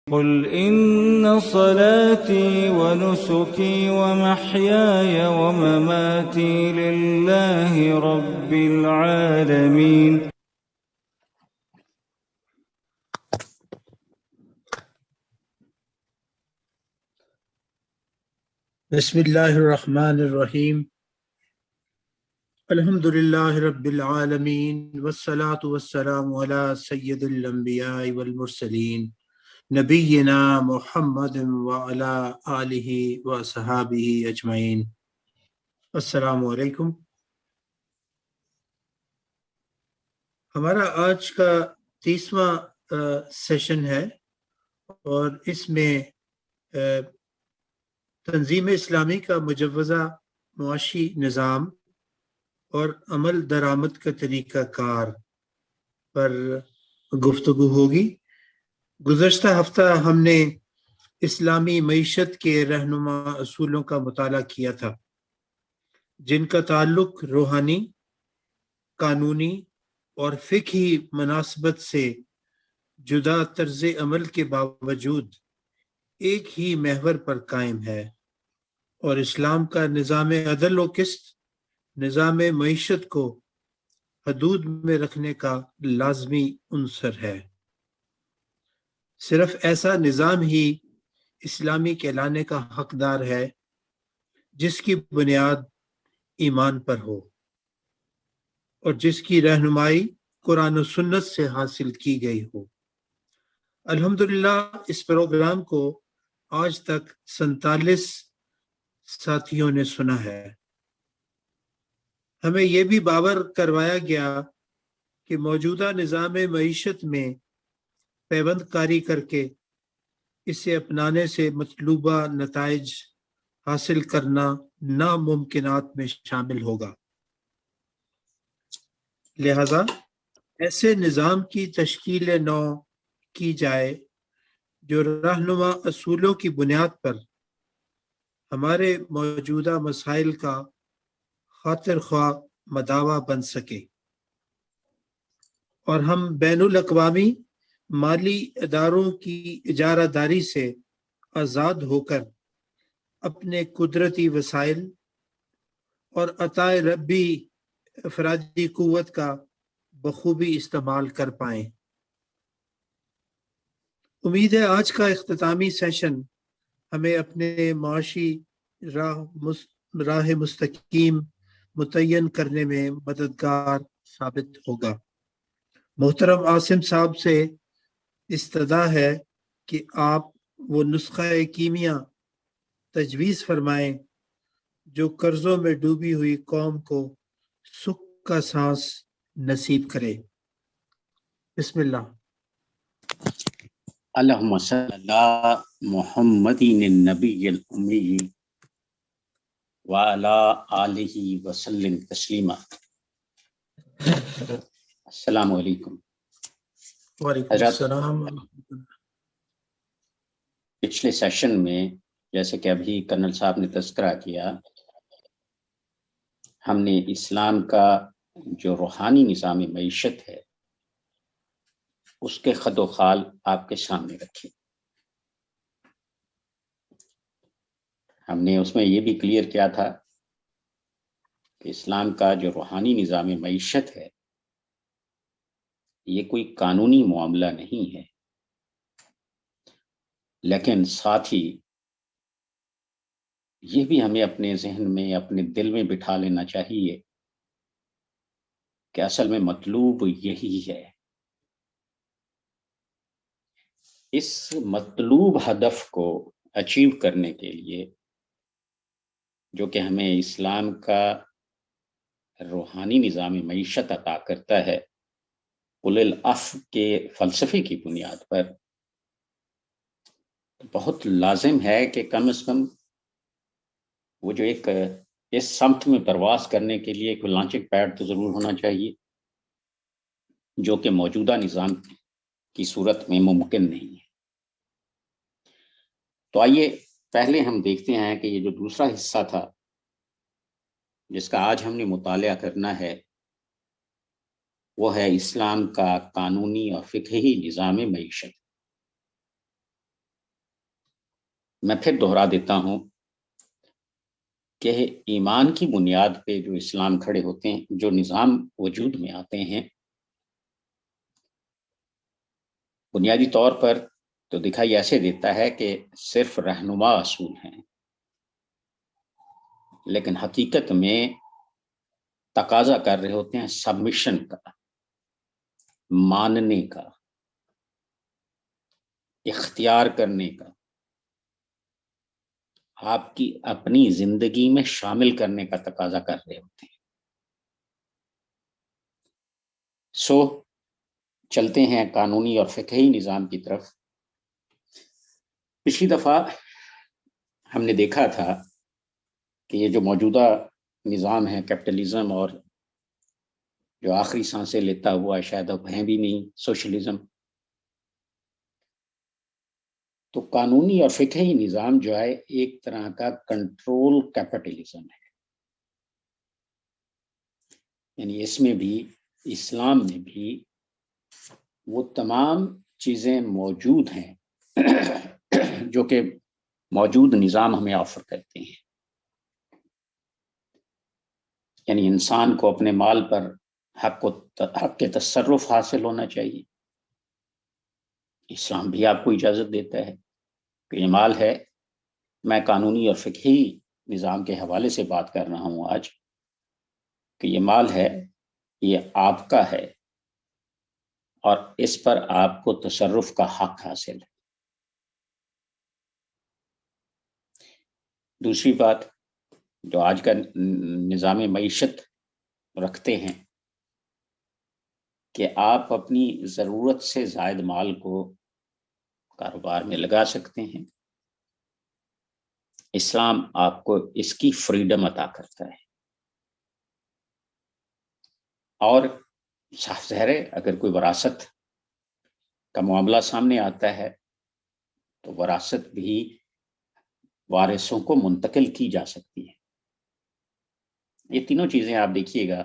قل إن صلاتي ونسكي ومحياي ومماتي لله رب العالمين. بسم اللہ الرحمن الرحیم. الحمد للہ رب العالمین والصلاة والسلام علی سید الانبیاء والمرسلین نبینا محمد وعلی آلہ وصحابہ اجمعین. السلام علیکم. ہمارا آج کا 30واں سیشن ہے اور اس میں تنظیم اسلامی کا مجوزہ معاشی نظام اور عمل درآمد کا طریقہ کار پر گفتگو ہوگی. گزشتہ ہفتہ ہم نے اسلامی معیشت کے رہنما اصولوں کا مطالعہ کیا تھا جن کا تعلق روحانی، قانونی اور فقہی مناسبت سے جدا طرز عمل کے باوجود ایک ہی محور پر قائم ہے، اور اسلام کا نظام عدل و قسط نظام معیشت کو حدود میں رکھنے کا لازمی عنصر ہے. صرف ایسا نظام ہی اسلامی کہلانے کا حقدار ہے جس کی بنیاد ایمان پر ہو اور جس کی رہنمائی قرآن و سنت سے حاصل کی گئی ہو. الحمدللہ اس پروگرام کو آج تک 47 ساتھیوں نے سنا ہے. ہمیں یہ بھی باور کروایا گیا کہ موجودہ نظام معیشت میں پیوند کاری کر کے اسے اپنانے سے مطلوبہ نتائج حاصل کرنا ناممکنات میں شامل ہوگا. لہذا ایسے نظام کی تشکیل نو کی جائے جو رہنما اصولوں کی بنیاد پر ہمارے موجودہ مسائل کا خاطر خواہ مداوا بن سکے، اور ہم بین الاقوامی مالی اداروں کی اجارہ داری سے آزاد ہو کر اپنے قدرتی وسائل اور عطائے ربی افرادی قوت کا بخوبی استعمال کر پائیں. امید ہے آج کا اختتامی سیشن ہمیں اپنے معاشی راہ مستقیم متعین کرنے میں مددگار ثابت ہوگا. محترم عاصم صاحب سے استدعا ہے کہ آپ وہ نسخہ کیمیا تجویز فرمائیں جو قرضوں میں ڈوبی ہوئی قوم کو سکھ کا سانس نصیب کرے. بسم اللہ. اللہم صلی علی محمد النبی الامی وعلی آلہ وسلم تسلیما. السلام علیکم. وعلیکم السلام. پچھلے سیشن میں جیسے کہ ابھی کرنل صاحب نے تذکرہ کیا، ہم نے اسلام کا جو روحانی نظام معیشت ہے اس کے خد و خال آپ کے سامنے رکھے. ہم نے اس میں یہ بھی کلیئر کیا تھا کہ اسلام کا جو روحانی نظام معیشت ہے یہ کوئی قانونی معاملہ نہیں ہے، لیکن ساتھ ہی یہ بھی ہمیں اپنے ذہن میں اپنے دل میں بٹھا لینا چاہیے کہ اصل میں مطلوب یہی ہے. اس مطلوب ہدف کو اچیو کرنے کے لیے جو کہ ہمیں اسلام کا روحانی نظام معیشت عطا کرتا ہے، قل العفو کے فلسفے کی بنیاد پر بہت لازم ہے کہ کم از کم وہ جو ایک اس سمت میں پرواز کرنے کے لیے ایک لانچنگ پیڈ تو ضرور ہونا چاہیے جو کہ موجودہ نظام کی صورت میں ممکن نہیں ہے. تو آئیے پہلے ہم دیکھتے ہیں کہ یہ جو دوسرا حصہ تھا جس کا آج ہم نے مطالعہ کرنا ہے وہ ہے اسلام کا قانونی اور فقہی نظام معیشت. میں پھر دہرا دیتا ہوں کہ ایمان کی بنیاد پہ جو اسلام کھڑے ہوتے ہیں، جو نظام وجود میں آتے ہیں، بنیادی طور پر تو دکھائی ایسے دیتا ہے کہ صرف رہنما اصول ہیں، لیکن حقیقت میں تقاضا کر رہے ہوتے ہیں سبمیشن کا، ماننے کا، اختیار کرنے کا، آپ کی اپنی زندگی میں شامل کرنے کا تقاضا کر رہے ہوتے ہیں۔ سو چلتے ہیں قانونی اور فقہی نظام کی طرف۔ پچھلی دفعہ ہم نے دیکھا تھا کہ یہ جو موجودہ نظام ہے کیپٹلزم، اور جو آخری سانسیں لیتا ہوا شاید اب ہیں بھی نہیں، سوشلزم، تو قانونی اور فقہی نظام جو ہے ایک طرح کا کنٹرول کیپٹلزم ہے، یعنی اس میں بھی، اسلام میں بھی وہ تمام چیزیں موجود ہیں جو کہ موجود نظام ہمیں آفر کرتے ہیں، یعنی انسان کو اپنے مال پر حق کے تصرف حاصل ہونا چاہیے۔ اسلام بھی آپ کو اجازت دیتا ہے کہ یہ مال ہے۔ میں قانونی اور فقہی نظام کے حوالے سے بات کر رہا ہوں آج، کہ یہ مال ہے، یہ آپ کا ہے، اور اس پر آپ کو تصرف کا حق حاصل ہے۔ دوسری بات جو آج کا نظام معیشت رکھتے ہیں کہ آپ اپنی ضرورت سے زائد مال کو کاروبار میں لگا سکتے ہیں، اسلام آپ کو اس کی فریڈم عطا کرتا ہے۔ اور صاف ظاہر ہے اگر کوئی وراثت کا معاملہ سامنے آتا ہے تو وراثت بھی وارثوں کو منتقل کی جا سکتی ہے۔ یہ تینوں چیزیں آپ دیکھیے گا،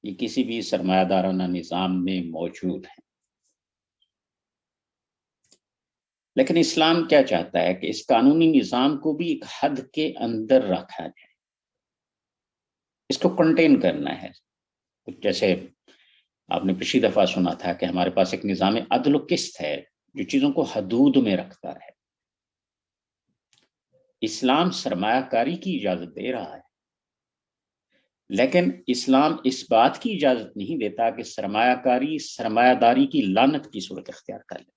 یہ کسی بھی سرمایہ دارانہ نظام میں موجود ہیں۔ لیکن اسلام کیا چاہتا ہے کہ اس قانونی نظام کو بھی ایک حد کے اندر رکھا جائے، اس کو کنٹین کرنا ہے۔ جیسے آپ نے پچھلی دفعہ سنا تھا کہ ہمارے پاس ایک نظام عدل و قسط ہے جو چیزوں کو حدود میں رکھتا ہے۔ اسلام سرمایہ کاری کی اجازت دے رہا ہے، لیکن اسلام اس بات کی اجازت نہیں دیتا کہ سرمایہ کاری سرمایہ داری کی لعنت کی صورت اختیار کر لے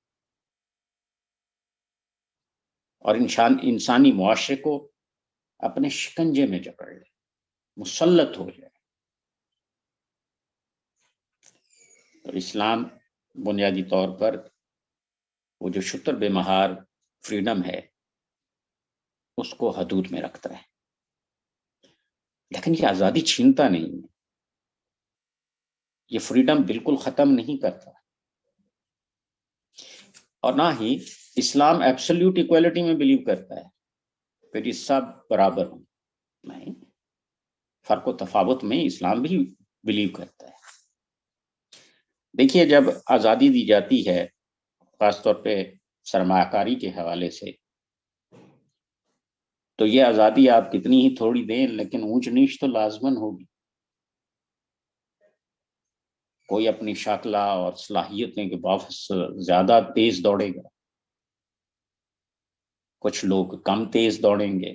اور انسانی معاشرے کو اپنے شکنجے میں جکڑ لے، مسلط ہو جائے۔ تو اسلام بنیادی طور پر وہ جو شتر بے مہار فریڈم ہے اس کو حدود میں رکھتا ہے، لیکن یہ آزادی چھینتا نہیں ہے، یہ فریڈم بالکل ختم نہیں کرتا، اور نہ ہی اسلام ایبسلیوٹ ایکویلٹی میں بلیو کرتا ہے کہ یہ سب برابر ہوں۔ نہیں، فرق و تفاوت میں اسلام بھی بلیو کرتا ہے۔ دیکھیے جب آزادی دی جاتی ہے خاص طور پہ سرمایہ کاری کے حوالے سے، تو یہ آزادی آپ کتنی ہی تھوڑی دیں لیکن اونچ نیچ تو لازماً ہوگی۔ کوئی اپنی شاکلہ اور صلاحیتیں کے باوجود زیادہ تیز دوڑے گا، کچھ لوگ کم تیز دوڑیں گے،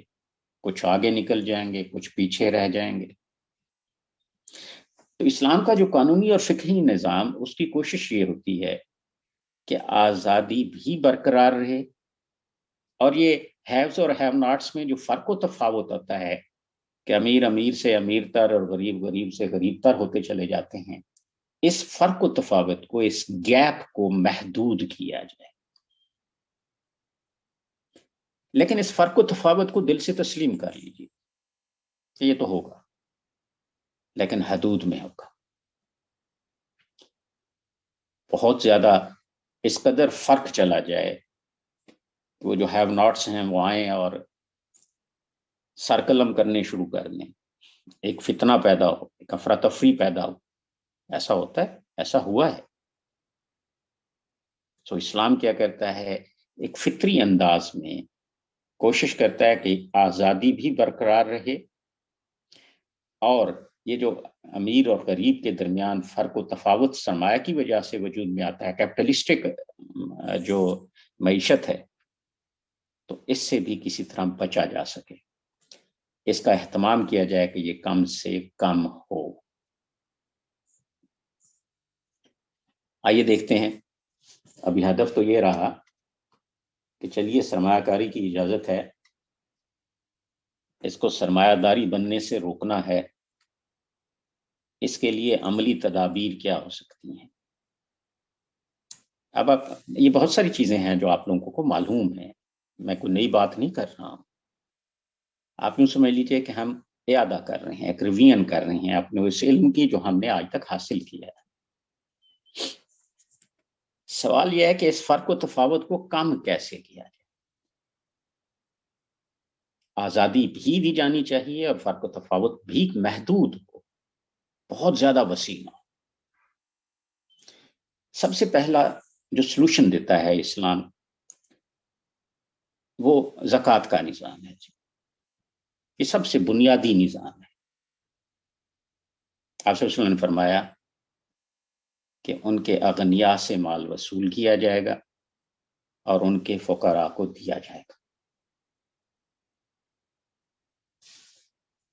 کچھ آگے نکل جائیں گے، کچھ پیچھے رہ جائیں گے۔ تو اسلام کا جو قانونی اور فقہی نظام، اس کی کوشش یہ ہوتی ہے کہ آزادی بھی برقرار رہے، اور یہ ہیوز اور ہیو ناٹس میں جو فرق و تفاوت ہوتا ہے کہ امیر امیر سے امیر تر اور غریب غریب سے غریب تر ہوتے چلے جاتے ہیں، اس فرق و تفاوت کو، اس گیپ کو محدود کیا جائے۔ لیکن اس فرق و تفاوت کو دل سے تسلیم کر لیجیے کہ یہ تو ہوگا، لیکن حدود میں ہوگا۔ بہت زیادہ اس قدر فرق چلا جائے، وہ جو ہیو ناٹس ہیں وہ آئیں اور سرقلم کرنے شروع کر دیں، ایک فتنہ پیدا ہو، ایک افراتفری پیدا ہو، ایسا ہوتا ہے، ایسا ہوا ہے۔ تو اسلام کیا کرتا ہے، ایک فطری انداز میں کوشش کرتا ہے کہ آزادی بھی برقرار رہے، اور یہ جو امیر اور غریب کے درمیان فرق و تفاوت سرمایہ کی وجہ سے وجود میں آتا ہے، کیپٹلسٹک جو معیشت ہے، تو اس سے بھی کسی طرح بچا جا سکے، اس کا اہتمام کیا جائے کہ یہ کم سے کم ہو۔ آئیے دیکھتے ہیں، ابھی ہدف تو یہ رہا کہ چلیے سرمایہ کاری کی اجازت ہے، اس کو سرمایہ داری بننے سے روکنا ہے، اس کے لیے عملی تدابیر کیا ہو سکتی ہیں۔ اب یہ بہت ساری چیزیں ہیں جو آپ لوگوں کو معلوم ہیں، میں کوئی نئی بات نہیں کر رہا ہوں، آپ یوں سمجھ لیجئے کہ ہم اعادہ کر رہے ہیں، ایک ریویژن کر رہے ہیں اپنے اس علم کی جو ہم نے آج تک حاصل کیا ہے۔ سوال یہ ہے کہ اس فرق و تفاوت کو کم کیسے کیا جائے؟ آزادی بھی دی جانی چاہیے اور فرق و تفاوت بھی محدود ہو، بہت زیادہ وسیع نہ ہو۔ سب سے پہلا جو سلوشن دیتا ہے اسلام، وہ زکوٰۃ کا نظام ہے جی، یہ سب سے بنیادی نظام ہے۔ آپ صلی اللہ علیہ وسلم نے فرمایا کہ ان کے اغنیاء سے مال وصول کیا جائے گا اور ان کے فقراء کو دیا جائے گا۔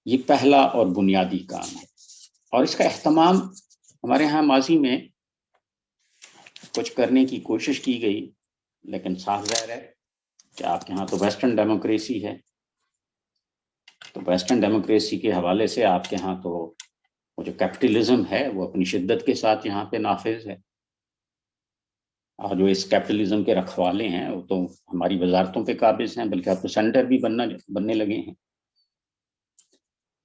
یہ پہلا اور بنیادی کام ہے، اور اس کا اہتمام ہمارے ہاں ماضی میں کچھ کرنے کی کوشش کی گئی، لیکن صاف ظاہر ہے کہ آپ کے ہاں تو ویسٹرن ڈیموکریسی ہے، تو ویسٹرن ڈیموکریسی کے حوالے سے آپ کے ہاں تو وہ جو کیپٹلزم ہے وہ اپنی شدت کے ساتھ یہاں پہ نافذ ہے، اور جو اس کیپٹلزم کے رکھوالے ہیں وہ تو ہماری وزارتوں پہ قابض ہیں، بلکہ اب تو سینٹر بھی بننے لگے ہیں۔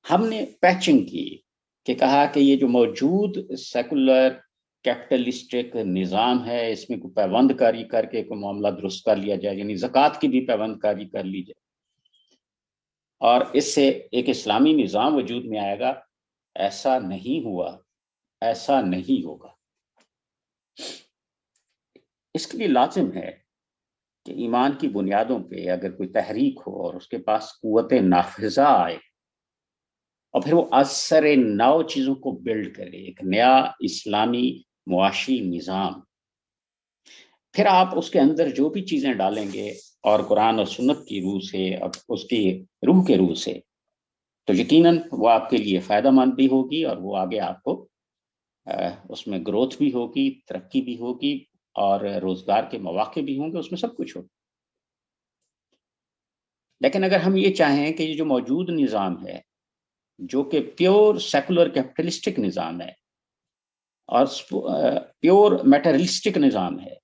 ہم نے پیچنگ کی کہ کہا کہ یہ جو موجود سیکولر کیپٹلسٹک نظام ہے، اس میں کوئی پیوند کاری کر کے کوئی معاملہ درست کر لیا جائے، یعنی زکوٰۃ کی بھی پیوند کاری کر لی جائے، اور اس سے ایک اسلامی نظام وجود میں آئے گا۔ ایسا نہیں ہوا، ایسا نہیں ہوگا۔ اس کے لیے لازم ہے کہ ایمان کی بنیادوں پہ اگر کوئی تحریک ہو اور اس کے پاس قوت نافذہ آئے، اور پھر وہ اثر نو چیزوں کو بلڈ کرے، ایک نیا اسلامی معاشی نظام، پھر آپ اس کے اندر جو بھی چیزیں ڈالیں گے اور قرآن اور سنت کی روح سے اور اس کی روح کے روح سے، تو یقیناً وہ آپ کے لیے فائدہ مند بھی ہوگی، اور وہ آگے آپ کو اس میں گروتھ بھی ہوگی، ترقی بھی ہوگی، اور روزگار کے مواقع بھی ہوں گے، اس میں سب کچھ ہوگا۔ لیکن اگر ہم یہ چاہیں کہ یہ جو موجود نظام ہے، جو کہ پیور سیکولر کیپٹلسٹک نظام ہے اور پیور میٹرلسٹک نظام ہے،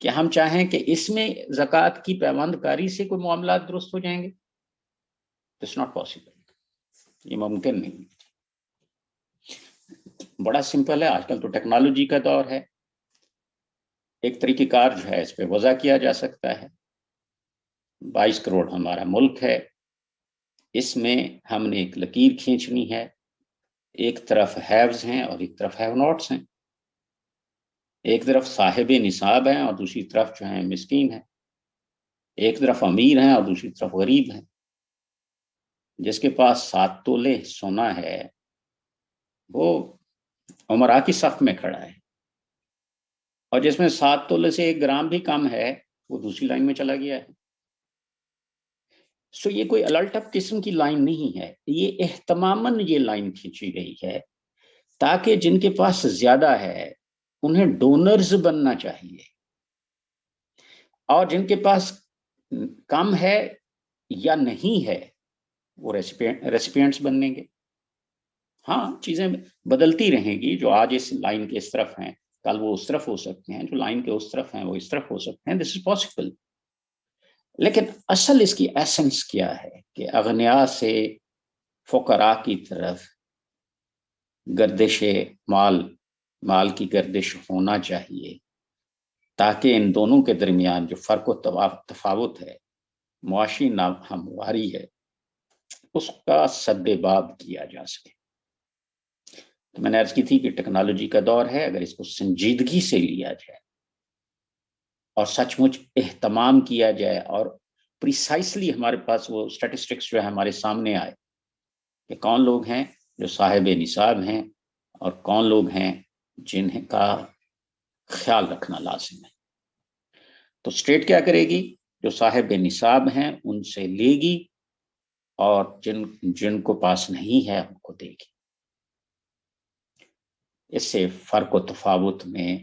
کہ ہم چاہیں کہ اس میں زکوٰۃ کی پیوند کاری سے کوئی معاملات درست ہو جائیں گے، اٹس ناٹ پاسبل، یہ ممکن نہیں۔ بڑا سمپل ہے، آج کل تو ٹیکنالوجی کا دور ہے، ایک طریقہ کار جو ہے اس پہ وضع کیا جا سکتا ہے۔ 22 کروڑ ہمارا ملک ہے، اس میں ہم نے ایک لکیر کھینچنی ہے، ایک طرف ہیوز ہیں اور ایک طرف ہیو ناٹس ہیں، ایک طرف صاحب نصاب ہیں اور دوسری طرف جو ہیں مسکین ہیں، ایک طرف امیر ہیں اور دوسری طرف غریب ہیں۔ جس کے پاس 7 تولے سونا ہے وہ عمرا کی صف میں کھڑا ہے، اور جس میں 7 تولے سے 1 گرام بھی کم ہے وہ دوسری لائن میں چلا گیا ہے۔ سو یہ کوئی الٹ اپ قسم کی لائن نہیں ہے، یہ اہتماماً یہ لائن کھینچی گئی ہے تاکہ جن کے پاس زیادہ ہے انہیں ڈونرز بننا چاہیے، اور جن کے پاس کم ہے یا نہیں ہے وہ ریسیپینٹس بنیں گے۔ ہاں چیزیں بدلتی رہیں گی، جو آج اس لائن کے اس طرف ہیں کل وہ اس طرف ہو سکتے ہیں، جو لائن کے اس طرف ہیں وہ اس طرف ہو سکتے ہیں، دس از پاسبل۔ لیکن اصل اس کی ایسنس کیا ہے کہ اغنیاء سے فقراء کی طرف گردش مال کی گردش ہونا چاہیے، تاکہ ان دونوں کے درمیان جو فرق و تفاوت ہے، معاشی ناہمواری ہے، اس کا سد باب کیا جا سکے۔ تو میں نے عرض کی تھی کہ ٹیکنالوجی کا دور ہے، اگر اس کو سنجیدگی سے لیا جائے اور سچ مچ اہتمام کیا جائے اور پریسائسلی ہمارے پاس وہ اسٹیٹسٹکس جو ہے ہمارے سامنے آئے کہ کون لوگ ہیں جو صاحب نصاب ہیں اور کون لوگ ہیں جنہیں کا خیال رکھنا لازم ہے. تو اسٹیٹ کیا کرے گی؟ جو صاحب نصاب ہیں ان سے لے گی اور جن کو پاس نہیں ہے ان کو دے گی. اس سے فرق و تفاوت میں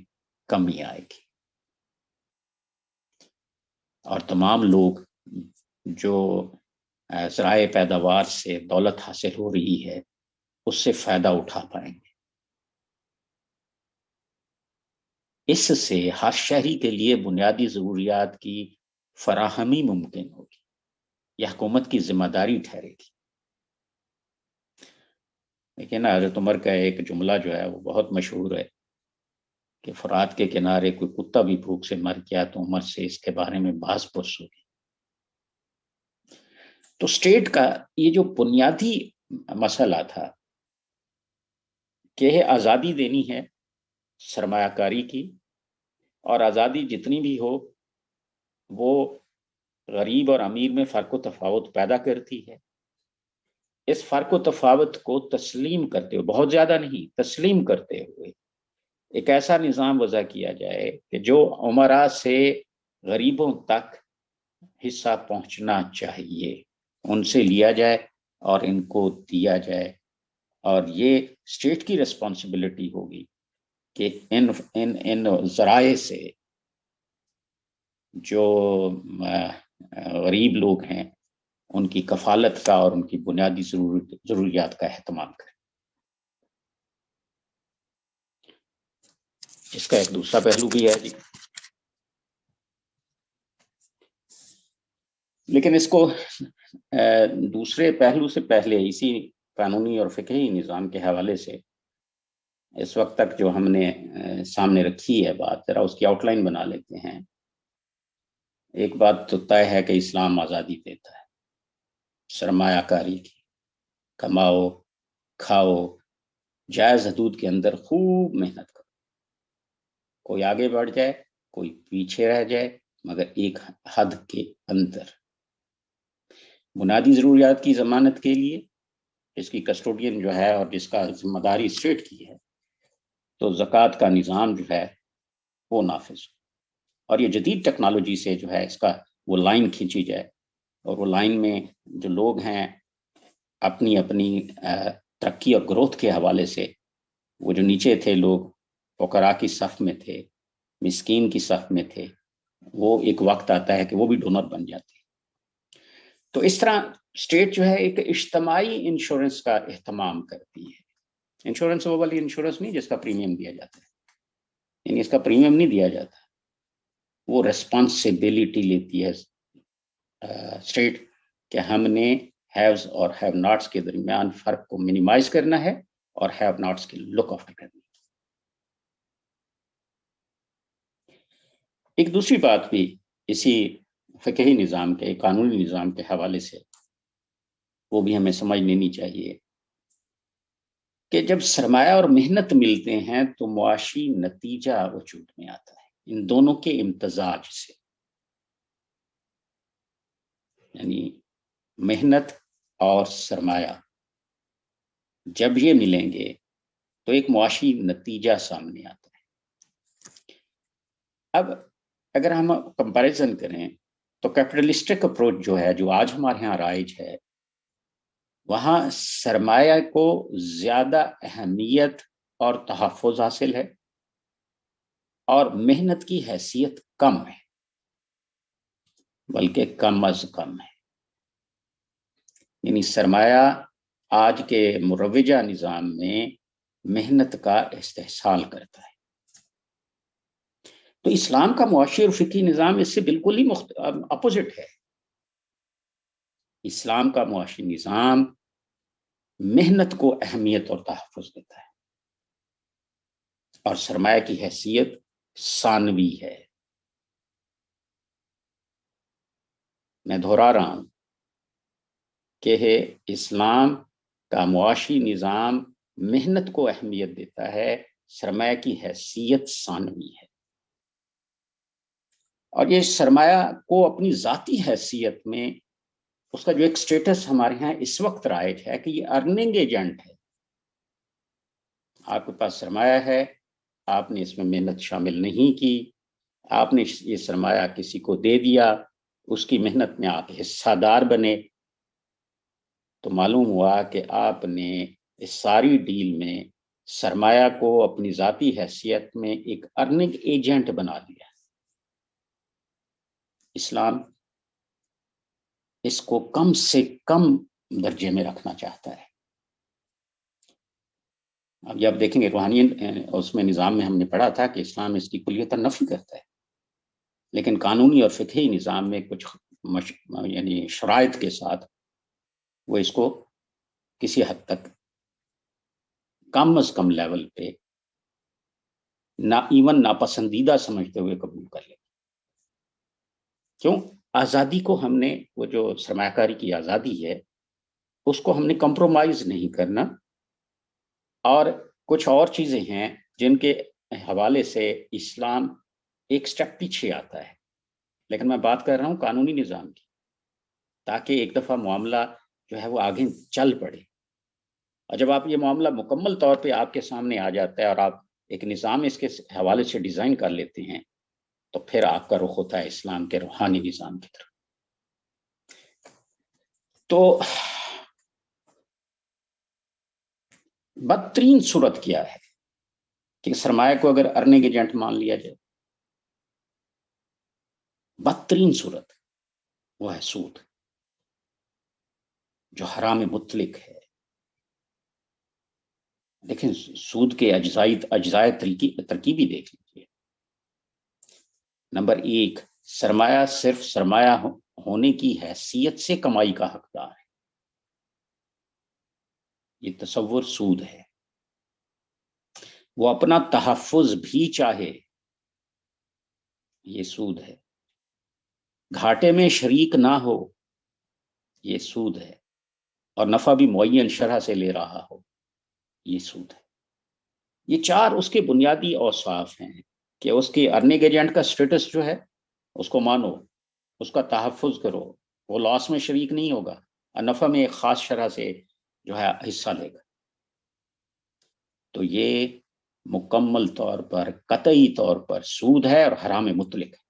کمی آئے گی اور تمام لوگ جو ذرائع پیداوار سے دولت حاصل ہو رہی ہے اس سے فائدہ اٹھا پائیں گے. اس سے ہر شہری کے لیے بنیادی ضروریات کی فراہمی ممکن ہوگی. یہ حکومت کی ذمہ داری ٹھہرے گی. لیکن نا حضرت عمر کا ایک جملہ جو ہے وہ بہت مشہور ہے کہ فرات کے کنارے کوئی کتا بھی بھوک سے مر گیا تو عمر سے اس کے بارے میں بحث پرس ہوگی. تو اسٹیٹ کا یہ جو بنیادی مسئلہ تھا کہ آزادی دینی ہے سرمایہ کاری کی، اور آزادی جتنی بھی ہو وہ غریب اور امیر میں فرق و تفاوت پیدا کرتی ہے. اس فرق و تفاوت کو تسلیم کرتے ہوئے، بہت زیادہ نہیں، تسلیم کرتے ہوئے ایک ایسا نظام وضع کیا جائے کہ جو عمراء سے غریبوں تک حصہ پہنچنا چاہیے ان سے لیا جائے اور ان کو دیا جائے. اور یہ اسٹیٹ کی ریسپانسبلٹی ہوگی کہ ان ذرائع سے جو غریب لوگ ہیں ان کی کفالت کا اور ان کی بنیادی ضروریات کا اہتمام کریں. اس کا ایک دوسرا پہلو بھی ہے جی، لیکن اس کو دوسرے پہلو سے پہلے اسی قانونی اور فقہی نظام کے حوالے سے اس وقت تک جو ہم نے سامنے رکھی ہے بات، ذرا اس کی آؤٹ لائن بنا لیتے ہیں. ایک بات تو طے ہے کہ اسلام آزادی دیتا ہے سرمایہ کاری کی. کماؤ، کھاؤ، جائز حدود کے اندر خوب محنت کرو. کوئی آگے بڑھ جائے، کوئی پیچھے رہ جائے، مگر ایک حد کے اندر. بنیادی ضروریات کی ضمانت کے لیے اس کی کسٹوڈین جو ہے اور جس کا ذمہ داری اسٹیٹ کی ہے، تو زکوٰۃ کا نظام جو ہے وہ نافذ ہو. اور یہ جدید ٹیکنالوجی سے جو ہے اس کا وہ لائن کھینچی جائے، اور وہ لائن میں جو لوگ ہیں اپنی اپنی ترقی اور گروتھ کے حوالے سے، وہ جو نیچے تھے لوگ، فقراء کی صف میں تھے، مسکین کی صف میں تھے، وہ ایک وقت آتا ہے کہ وہ بھی ڈونر بن جاتے ہیں. تو اس طرح اسٹیٹ جو ہے ایک اجتماعی انشورنس کا اہتمام کرتی ہے. انشورنس وہ والی انشورنس نہیں جس کا پریمیم دیا جاتا ہے، یعنی اس کا پریمیم نہیں دیا جاتا، وہ ریسپانسبلٹی لیتی ہے اسٹیٹ کہ ہم نے ہیوز اور ہیو ناٹس کے درمیان فرق کو منیمائز کرنا ہے اور ہیو ناٹس کی لک آفٹر کرنی ہے. ایک دوسری بات بھی اسی فقہی نظام کے، قانونی نظام کے حوالے سے وہ بھی ہمیں سمجھ لینی چاہیے کہ جب سرمایہ اور محنت ملتے ہیں تو معاشی نتیجہ وجود میں آتا ہے ان دونوں کے امتزاج سے. یعنی محنت اور سرمایہ جب یہ ملیں گے تو ایک معاشی نتیجہ سامنے آتا ہے. اب اگر ہم کمپیریزن کریں تو کیپٹلسٹک اپروچ جو ہے، جو آج ہمارے ہاں رائج ہے، وہاں سرمایہ کو زیادہ اہمیت اور تحفظ حاصل ہے اور محنت کی حیثیت کم ہے، بلکہ کم از کم ہے. یعنی سرمایہ آج کے مروجہ نظام میں محنت کا استحصال کرتا ہے. تو اسلام کا معاشی اور فقہی نظام اس سے بالکل ہی اپوزٹ ہے. اسلام کا معاشی نظام محنت کو اہمیت اور تحفظ دیتا ہے اور سرمایہ کی حیثیت ثانوی ہے. میں دہرا رہا ہوں کہ اسلام کا معاشی نظام محنت کو اہمیت دیتا ہے، سرمایہ کی حیثیت ثانوی ہے. اور یہ سرمایہ کو اپنی ذاتی حیثیت میں اس کا جو ایک سٹیٹس ہمارے ہاں اس وقت رائج ہے کہ یہ ارننگ ایجنٹ ہے. آپ کے پاس سرمایہ ہے، آپ نے اس میں محنت شامل نہیں کی، آپ نے یہ سرمایہ کسی کو دے دیا، اس کی محنت میں آپ حصہ دار بنے، تو معلوم ہوا کہ آپ نے اس ساری ڈیل میں سرمایہ کو اپنی ذاتی حیثیت میں ایک ارننگ ایجنٹ بنا دیا. اسلام اس کو کم سے کم درجے میں رکھنا چاہتا ہے. اب یہ آپ دیکھیں گے روحانی اس میں نظام میں ہم نے پڑھا تھا کہ اسلام اس کی کلیت نفی کرتا ہے، لیکن قانونی اور فقہی نظام میں کچھ یعنی شرائط کے ساتھ وہ اس کو کسی حد تک کم از کم لیول پہ ایون ناپسندیدہ سمجھتے ہوئے قبول کر لیں. کیوں؟ آزادی کو ہم نے، وہ جو سرمایہ کاری کی آزادی ہے اس کو ہم نے کمپرومائز نہیں کرنا، اور کچھ اور چیزیں ہیں جن کے حوالے سے اسلام ایک سٹیپ پیچھے آتا ہے، لیکن میں بات کر رہا ہوں قانونی نظام کی، تاکہ ایک دفعہ معاملہ جو ہے وہ آگے چل پڑے. اور جب آپ یہ معاملہ مکمل طور پہ آپ کے سامنے آ جاتا ہے اور آپ ایک نظام اس کے حوالے سے ڈیزائن کر لیتے ہیں، تو پھر آپ کا رخ ہوتا ہے اسلام کے روحانی نظام کی طرف. تو بدترین صورت کیا ہے کہ سرمایہ کو اگر ارننگ ایجنٹ مان لیا جائے، بدترین صورت وہ ہے سود، جو حرام مطلق ہے. دیکھیں سود کے اجزائے ترکیبی دیکھ لیجیے. نمبر 1، سرمایہ صرف سرمایہ ہونے کی حیثیت سے کمائی کا حقدار ہے، یہ تصور سود ہے. وہ اپنا تحفظ بھی چاہے، یہ سود ہے. گھاٹے میں شریک نہ ہو، یہ سود ہے. اور نفع بھی معین شرح سے لے رہا ہو، یہ سود ہے. یہ 4 اس کے بنیادی اوصاف ہیں کہ اس کے ارننگ ایجنٹ کا سٹیٹس جو ہے اس کو مانو، اس کا تحفظ کرو، وہ لاس میں شریک نہیں ہوگا، اور نفع میں ایک خاص شرح سے جو ہے حصہ لے گا. تو یہ مکمل طور پر قطعی طور پر سود ہے اور حرام مطلق ہے.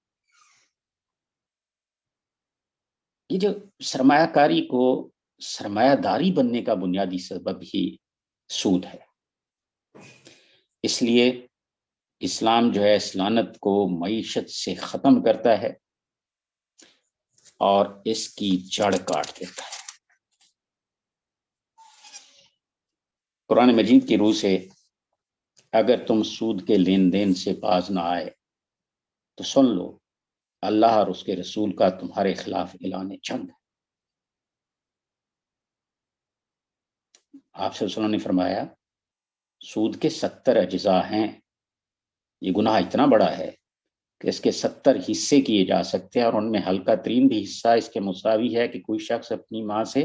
یہ جو سرمایہ کاری کو سرمایہ داری بننے کا بنیادی سبب ہی سود ہے. اس لیے اسلام جو ہے اس لعنت کو معیشت سے ختم کرتا ہے اور اس کی جڑ کاٹ دیتا ہے. قرآن مجید کی روح سے اگر تم سود کے لین دین سے باز نہ آئے تو سن لو اللہ اور اس کے رسول کا تمہارے خلاف اعلان جنگ ہے. آپ صلی اللہ علیہ وسلم نے فرمایا سود کے 70 اجزاء ہیں. یہ گناہ اتنا بڑا ہے کہ اس کے 70 حصے کیے جا سکتے ہیں، اور ان میں ہلکا ترین بھی حصہ اس کے مساوی ہے کہ کوئی شخص اپنی ماں سے،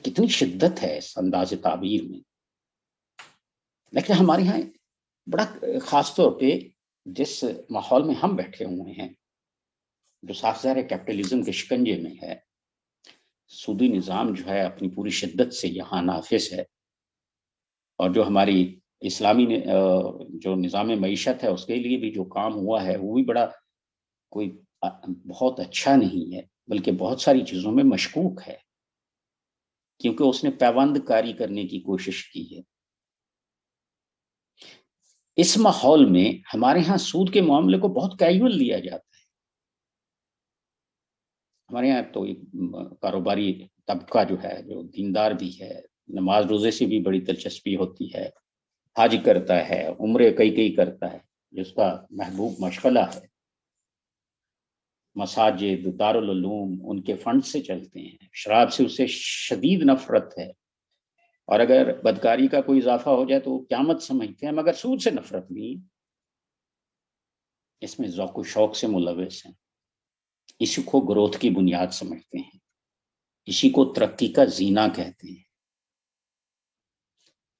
کتنی شدت ہے اس انداز تعبیر میں. لیکن ہمارے یہاں بڑا خاص طور پہ جس ماحول میں ہم بیٹھے ہوئے ہیں، جو صاف ظاہر کیپٹلزم کے شکنجے میں ہے، سودی نظام جو ہے اپنی پوری شدت سے یہاں نافذ ہے، اور جو ہماری اسلامی جو نظام معیشت ہے اس کے لیے بھی جو کام ہوا ہے وہ بھی بڑا کوئی بہت اچھا نہیں ہے، بلکہ بہت ساری چیزوں میں مشکوک ہے، کیونکہ اس نے پیوند کاری کرنے کی کوشش کی ہے. اس ماحول میں ہمارے ہاں سود کے معاملے کو بہت کیجول لیا جاتا ہے. ہمارے یہاں تو کاروباری طبقہ جو ہے، جو دیندار بھی ہے، نماز روزے سے بھی بڑی دلچسپی ہوتی ہے، حج کرتا ہے، عمرے کئی کرتا ہے، جس کا محبوب مشغلہ ہے. مساجد، دارالعلوم ان کے فنڈ سے چلتے ہیں. شراب سے اسے شدید نفرت ہے، اور اگر بدکاری کا کوئی اضافہ ہو جائے تو وہ قیامت سمجھتے ہیں، مگر سود سے نفرت نہیں. اس میں ذوق و شوق سے ملوث ہیں، اسی کو گروتھ کی بنیاد سمجھتے ہیں، اسی کو ترقی کا زینہ کہتے ہیں.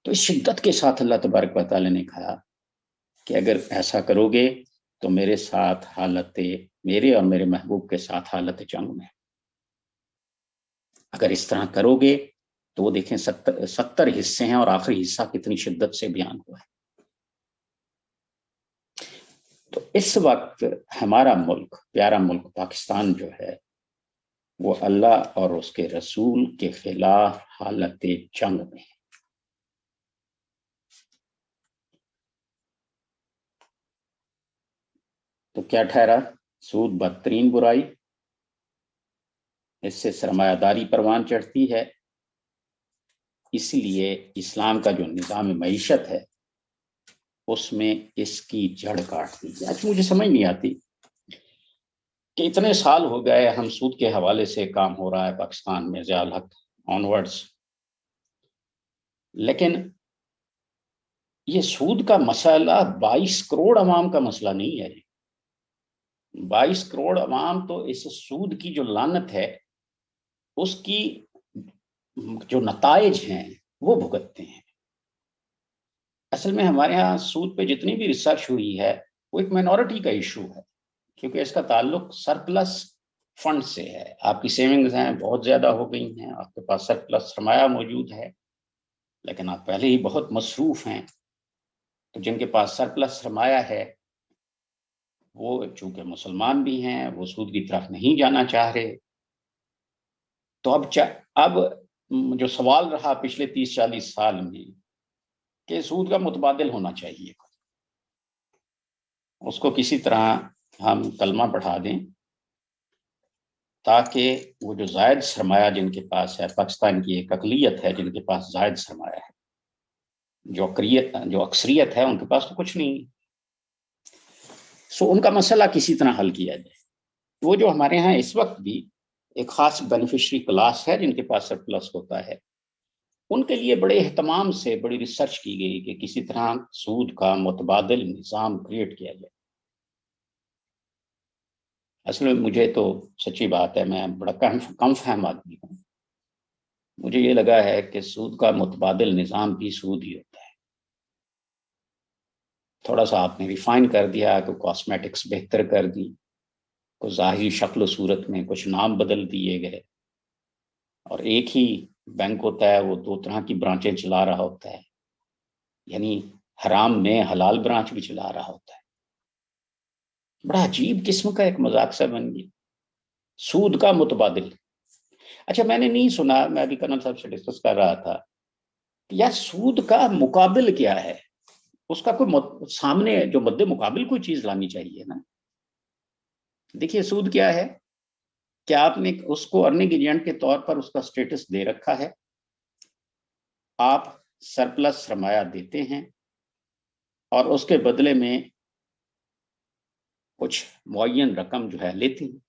تو اس شدت کے ساتھ اللہ تبارک و تعالی نے کہا کہ اگر ایسا کرو گے تو میرے ساتھ میرے اور میرے محبوب کے ساتھ حالت جنگ میں. اگر اس طرح کرو گے تو وہ دیکھیں 70 حصے ہیں اور آخری حصہ کتنی شدت سے بیان ہوا ہے. تو اس وقت ہمارا ملک، پیارا ملک پاکستان جو ہے، وہ اللہ اور اس کے رسول کے خلاف حالت جنگ میں ہے. تو کیا ٹھہرا؟ سود بدترین برائی، اس سے سرمایہ داری پروان چڑھتی ہے. اس لیے اسلام کا جو نظام معیشت ہے اس میں اس کی جڑ کاٹ دی جائے. مجھے سمجھ نہیں آتی کہ اتنے سال ہو گئے ہم سود کے حوالے سے کام ہو رہا ہے پاکستان میں ضیاء الحق آنورڈز، لیکن یہ سود کا مسئلہ 22 کروڑ عوام کا مسئلہ نہیں ہے. 22 کروڑ عوام تو اس سود کی جو لعنت ہے اس کی جو نتائج ہیں وہ بھگتتے ہیں. اصل میں ہمارے ہاں سود پہ جتنی بھی ریسرچ ہوئی ہے وہ ایک مائنورٹی کا ایشو ہے، کیونکہ اس کا تعلق سرپلس فنڈ سے ہے. آپ کی سیونگز ہیں بہت زیادہ ہو گئی ہیں، آپ کے پاس سرپلس سرمایہ موجود ہے، لیکن آپ پہلے ہی بہت مصروف ہیں. تو جن کے پاس سرپلس سرمایہ ہے وہ چونکہ مسلمان بھی ہیں، وہ سود کی طرف نہیں جانا چاہ رہے. تو اب جو سوال رہا پچھلے 30-40 سال میں کہ سود کا متبادل ہونا چاہیے، اس کو کسی طرح ہم کلمہ پڑھا دیں تاکہ وہ جو زائد سرمایہ جن کے پاس ہے، پاکستان کی ایک اقلیت ہے جن کے پاس زائد سرمایہ ہے، جو اکثریت ہے ان کے پاس تو کچھ نہیں. سو ان کا مسئلہ کسی طرح حل کیا جائے. وہ جو ہمارے ہاں اس وقت بھی ایک خاص بینیفیشری کلاس ہے جن کے پاس سرپلس ہوتا ہے، ان کے لیے بڑے اہتمام سے بڑی ریسرچ کی گئی کہ کسی طرح سود کا متبادل نظام کریٹ کیا جائے. اصل میں مجھے تو سچی بات ہے، میں بڑا کم فہم آدمی ہوں. مجھے یہ لگا ہے کہ سود کا متبادل نظام بھی سود ہی ہوتا ہے. تھوڑا سا آپ نے ریفائن کر دیا، کہ کاسمیٹکس بہتر کر دی، کچھ ظاہری شکل و صورت میں کچھ نام بدل دیے گئے، اور ایک ہی بینک ہوتا ہے وہ 2 طرح کی برانچیں چلا رہا ہوتا ہے، یعنی حرام میں حلال برانچ بھی چلا رہا ہوتا ہے. بڑا عجیب قسم کا ایک مذاق سا بن گیا سود کا متبادل. اچھا میں نے نہیں سنا، میں ابھی کرنل صاحب سے ڈسکس کر رہا تھا کہ یار سود کا مقابل کیا ہے، اس کا کوئی سامنے جو مد مقابل کوئی چیز لانی چاہیے نا. دیکھیے سود کیا ہے کہ آپ نے اس کو ارننگ ایجنٹ کے طور پر اس کا سٹیٹس دے رکھا ہے، آپ سرپلس سرمایہ دیتے ہیں اور اس کے بدلے میں کچھ معین رقم جو ہے لیتے ہیں.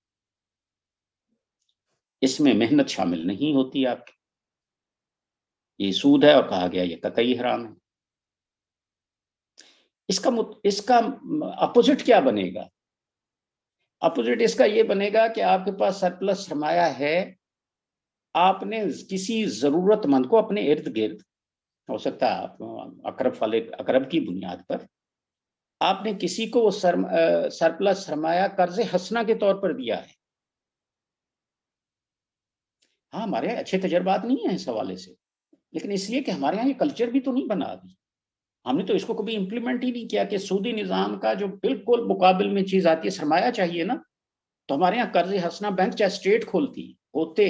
اس میں محنت شامل نہیں ہوتی آپ کی. یہ سود ہے اور کہا گیا یہ قطعی حرام ہے. اس کا اپوزٹ کیا بنے گا؟ اپوزٹ اس کا یہ بنے گا کہ آپ کے پاس سرپلس سرمایہ ہے، آپ نے کسی ضرورت مند کو اپنے ارد گرد، ہو سکتا ہے اقرب کی بنیاد پر، آپ نے کسی کو وہ سرپلس سرمایہ قرض حسنہ کے طور پر دیا ہے. ہاں ہمارے یہاں اچھے تجربات نہیں ہیں اس حوالے سے، لیکن اس لیے کہ ہمارے یہاں یہ کلچر بھی تو نہیں بنا ابھی. ہم نے تو اس کو کبھی امپلیمنٹ ہی نہیں کیا کہ سودی نظام کا جو بالکل مقابل میں چیز آتی ہے، سرمایہ چاہیے نا، تو ہمارے یہاں قرض حسنہ بینک چاہے اسٹیٹ کھولتی ہوتے،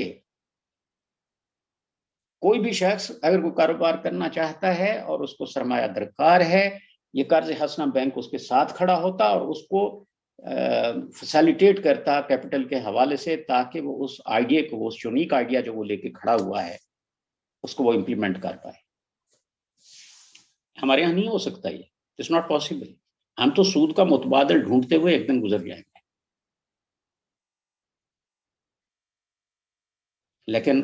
کوئی بھی شخص اگر کوئی کاروبار کرنا چاہتا ہے اور اس کو سرمایہ درکار ہے، یہ قرض حسنہ بینک اس کے ساتھ کھڑا ہوتا اور اس کو فیسیلیٹیٹ کرتا کیپٹل کے حوالے سے، تاکہ وہ اس آئیڈیا کو، وہ یونیک آئیڈیا جو وہ لے کے کھڑا ہوا ہے، اس کو وہ امپلیمنٹ کر پائے. ہمارے یہاں نہیں ہو سکتا، یہ اٹس ناٹ پاسبل. ہم تو سود کا متبادل ڈھونڈتے ہوئے ایک دن گزر جائیں گے. لیکن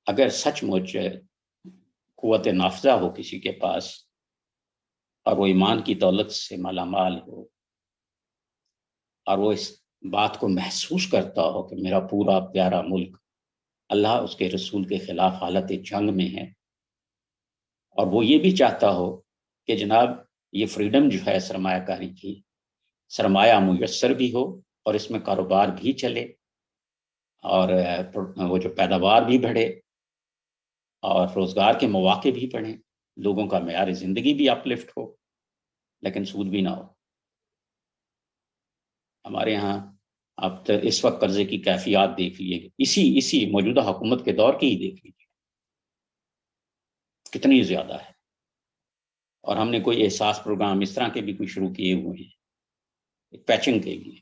اگر سچ مچ قوت نافذہ ہو کسی کے پاس اور وہ ایمان کی دولت سے مالا مال ہو، اور وہ اس بات کو محسوس کرتا ہو کہ میرا پورا پیارا ملک اللہ اس کے رسول کے خلاف حالت جنگ میں ہے، اور وہ یہ بھی چاہتا ہو کہ جناب یہ فریڈم جو ہے سرمایہ کاری کی، سرمایہ میسر بھی ہو اور اس میں کاروبار بھی چلے اور وہ جو پیداوار بھی بڑھے اور روزگار کے مواقع بھی بڑھیں، لوگوں کا معیار زندگی بھی اپ لفٹ ہو، لیکن سود بھی نہ ہو۔ ہمارے ہاں آپ تو اس وقت قرضے کی کیفیات دیکھ لیجیے، اسی موجودہ حکومت کے دور کی ہی دیکھ لیجیے کتنی زیادہ ہے، اور ہم نے کوئی احساس پروگرام اس طرح کے بھی کوئی شروع کیے ہوئے ہیں پیچنگ کے لیے،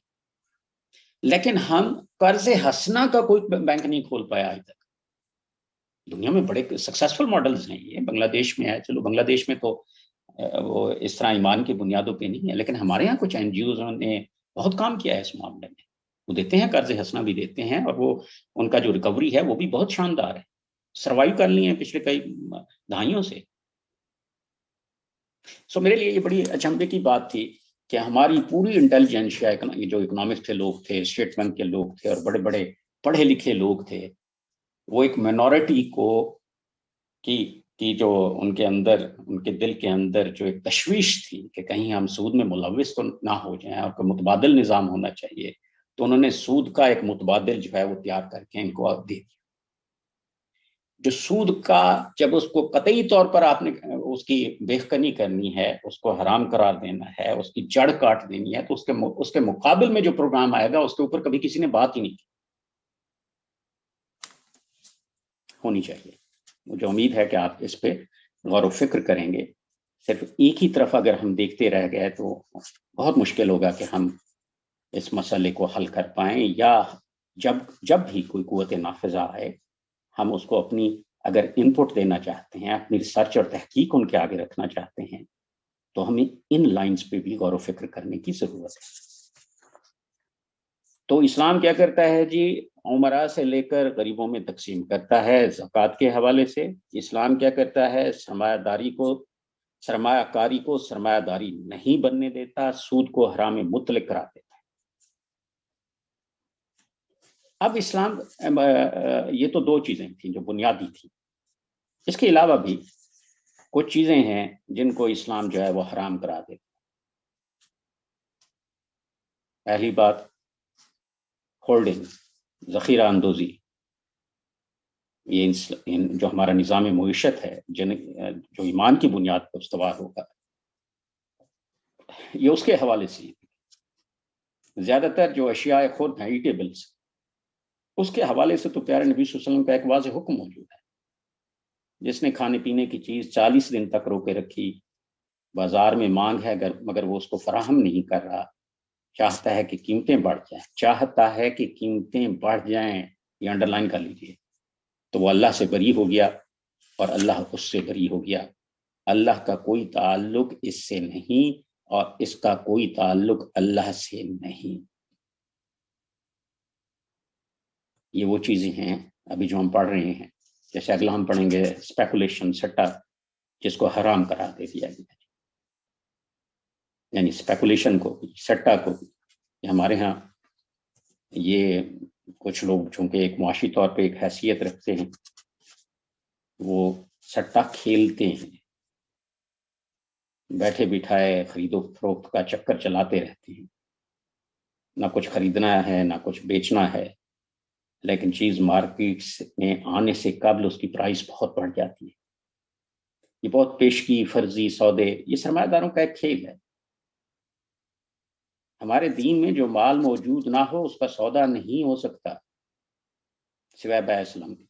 لیکن ہم قرض حسنہ کا کوئی بینک نہیں کھول پایا آج تک۔ دنیا میں بڑے سکسیسفل ماڈلز ہیں، یہ بنگلہ دیش میں ہے، چلو بنگلہ دیش میں تو وہ اس طرح ایمان کی بنیادوں پہ نہیں ہے، لیکن ہمارے یہاں کچھ این جی اوز نے بہت کام کیا ہے اس معاملے میں، وہ دیتے ہیں قرض حسنہ بھی دیتے ہیں، اور وہ ان کا جو ریکوری ہے وہ بھی بہت شاندار ہے، سروائیو کر لی ہیں پچھلے کئی دہائیوں سے۔ سو میرے لیے یہ بڑی اچنبھے کی بات تھی کہ ہماری پوری انٹیلیجنسیا، جو اکنامکس کے لوگ تھے، اسٹیٹ بینک کے لوگ تھے اور بڑے بڑے پڑھے لکھے لوگ تھے، وہ ایک مائنورٹی کو کی جو ان کے اندر، ان کے دل کے اندر جو ایک تشویش تھی کہ کہیں ہم سود میں ملوث تو نہ ہو جائیں اور کوئی متبادل نظام ہونا چاہیے، تو انہوں نے سود کا ایک متبادل جو ہے وہ تیار کر کے ان کو دے دیا۔ جو سود کا جب اس کو قطعی طور پر آپ نے اس کی بےخکنی کرنی ہے، اس کو حرام قرار دینا ہے، اس کی جڑ کاٹ دینی ہے، تو اس کے مقابل میں جو پروگرام آئے گا اس کے اوپر کبھی کسی نے بات ہی نہیں کی ہونی چاہیے۔ مجھے امید ہے کہ آپ اس پہ غور و فکر کریں گے۔ صرف ایک ہی طرف اگر ہم دیکھتے رہ گئے تو بہت مشکل ہوگا کہ ہم اس مسئلے کو حل کر پائیں، یا جب بھی کوئی قوت نافذہ آئے ہم اس کو اپنی اگر ان پٹ دینا چاہتے ہیں، اپنی ریسرچ اور تحقیق ان کے آگے رکھنا چاہتے ہیں، تو ہمیں ان لائنز پہ بھی غور و فکر کرنے کی ضرورت ہے۔ تو اسلام کیا کرتا ہے جی؟ عمرا سے لے کر غریبوں میں تقسیم کرتا ہے زکوٰۃ کے حوالے سے۔ اسلام کیا کرتا ہے؟ سرمایہ کاری کو سرمایہ داری نہیں بننے دیتا، سود کو حرام مطلق قرار دیتا ہے۔ اب اسلام، یہ تو دو چیزیں تھیں جو بنیادی تھیں، اس کے علاوہ بھی کچھ چیزیں ہیں جن کو اسلام جو ہے وہ حرام قرار دیتا ہے۔ پہلی بات ہولڈنگ، ذخیرہ اندوزی، یہ جو ہمارا نظام معیشت ہے جو ایمان کی بنیاد پر استوار ہوگا، یہ اس کے حوالے سے زیادہ تر جو اشیاء خود ہیں ایٹیبلس، اس کے حوالے سے تو پیارے نبی صلی اللہ علیہ وسلم کا ایک واضح حکم موجود ہے۔ جس نے کھانے پینے کی چیز 40 دن تک روکے رکھی، بازار میں مانگ ہے مگر وہ اس کو فراہم نہیں کر رہا، چاہتا ہے کہ قیمتیں بڑھ جائیں، یہ انڈر لائن کر لیجیے، تو وہ اللہ سے بری ہو گیا اور اللہ اس سے بری ہو گیا۔ اللہ کا کوئی تعلق اس سے نہیں اور اس کا کوئی تعلق اللہ سے نہیں۔ یہ وہ چیزیں ہیں ابھی جو ہم پڑھ رہے ہیں، جیسے اگلا ہم پڑھیں گے اسپیکولیشن، سٹا، جس کو حرام قرار دے دیا گیا، یعنی اسپیکولیشن کو بھی، سٹا کو بھی۔ ہمارے ہاں یہ کچھ لوگ چونکہ ایک معاشی طور پہ ایک حیثیت رکھتے ہیں، وہ سٹا کھیلتے ہیں، بیٹھے بٹھائے خرید و فروخت کا چکر چلاتے رہتے ہیں، نہ کچھ خریدنا ہے نہ کچھ بیچنا ہے، لیکن چیز مارکیٹ میں آنے سے قبل اس کی پرائس بہت بڑھ جاتی ہے۔ یہ بہت پیشگی فرضی سودے، یہ سرمایہ داروں کا ایک کھیل ہے۔ ہمارے دین میں جو مال موجود نہ ہو اس کا سودا نہیں ہو سکتا سوائے بیع اسلام کے۔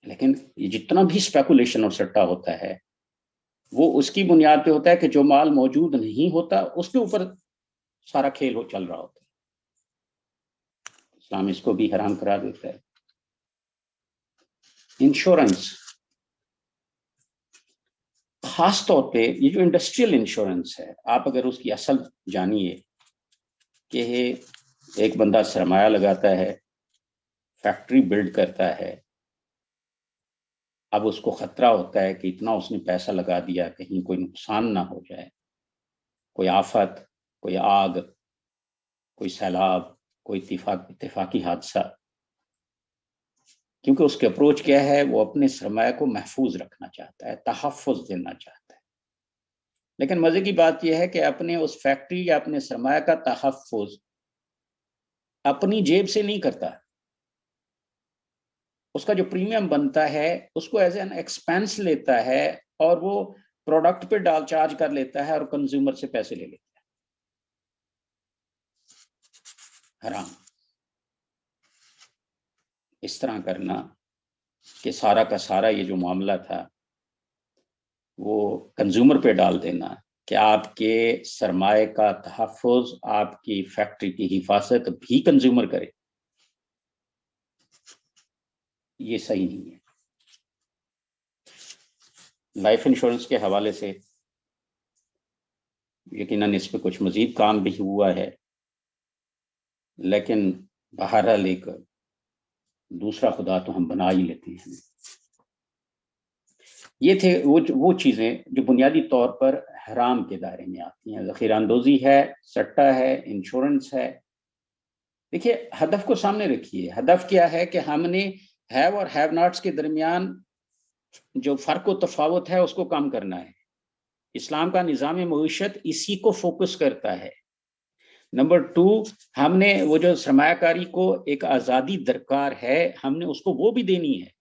لیکن یہ جتنا بھی اسپیکولیشن اور سٹا ہوتا ہے وہ اس کی بنیاد پہ ہوتا ہے کہ جو مال موجود نہیں ہوتا اس کے اوپر سارا کھیل چل رہا ہوتا ہے۔ اسلام اس کو بھی حرام قرار دیتا ہے۔ انشورنس، خاص طور پہ یہ جو انڈسٹریل انشورنس ہے، آپ اگر اس کی اصل جانیے کہ ایک بندہ سرمایہ لگاتا ہے، فیکٹری بلڈ کرتا ہے، اب اس کو خطرہ ہوتا ہے کہ اتنا اس نے پیسہ لگا دیا کہیں کوئی نقصان نہ ہو جائے، کوئی آفت، کوئی آگ، کوئی سیلاب، کوئی اتفاقی حادثہ، کیونکہ اس کے اپروچ کیا ہے؟ وہ اپنے سرمایہ کو محفوظ رکھنا چاہتا ہے، تحفظ دینا چاہتا ہے۔ لیکن مزے کی بات یہ ہے کہ اپنے اس فیکٹری یا اپنے سرمایہ کا تحفظ اپنی جیب سے نہیں کرتا، اس کا جو پریمیم بنتا ہے اس کو ایز این ایکسپینس لیتا ہے اور وہ پروڈکٹ پہ چارج کر لیتا ہے اور کنزیومر سے پیسے لے لیتا ہے۔ حرام اس طرح کرنا کہ سارا کا سارا یہ جو معاملہ تھا وہ کنزیومر پہ ڈال دینا کہ آپ کے سرمایہ کا تحفظ، آپ کی فیکٹری کی حفاظت بھی کنزیومر کرے، یہ صحیح نہیں ہے۔ لائف انشورنس کے حوالے سے یقیناً اس پہ کچھ مزید کام بھی ہوا ہے، لیکن بہرحال ایک دوسرا خدا تو ہم بنا ہی لیتے ہیں۔ یہ تھے وہ چیزیں جو بنیادی طور پر حرام کے دائرے میں آتی ہیں۔ ذخیرہ اندوزی ہے، سٹہ ہے، انشورنس ہے۔ دیکھیے ہدف کو سامنے رکھیے، ہدف کیا ہے کہ ہم نے ہیو اور ہیو ناٹس کے درمیان جو فرق و تفاوت ہے اس کو کم کرنا ہے۔ اسلام کا نظام معیشت اسی کو فوکس کرتا ہے۔ نمبر 2، ہم نے وہ جو سرمایہ کاری کو ایک آزادی درکار ہے، ہم نے اس کو وہ بھی دینی ہے۔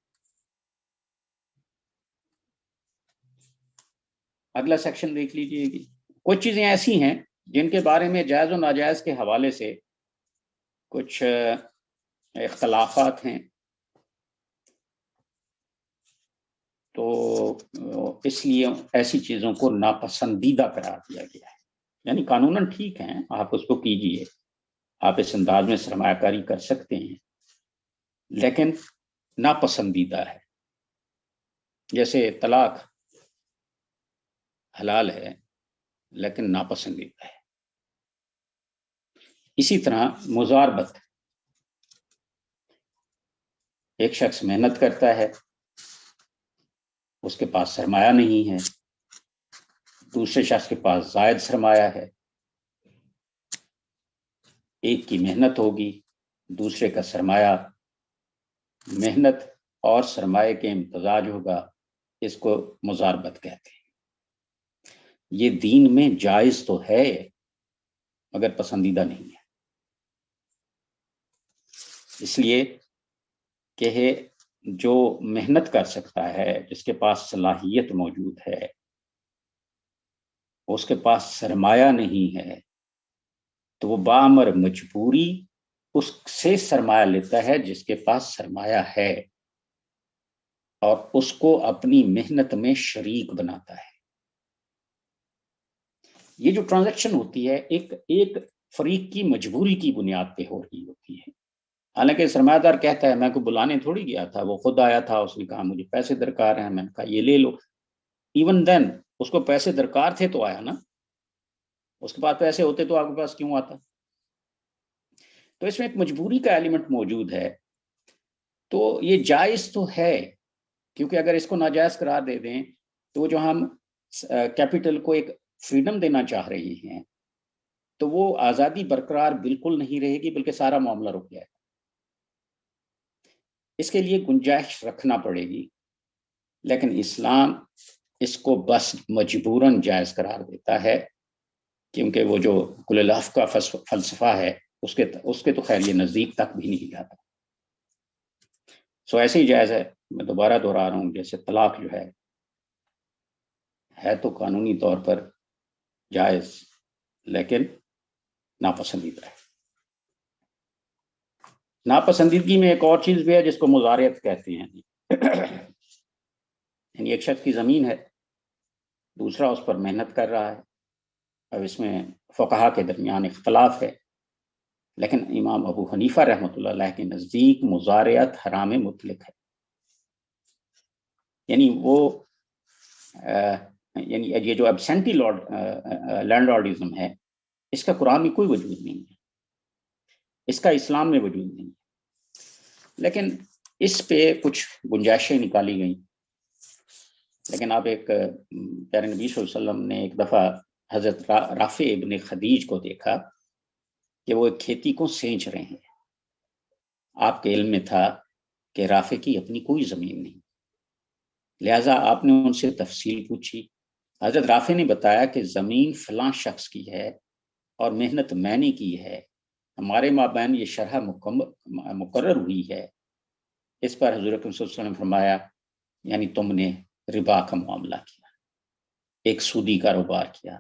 اگلا سیکشن دیکھ لیجئے گی۔ کچھ چیزیں ایسی ہیں جن کے بارے میں جائز و ناجائز کے حوالے سے کچھ اختلافات ہیں، تو اس لیے ایسی چیزوں کو ناپسندیدہ قرار دیا گیا ہے۔ یعنی قانوناً ٹھیک ہیں، آپ اس کو کیجئے، آپ اس انداز میں سرمایہ کاری کر سکتے ہیں، لیکن ناپسندیدہ ہے۔ جیسے طلاق حلال ہے لیکن ناپسندیدہ ہے۔ اسی طرح مزاربت، ایک شخص محنت کرتا ہے، اس کے پاس سرمایہ نہیں ہے، دوسرے شخص کے پاس زائد سرمایہ ہے، ایک کی محنت ہوگی، دوسرے کا سرمایہ، محنت اور سرمایہ کے امتزاج ہوگا، اس کو مزاربت کہتے ہیں۔ یہ دین میں جائز تو ہے مگر پسندیدہ نہیں ہے، اس لیے کہ جو محنت کر سکتا ہے، جس کے پاس صلاحیت موجود ہے، اس کے پاس سرمایہ نہیں ہے، تو وہ بامر مجبوری اس سے سرمایہ لیتا ہے جس کے پاس سرمایہ ہے، اور اس کو اپنی محنت میں شریک بناتا ہے۔ یہ جو ٹرانزیکشن ہوتی ہے ایک فریق کی مجبوری کی بنیاد پہ ہو رہی ہوتی ہے۔ حالانکہ سرمایہ دار کہتا ہے میں کو بلانے تھوڑی گیا تھا، وہ خود آیا تھا، اس نے کہا مجھے پیسے درکار ہیں، میں نے کہا یہ لے لو۔ ایون دین اس کو پیسے درکار تھے تو آیا نا، اس کے پاس پیسے ہوتے تو آپ کے پاس کیوں آتا؟ تو اس میں ایک مجبوری کا ایلیمنٹ موجود ہے، تو یہ جائز تو ہے، کیونکہ اگر اس کو ناجائز قرار دے دیں تو جو ہم کیپٹل کو ایک فریڈم دینا چاہ رہے ہیں تو وہ آزادی برقرار بالکل نہیں رہے گی، بلکہ سارا معاملہ رک جائے گا۔ اس کے لیے گنجائش رکھنا پڑے گی، لیکن اسلام اس کو بس مجبوراً جائز قرار دیتا ہے، کیونکہ وہ جو کل العف کا فلسفہ ہے اس کے تو خیر یہ نزدیک تک بھی نہیں جاتا۔ سو ایسے ہی جائز ہے۔ میں دوبارہ دہرا رہا ہوں، جیسے طلاق جو ہے تو قانونی طور پر جائز، لیکن ناپسندیدہ ہے۔ ناپسندیدگی میں ایک اور چیز بھی ہے جس کو مضارعت کہتے ہیں۔ یعنی ایک شخص کی زمین ہے، دوسرا اس پر محنت کر رہا ہے، اب اس میں فقہا کے درمیان اختلاف ہے، لیکن امام ابو حنیفہ رحمۃ اللہ علیہ کے نزدیک مضارعت حرام مطلق ہے۔ یعنی وہ یعنی یہ جو ابسینٹی لینڈ لارڈزم ہے، اس کا قرآن میں کوئی وجود نہیں ہے، اس کا اسلام میں وجود نہیں ہے، لیکن اس پہ کچھ گنجائشیں نکالی گئیں۔ لیکن آپ ایک پیارے نبی صلی اللہ علیہ وسلم نے ایک دفعہ حضرت رافع ابن خدیج کو دیکھا کہ وہ ایک کھیتی کو سینچ رہے ہیں۔ آپ کے علم میں تھا کہ رافع کی اپنی کوئی زمین نہیں، لہٰذا آپ نے ان سے تفصیل پوچھی، حضرت رافع نے بتایا کہ زمین فلاں شخص کی ہے اور محنت میں نے کی ہے، ہمارے مابین یہ شرح مقرر ہوئی ہے۔ اس پر حضور اکرم صلی اللہ علیہ وسلم نے فرمایا یعنی تم نے ربا کا معاملہ کیا، ایک سودی کاروبار کیا۔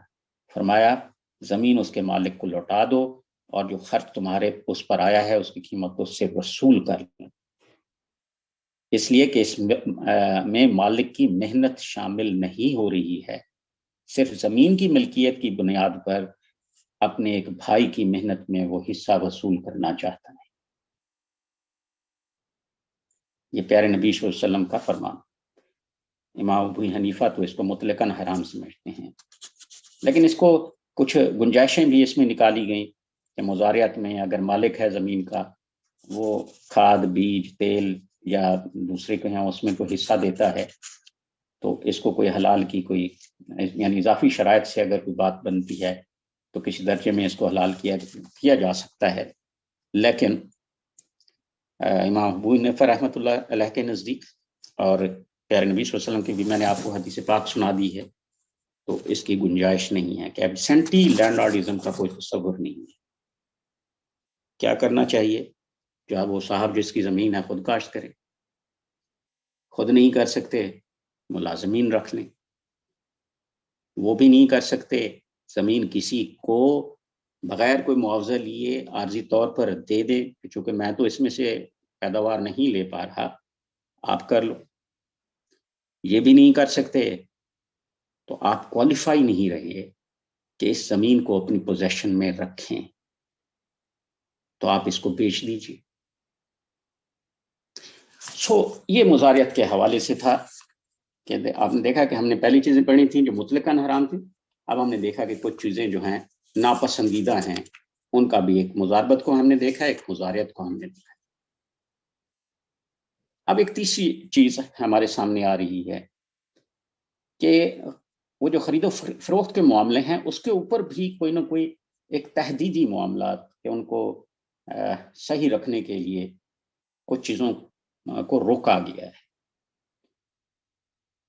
فرمایا زمین اس کے مالک کو لوٹا دو اور جو خرچ تمہارے اس پر آیا ہے اس کی قیمت اس سے وصول کر لو، اس لیے کہ اس میں مالک کی محنت شامل نہیں ہو رہی ہے، صرف زمین کی ملکیت کی بنیاد پر اپنے ایک بھائی کی محنت میں وہ حصہ وصول کرنا چاہتا ہے۔ یہ پیارے نبی صلی اللہ علیہ وسلم کا فرمان۔ امام ابو حنیفہ تو اس کو مطلقاً حرام سمجھتے ہیں، لیکن اس کو کچھ گنجائشیں بھی اس میں نکالی گئیں کہ مضارعت میں اگر مالک ہے زمین کا، وہ کھاد، بیج، تیل یا دوسرے کے ہیں اس میں کوئی حصہ دیتا ہے تو اس کو کوئی حلال کی کوئی یعنی اضافی شرائط سے اگر کوئی بات بنتی ہے تو کسی درجے میں اس کو حلال کیا جا سکتا ہے۔ لیکن امام ابو حنیفہ رحمۃ اللہ علیہ کے نزدیک اور پیارے نبی صلی اللہ علیہ وسلم کی بھی میں نے آپ کو حدیث پاک سنا دی ہے، تو اس کی گنجائش نہیں ہے کہ ایبسینٹی لینڈ لارڈزم کا کوئی تصور نہیں ہے۔ کیا کرنا چاہیے؟ جو اب وہ صاحب جس کی زمین ہے خود کاشت کرے، خود نہیں کر سکتے ملازمین رکھ لیں، وہ بھی نہیں کر سکتے زمین کسی کو بغیر کوئی معاوضہ لیے عارضی طور پر دے دے کہ چونکہ میں تو اس میں سے پیداوار نہیں لے پا رہا، آپ کر لو۔ یہ بھی نہیں کر سکتے تو آپ کوالیفائی نہیں رہے کہ اس زمین کو اپنی پوزیشن میں رکھیں، تو آپ اس کو بیچ دیجیے۔ یہ مضارعت کے حوالے سے تھا کہ آپ نے دیکھا کہ ہم نے پہلی چیزیں پڑھی تھیں جو مطلقاً حرام تھیں، اب ہم نے دیکھا کہ کچھ چیزیں جو ہیں ناپسندیدہ ہیں، ان کا بھی ایک مضاربت کو ہم نے دیکھا، ایک مضارعت کو ہم نے دیکھا۔ اب ایک تیسری چیز ہمارے سامنے آ رہی ہے کہ وہ جو خرید و فروخت کے معاملے ہیں اس کے اوپر بھی کوئی نہ کوئی ایک تحدیدی معاملات کہ ان کو صحیح رکھنے کے لیے کچھ چیزوں کو روکا گیا ہے۔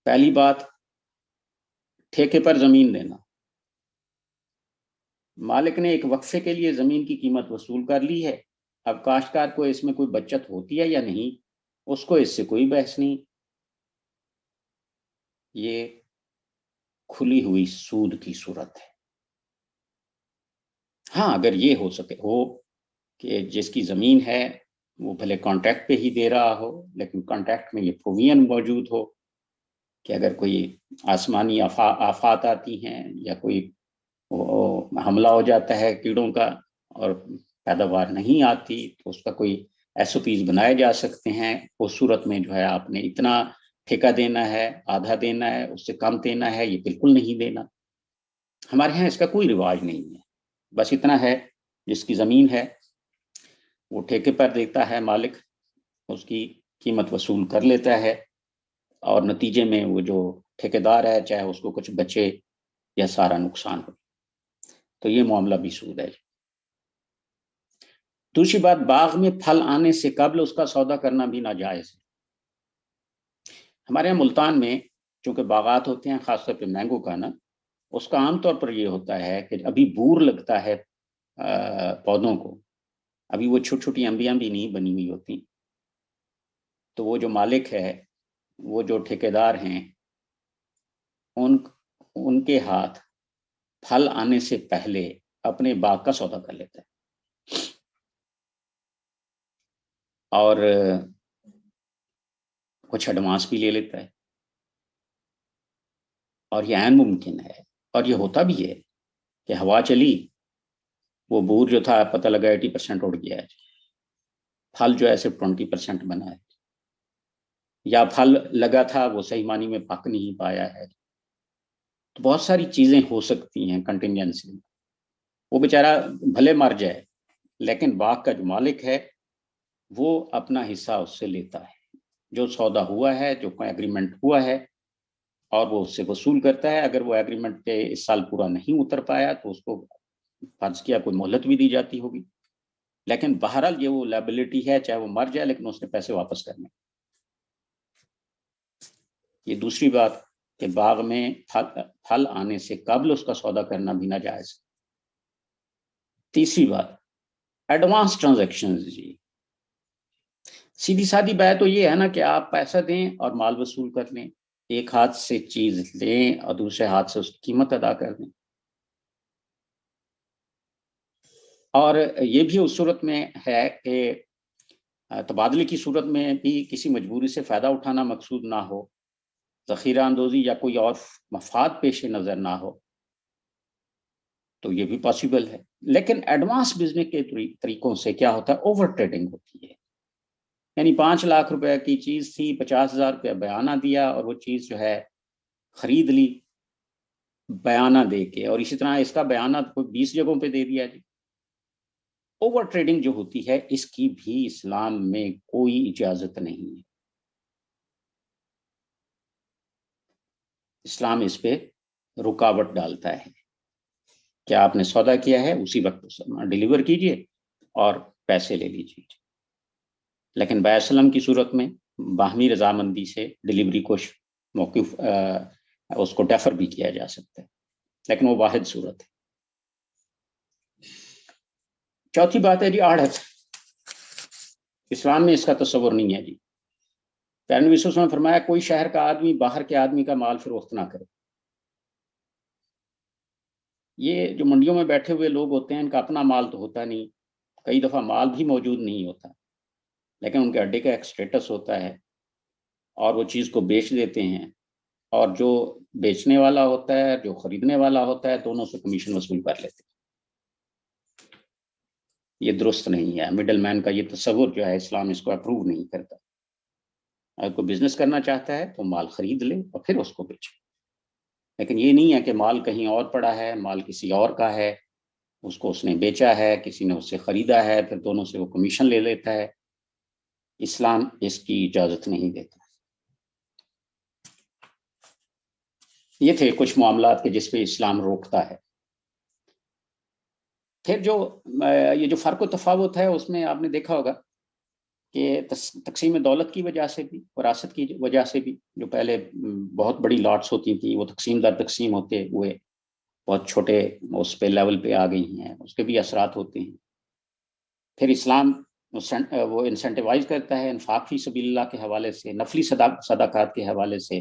پہلی بات، ٹھیکے پر زمین دینا۔ مالک نے ایک وقفے کے لیے زمین کی قیمت وصول کر لی ہے، اب کاشتکار کو اس میں کوئی بچت ہوتی ہے یا نہیں، اس کو اس سے کوئی بحث نہیں، یہ کھلی ہوئی سود کی صورت ہے۔ ہاں اگر یہ ہو سکے ہو کہ جس کی زمین ہے وہ بھلے کانٹریکٹ پہ ہی دے رہا ہو، لیکن کانٹریکٹ میں یہ پروویژن موجود ہو کہ اگر کوئی آسمانی آفات آتی ہیں یا کوئی حملہ ہو جاتا ہے کیڑوں کا اور پیداوار نہیں آتی تو اس کا کوئی ایس او پیز بنائے جا سکتے ہیں، اس صورت میں جو ہے آپ نے اتنا ٹھیکہ دینا ہے، آدھا دینا ہے، اس سے کم دینا ہے، یہ بالکل نہیں دینا۔ ہمارے ہاں اس کا کوئی رواج نہیں ہے، بس اتنا ہے جس کی زمین ہے وہ ٹھیکے پر دیتا ہے مالک، اس کی قیمت وصول کر لیتا ہے اور نتیجے میں وہ جو ٹھیکیدار ہے چاہے اس کو کچھ بچے یا سارا نقصان ہو، تو یہ معاملہ بھی سود ہے۔ دوسری بات، باغ میں پھل آنے سے قبل اس کا سودا کرنا بھی ناجائز ہے۔ ہمارے یہاں ملتان میں چونکہ باغات ہوتے ہیں خاص طور پہ مینگو کا نا، اس کا عام طور پر یہ ہوتا ہے کہ ابھی بور لگتا ہے پودوں کو، ابھی وہ چھوٹی چھوٹی انبیاں بھی نہیں بنی ہوئی ہوتی، تو وہ جو مالک ہے، وہ جو ٹھیکیدار ہیں، ان کے ہاتھ پھل آنے سے پہلے اپنے باغ کا سودا کر لیتا ہے اور کچھ ایڈوانس بھی لے لیتا ہے، اور یہ عین ممکن ہے اور یہ ہوتا بھی ہے کہ ہوا چلی، وہ بور جو تھا پتہ لگا 80% اڑ گیا ہے، پھل جو ہے صرف 20% بنا ہے، یا پھل لگا تھا وہ صحیح معنی میں پک نہیں پایا ہے۔ تو بہت ساری چیزیں ہو سکتی ہیں کنٹینجنسی میں، وہ بیچارہ بھلے مر جائے لیکن باغ کا جو مالک ہے وہ اپنا حصہ اس سے لیتا ہے، جو سودا ہوا ہے، جو کوئی ایگریمنٹ ہوا ہے اور وہ اس سے وصول کرتا ہے۔ اگر وہ ایگریمنٹ پہ اس سال پورا نہیں اتر پایا تو اس کو فرض کیا کوئی مہلت بھی دی جاتی ہوگی، لیکن بہرحال یہ وہ لائبلٹی ہے، چاہے وہ مر جائے لیکن اس نے پیسے واپس کرنے۔ یہ دوسری بات۔ کہ باغ میں پھل آنے سے قبل اس کا سودا کرنا بھی ناجائز۔ تیسری بات، ایڈوانس ٹرانزیکشن جی، سیدھی سادی بات تو یہ ہے نا کہ آپ پیسہ دیں اور مال وصول کر لیں، ایک ہاتھ سے چیز لیں اور دوسرے ہاتھ سے اس کی قیمت ادا کر دیں۔ اور یہ بھی اس صورت میں ہے کہ تبادلے کی صورت میں بھی کسی مجبوری سے فائدہ اٹھانا مقصود نہ ہو، ذخیرہ اندوزی یا کوئی اور مفاد پیش نظر نہ ہو، تو یہ بھی پاسبل ہے۔ لیکن ایڈوانس بزنس کے طریقوں سے کیا ہوتا ہے، اوور ٹریڈنگ ہوتی ہے، یعنی 5 لاکھ روپے کی چیز تھی، 50,000 روپے بیانہ دیا اور وہ چیز جو ہے خرید لی بیانہ دے کے، اور اسی طرح اس کا بیانہ کوئی 20 جگہوں پہ دے دیا جی۔ اوور ٹریڈنگ جو ہوتی ہے اس کی بھی اسلام میں کوئی اجازت نہیں ہے، اسلام اس پہ رکاوٹ ڈالتا ہے کہ آپ نے سودا کیا ہے اسی وقت ڈیلیور کیجئے اور پیسے لے لیجیے، لیکن بیع سلم کی صورت میں باہمی رضامندی سے ڈیلیوری کو موقف اس کو ڈیفر بھی کیا جا سکتا ہے، لیکن وہ واحد صورت ہے۔ چوتھی بات ہے جی آڑت، اسلام میں اس کا تصور نہیں ہے جی۔ پیارے نبی صلی اللہ علیہ وسلم نے فرمایا کوئی شہر کا آدمی باہر کے آدمی کا مال فروخت نہ کرے۔ یہ جو منڈیوں میں بیٹھے ہوئے لوگ ہوتے ہیں ان کا اپنا مال تو ہوتا نہیں، کئی دفعہ مال بھی موجود نہیں ہوتا، لیکن ان کے اڈے کا ایک سٹیٹس ہوتا ہے اور وہ چیز کو بیچ دیتے ہیں، اور جو بیچنے والا ہوتا ہے جو خریدنے والا ہوتا ہے دونوں سے کمیشن وصول کر لیتے ہیں۔ یہ درست نہیں ہے، مڈل مین کا یہ تصور جو ہے اسلام اس کو اپروو نہیں کرتا۔ اگر کوئی بزنس کرنا چاہتا ہے تو مال خرید لے اور پھر اس کو بیچے، لیکن یہ نہیں ہے کہ مال کہیں اور پڑا ہے، مال کسی اور کا ہے، اس کو اس نے بیچا ہے، کسی نے اس سے خریدا ہے، پھر دونوں سے وہ کمیشن لے لیتا ہے۔ اسلام اس کی اجازت نہیں دیتا۔ یہ تھے کچھ معاملات کے جس پہ اسلام روکتا ہے۔ پھر یہ جو فرق و تفاوت ہے اس میں آپ نے دیکھا ہوگا کہ تقسیم دولت کی وجہ سے بھی، وراثت کی وجہ سے بھی، جو پہلے بہت بڑی لاٹس ہوتی تھیں وہ تقسیم در تقسیم ہوتے ہوئے بہت چھوٹے اس پہ لیول پہ آ گئی ہیں، اس کے بھی اثرات ہوتے ہیں۔ پھر اسلام وہ انسینٹیوائز کرتا ہے انفاق فی سبیل اللہ کے حوالے سے، نفلی صدقات کے حوالے سے،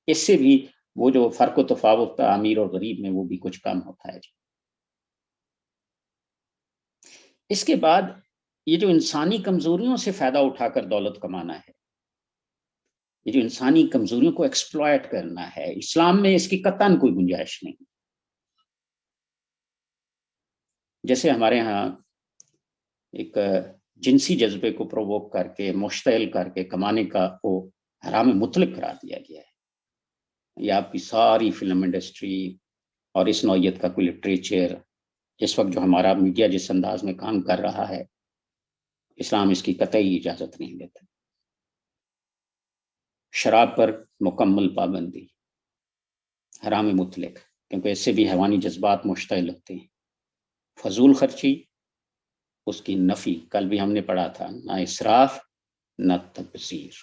اس سے بھی وہ جو فرق و تفاوت تھا امیر اور غریب میں وہ بھی کچھ کم ہوتا ہے جی۔ اس کے بعد یہ جو انسانی کمزوریوں سے فائدہ اٹھا کر دولت کمانا ہے، یہ جو انسانی کمزوریوں کو ایکسپلائٹ کرنا ہے، اسلام میں اس کی قطعاً کوئی گنجائش نہیں۔ جیسے ہمارے ہاں ایک جنسی جذبے کو پرووک کر کے مشتعل کر کے کمانے کا کو حرام مطلق قرار دیا گیا ہے، یہ آپ کی ساری فلم انڈسٹری اور اس نوعیت کا کوئی لٹریچر اس وقت جو ہمارا میڈیا جس انداز میں کام کر رہا ہے، اسلام اس کی قطعی اجازت نہیں دیتا۔ شراب پر مکمل پابندی، حرام مطلق، کیونکہ اس سے بھی حیوانی جذبات مشتعل ہوتے ہیں۔ فضول خرچی، اس کی نفی، کل بھی ہم نے پڑھا تھا، نہ اسراف نہ تبذیر۔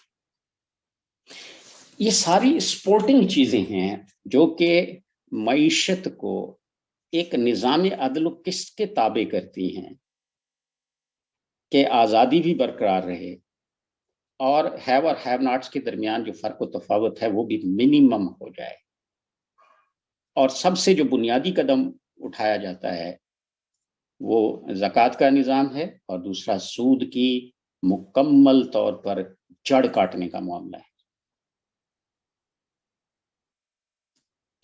یہ ساری سپورٹنگ چیزیں ہیں جو کہ معیشت کو ایک نظام عدل و قسط کے تابع کرتی ہیں کہ آزادی بھی برقرار رہے اور ہیو اور ہیو ناٹس کے درمیان جو فرق و تفاوت ہے وہ بھی منیمم ہو جائے، اور سب سے جو بنیادی قدم اٹھایا جاتا ہے وہ زکوٰۃ کا نظام ہے، اور دوسرا سود کی مکمل طور پر جڑ کاٹنے کا معاملہ ہے۔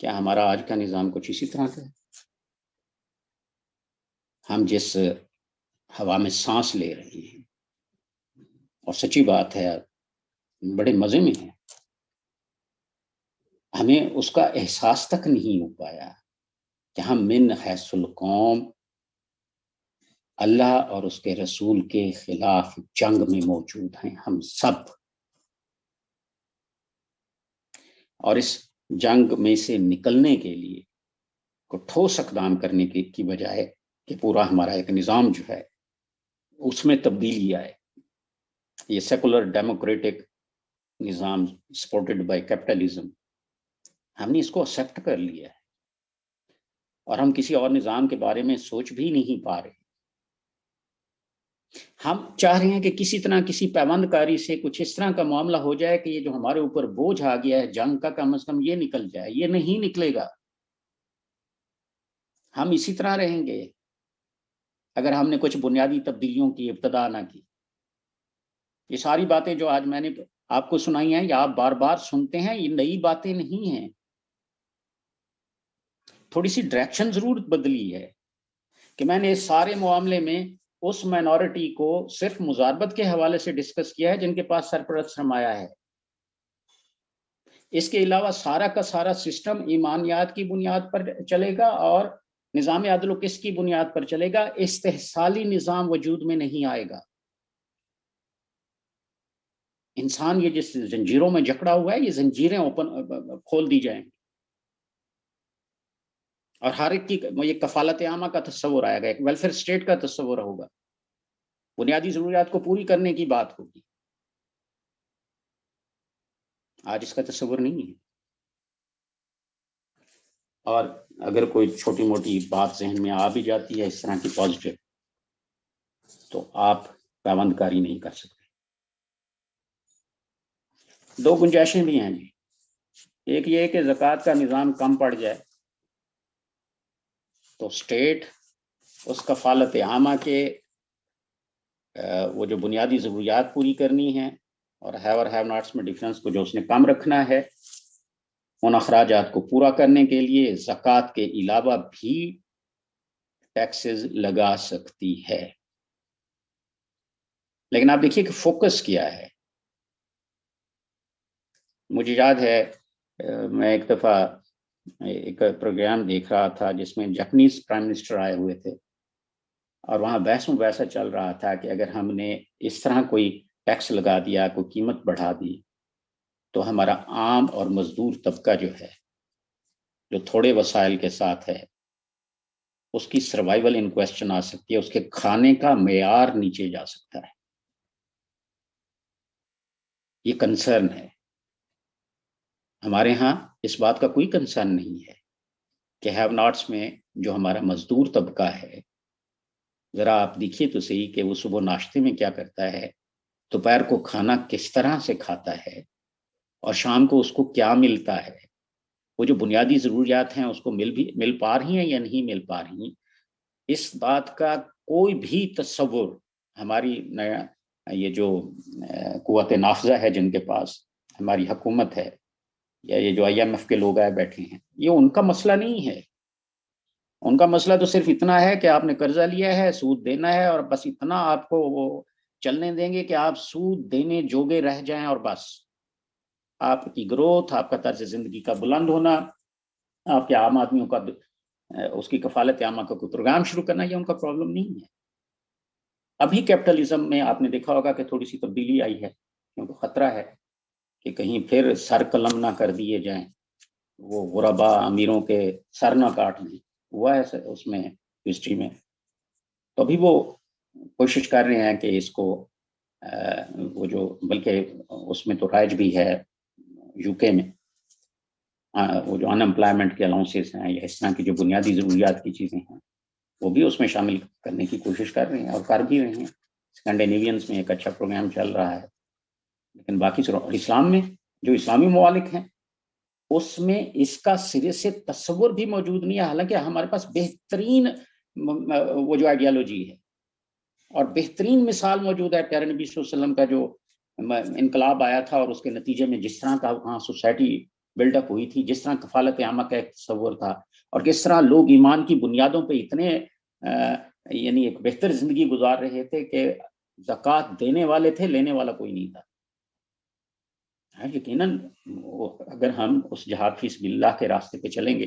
کیا ہمارا آج کا نظام کچھ اسی طرح کا ہے؟ ہم جس ہوا میں سانس لے رہے ہیں، اور سچی بات ہے بڑے مزے میں ہیں، ہمیں اس کا احساس تک نہیں ہو پایا کہ ہم من حیث القوم اللہ اور اس کے رسول کے خلاف جنگ میں موجود ہیں ہم سب، اور اس جنگ میں سے نکلنے کے لیے کو ٹھوس اقدام کرنے کی بجائے کہ پورا ہمارا ایک نظام جو ہے اس میں تبدیلی آئے۔ یہ سیکولر ڈیموکریٹک نظام سپورٹڈ بائی کیپٹلزم، ہم نے اس کو ایکسیپٹ کر لیا ہے اور ہم کسی اور نظام کے بارے میں سوچ بھی نہیں پا رہے. ہم چاہ رہے ہیں کہ کسی طرح کسی پیوند کاری سے کچھ اس طرح کا معاملہ ہو جائے کہ یہ جو ہمارے اوپر بوجھ آ گیا ہے جنگ کا، کم از کم یہ نکل جائے. یہ نہیں نکلے گا. ہم اسی طرح رہیں گے اگر ہم نے کچھ بنیادی تبدیلیوں کی ابتدا نہ کی. یہ ساری باتیں جو آج میں نے آپ کو سنائی ہیں یا آپ بار بار سنتے ہیں، یہ نئی باتیں نہیں ہیں. تھوڑی سی ڈائریکشن ضرور بدلی ہے کہ میں نے اس سارے معاملے میں اس مائنورٹی کو صرف مزاربت کے حوالے سے ڈسکس کیا ہے جن کے پاس سرپرست سرمایہ ہے. اس کے علاوہ سارا کا سارا سسٹم ایمانیات کی بنیاد پر چلے گا اور نظام عدل و کس کی بنیاد پر چلے گا. استحصالی نظام وجود میں نہیں آئے گا. انسان یہ جس زنجیروں میں جکڑا ہوا ہے، یہ زنجیریں کھول دی جائیں گی اور ہر ایک کی یہ کفالت عامہ کا تصور آئے گا، ایک ویلفیئر اسٹیٹ کا تصور ہوگا. بنیادی ضروریات کو پوری کرنے کی بات ہوگی. آج اس کا تصور نہیں ہے. اور اگر کوئی چھوٹی موٹی بات ذہن میں آ بھی جاتی ہے اس طرح کی پازیٹیو، تو آپ پیوند کاری نہیں کر سکتے. دو گنجائشیں بھی ہیں جی. ایک یہ کہ زکوٰۃ کا نظام کم پڑ جائے تو اسٹیٹ اس کفالت عامہ کے وہ جو بنیادی ضروریات پوری کرنی ہیں اور ہیو اور ہیو ناٹس میں ڈفرینس کو جو اس نے کم رکھنا ہے، ان اخراجات کو پورا کرنے کے لیے زکوٰۃ کے علاوہ بھی ٹیکسز لگا سکتی ہے. لیکن آپ دیکھیے کہ فوکس کیا ہے. مجھے یاد ہے میں ایک دفعہ ایک پروگرام دیکھ رہا تھا جس میں جاپنیز پرائم منسٹر آئے ہوئے تھے اور وہاں بحث مباحثہ چل رہا تھا کہ اگر ہم نے اس طرح کوئی ٹیکس لگا دیا، کوئی قیمت بڑھا دی، تو ہمارا عام اور مزدور طبقہ جو ہے، جو تھوڑے وسائل کے ساتھ ہے، اس کی سروائیول ان کوسچن آ سکتی ہے. اس کے کھانے کا معیار نیچے جا سکتا ہے. یہ کنسرن ہے. ہمارے ہاں اس بات کا کوئی کنسرن نہیں ہے کہ ہیو ناٹس میں جو ہمارا مزدور طبقہ ہے، ذرا آپ دیکھیے تو صحیح کہ وہ صبح ناشتے میں کیا کرتا ہے، دوپہر کو کھانا کس طرح سے کھاتا ہے، اور شام کو اس کو کیا ملتا ہے. وہ جو بنیادی ضروریات ہیں اس کو مل پا رہی ہیں یا نہیں مل پا رہی، اس بات کا کوئی بھی تصور ہماری یہ جو قوت نافذہ ہے جن کے پاس ہماری حکومت ہے یا یہ جو IMF کے لوگ آئے بیٹھے ہیں، یہ ان کا مسئلہ نہیں ہے. ان کا مسئلہ تو صرف اتنا ہے کہ آپ نے قرضہ لیا ہے، سود دینا ہے، اور بس اتنا آپ کو وہ چلنے دیں گے کہ آپ سود دینے جوگے رہ جائیں، اور بس آپ کی گروتھ، آپ کا طرز زندگی کا بلند ہونا، آپ کے عام آدمیوں کا اس کی کفالت عامہ کا کوئی پروگرام شروع کرنا، یہ ان کا پرابلم نہیں ہے. ابھی کیپٹلزم میں آپ نے دیکھا ہوگا کہ تھوڑی سی تبدیلی آئی ہے، کیونکہ خطرہ ہے کہ کہیں پھر سر قلم نہ کر دیے جائیں، وہ غربا امیروں کے سر نہ کاٹ دیں. ہوا ہے اس میں ہسٹری میں. تو ابھی وہ کوشش کر رہے ہیں کہ اس کو وہ جو، بلکہ اس میں تو رائج بھی ہے UK میں، وہ جو ان امپلائمنٹ کے الاؤنسز ہیں یا اس طرح کی جو بنیادی ضروریات کی چیزیں ہیں، وہ بھی اس میں شامل کرنے کی کوشش کر رہے ہیں اور کر بھی رہے ہیں. اسکینڈینیوینز میں ایک اچھا پروگرام چل رہا ہے. لیکن باقی اسلام میں جو اسلامی ممالک ہیں اس میں اس کا سرے سے تصور بھی موجود نہیں ہے. حالانکہ ہمارے پاس بہترین وہ جو آئیڈیالوجی ہے اور بہترین مثال موجود ہے. پیارے نبی صلی اللہ علیہ وسلم کا جو انقلاب آیا تھا اور اس کے نتیجے میں جس طرح کا وہاں سوسائٹی بلڈ اپ ہوئی تھی، جس طرح کفالت عامہ کا ایک تصور تھا، اور کس طرح لوگ ایمان کی بنیادوں پہ اتنے یعنی ایک بہتر زندگی گزار رہے تھے کہ زکوٰۃ دینے والے تھے، لینے والا کوئی نہیں تھا. یقیناً اگر ہم اس جہاد فی سبیل اللہ کے راستے پہ چلیں گے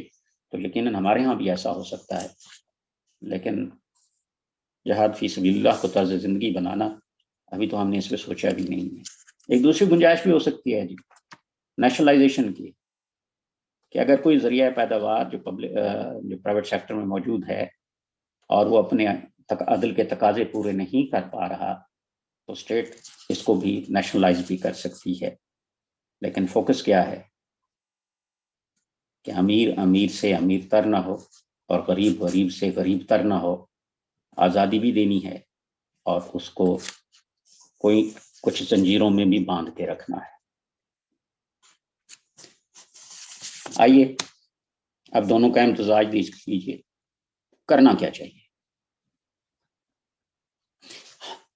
تو یقیناً ہمارے ہاں بھی ایسا ہو سکتا ہے. لیکن جہاد فی سبیل اللہ کو طرز زندگی بنانا ابھی تو ہم نے اس پہ سوچا بھی نہیں ہے. ایک دوسری گنجائش بھی ہو سکتی ہے جی نیشنلائزیشن کی، کہ اگر کوئی ذریعہ پیداوار جو پرائیویٹ سیکٹر میں موجود ہے اور وہ اپنے عدل کے تقاضے پورے نہیں کر پا رہا، تو اسٹیٹ اس کو بھی نیشنلائز بھی کر سکتی ہے. لیکن فوکس کیا ہے؟ کہ امیر امیر سے امیر تر نہ ہو اور غریب غریب سے غریب تر نہ ہو. آزادی بھی دینی ہے اور اس کو کوئی کچھ زنجیروں میں بھی باندھ کے رکھنا ہے. آئیے اب دونوں کا امتزاج لیجیے. کرنا کیا چاہیے؟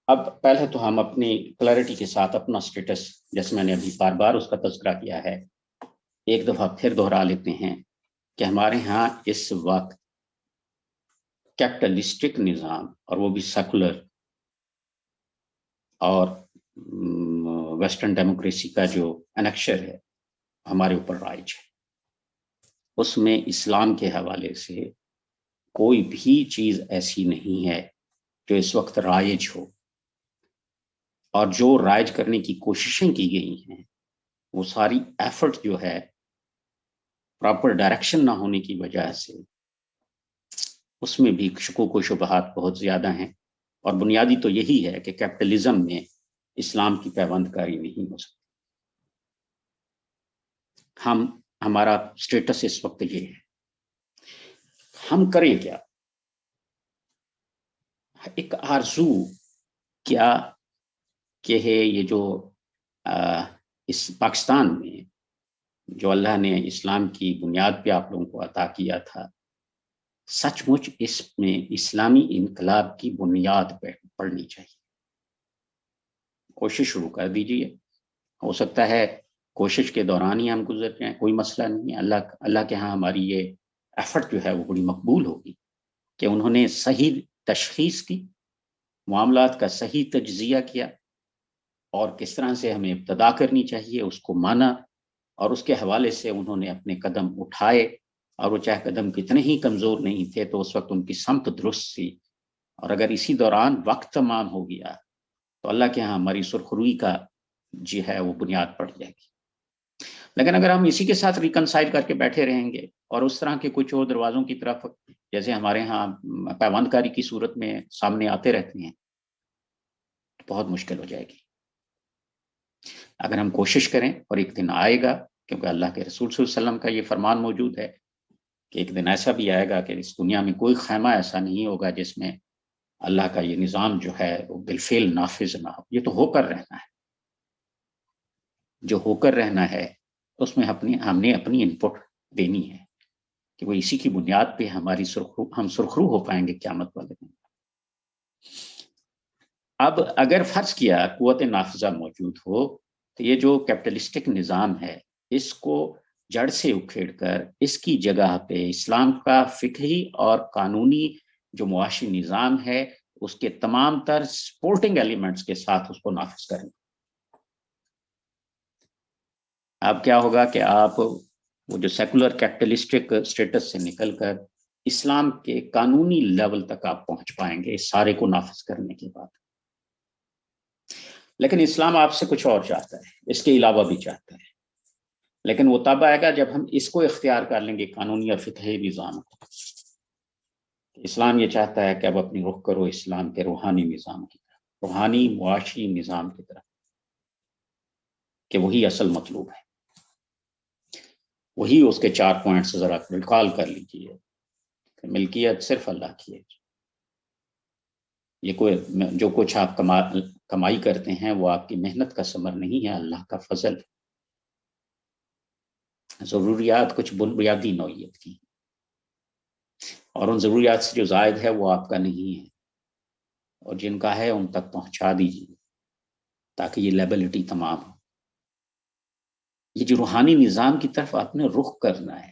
اب پہلے تو ہم اپنی کلیئرٹی کے ساتھ اپنا سٹیٹس، جیسے میں نے ابھی بار بار اس کا تذکرہ کیا ہے، ایک دفعہ پھر دہرا لیتے ہیں کہ ہمارے ہاں اس وقت کیپٹلسٹک نظام، اور وہ بھی سیکولر اور ویسٹرن ڈیموکریسی کا جو انیکشر ہے ہمارے اوپر رائج ہے. اس میں اسلام کے حوالے سے کوئی بھی چیز ایسی نہیں ہے جو اس وقت رائج ہو، اور جو رائج کرنے کی کوششیں کی گئی ہیں وہ ساری ایفرٹ جو ہے پراپر ڈائریکشن نہ ہونے کی وجہ سے اس میں بھی شکوک و شبہات بہت زیادہ ہیں. اور بنیادی تو یہی ہے کہ کیپٹلزم میں اسلام کی پیوند کاری نہیں ہو سکتی. ہمارا سٹیٹس اس وقت یہ ہے. ہم کریں کیا؟ ایک آرزو کیا کہ ہے یہ جو اس پاکستان میں جو اللہ نے اسلام کی بنیاد پہ آپ لوگوں کو عطا کیا تھا، سچ مچ اس میں اسلامی انقلاب کی بنیاد پہ پڑنی چاہیے. کوشش شروع کر دیجیے. ہو سکتا ہے کوشش کے دوران ہی ہم گزر جائیں، کوئی مسئلہ نہیں ہے. اللہ کے ہاں ہماری یہ ایفرٹ جو ہے وہ بڑی مقبول ہوگی کہ انہوں نے صحیح تشخیص کی، معاملات کا صحیح تجزیہ کیا، اور کس طرح سے ہمیں ابتدا کرنی چاہیے اس کو مانا، اور اس کے حوالے سے انہوں نے اپنے قدم اٹھائے. اور وہ چاہے قدم کتنے ہی کمزور نہیں تھے تو اس وقت ان کی سمت درست تھی. اور اگر اسی دوران وقت تمام ہو گیا تو اللہ کے ہاں ہماری سرخروئی کا جی ہے وہ بنیاد پڑ جائے گی. لیکن اگر ہم اسی کے ساتھ ریکنسائل کر کے بیٹھے رہیں گے اور اس طرح کے کچھ اور دروازوں کی طرف جیسے ہمارے ہاں پیوند کاری کی صورت میں سامنے آتے رہتے ہیں تو بہت مشکل ہو جائے گی. اگر ہم کوشش کریں، اور ایک دن آئے گا، کیونکہ اللہ کے رسول صلی اللہ علیہ وسلم کا یہ فرمان موجود ہے کہ ایک دن ایسا بھی آئے گا کہ اس دنیا میں کوئی خیمہ ایسا نہیں ہوگا جس میں اللہ کا یہ نظام جو ہے وہ بالفعل نافذ نہ ہو. یہ تو ہو کر رہنا ہے. جو ہو کر رہنا ہے اس میں ہم نے اپنی انپٹ دینی ہے کہ وہ اسی کی بنیاد پہ ہماری ہم سرخرو ہو پائیں گے قیامت والے دن. اب اگر فرض کیا قوت نافذہ موجود ہو تو یہ جو کیپٹلسٹک نظام ہے اس کو جڑ سے اکھیڑ کر اس کی جگہ پہ اسلام کا فقہی اور قانونی جو معاشی نظام ہے اس کے تمام تر سپورٹنگ ایلیمنٹس کے ساتھ اس کو نافذ کریں. اب کیا ہوگا کہ آپ وہ جو سیکولر کیپٹلسٹک سٹیٹس سے نکل کر اسلام کے قانونی لیول تک آپ پہنچ پائیں گے اس سارے کو نافذ کرنے کے بعد. لیکن اسلام آپ سے کچھ اور چاہتا ہے، اس کے علاوہ بھی چاہتا ہے. لیکن وہ تب آئے گا جب ہم اس کو اختیار کر لیں گے قانونی اور فقہی نظام کو. اسلام یہ چاہتا ہے کہ اب اپنی رخ کرو اسلام کے روحانی نظام کی طرف، روحانی معاشی نظام کی طرف، کہ وہی اصل مطلوب ہے. وہی اس کے 4 پوائنٹس ذرا ریکال کر لیجیے کہ ملکیت صرف اللہ کی ہے. یہ کوئی جو کچھ آپ کمائی کرتے ہیں وہ آپ کی محنت کا ثمر نہیں ہے، اللہ کا فضل. ضروریات کچھ بنیادی نوعیت کی، اور ان ضروریات سے جو زائد ہے وہ آپ کا نہیں ہے، اور جن کا ہے ان تک پہنچا دیجیے تاکہ یہ لیبلٹی تمام ہو. یہ جو روحانی نظام کی طرف آپ نے رخ کرنا ہے،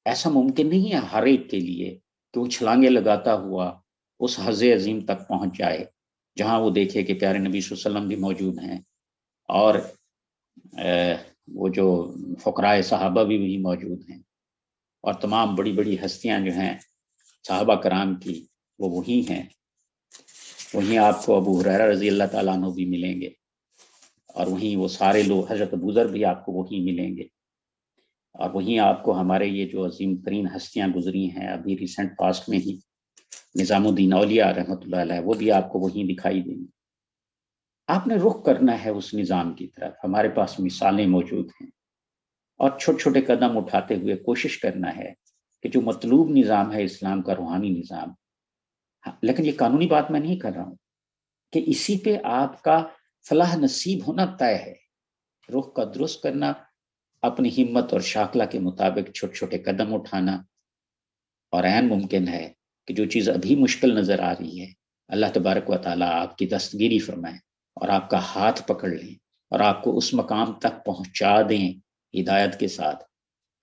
ایسا ممکن نہیں ہے ہر ایک کے لیے کہ وہ چھلانگے لگاتا ہوا اس حظ عظیم تک پہنچ جائے جہاں وہ دیکھے کہ پیارے نبی صلی اللہ علیہ وسلم بھی موجود ہیں اور وہ جو فقراء صحابہ بھی وہی موجود ہیں، اور تمام بڑی بڑی ہستیاں جو ہیں صحابہ کرام کی وہ وہی ہیں. وہیں آپ کو ابو ہریرہ رضی اللہ تعالیٰ عنہ بھی ملیں گے، اور وہیں وہ سارے لوگ، حضرت ابو ذر بھی آپ کو وہیں ملیں گے، اور وہیں آپ کو ہمارے یہ جو عظیم ترین ہستیاں گزری ہیں ابھی ریسنٹ پاسٹ میں ہی، نظام الدین اولیاء رحمۃ اللہ علیہ، وہ بھی آپ کو وہیں دکھائی دیں گے. آپ نے رخ کرنا ہے اس نظام کی طرف. ہمارے پاس مثالیں موجود ہیں، اور چھوٹے چھوٹے قدم اٹھاتے ہوئے کوشش کرنا ہے کہ جو مطلوب نظام ہے اسلام کا روحانی نظام، لیکن یہ قانونی بات میں نہیں کر رہا ہوں، کہ اسی پہ آپ کا فلاح نصیب ہونا طے ہے. رخ کا درست کرنا، اپنی ہمت اور شاخلہ کے مطابق چھوٹے چھوٹے قدم اٹھانا، اور عین ممکن ہے کہ جو چیز ابھی مشکل نظر آ رہی ہے اللہ تبارک و تعالیٰ آپ کی دستگیری فرمائے اور آپ کا ہاتھ پکڑ لیں اور آپ کو اس مقام تک پہنچا دیں ہدایت کے ساتھ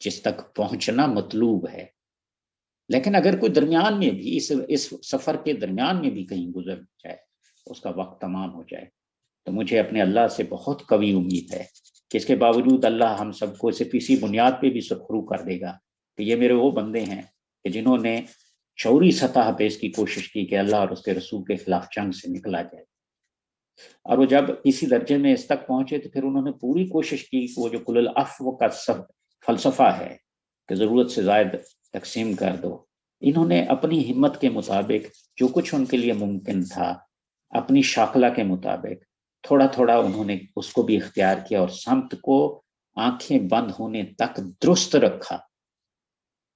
جس تک پہنچنا مطلوب ہے. لیکن اگر کوئی درمیان میں بھی اس سفر کے درمیان میں بھی کہیں گزر جائے، اس کا وقت تمام ہو جائے، تو مجھے اپنے اللہ سے بہت قوی امید ہے کہ اس کے باوجود اللہ ہم سب کو صرف اسی بنیاد پہ بھی سرخرو کر دے گا کہ یہ میرے وہ بندے ہیں کہ جنہوں نے شعوری سطح پہ اس کی کوشش کی کہ اللہ اور اس کے رسول کے خلاف جنگ سے نکلا جائے. اور وہ جب اسی درجے میں اس تک پہنچے تو پھر انہوں نے پوری کوشش کی کہ وہ جو کل العفو کا فلسفہ ہے کہ ضرورت سے زائد تقسیم کر دو، انہوں نے اپنی ہمت کے مطابق جو کچھ ان کے لیے ممکن تھا، اپنی شاخلہ کے مطابق تھوڑا تھوڑا انہوں نے اس کو بھی اختیار کیا اور سمت کو آنکھیں بند ہونے تک درست رکھا.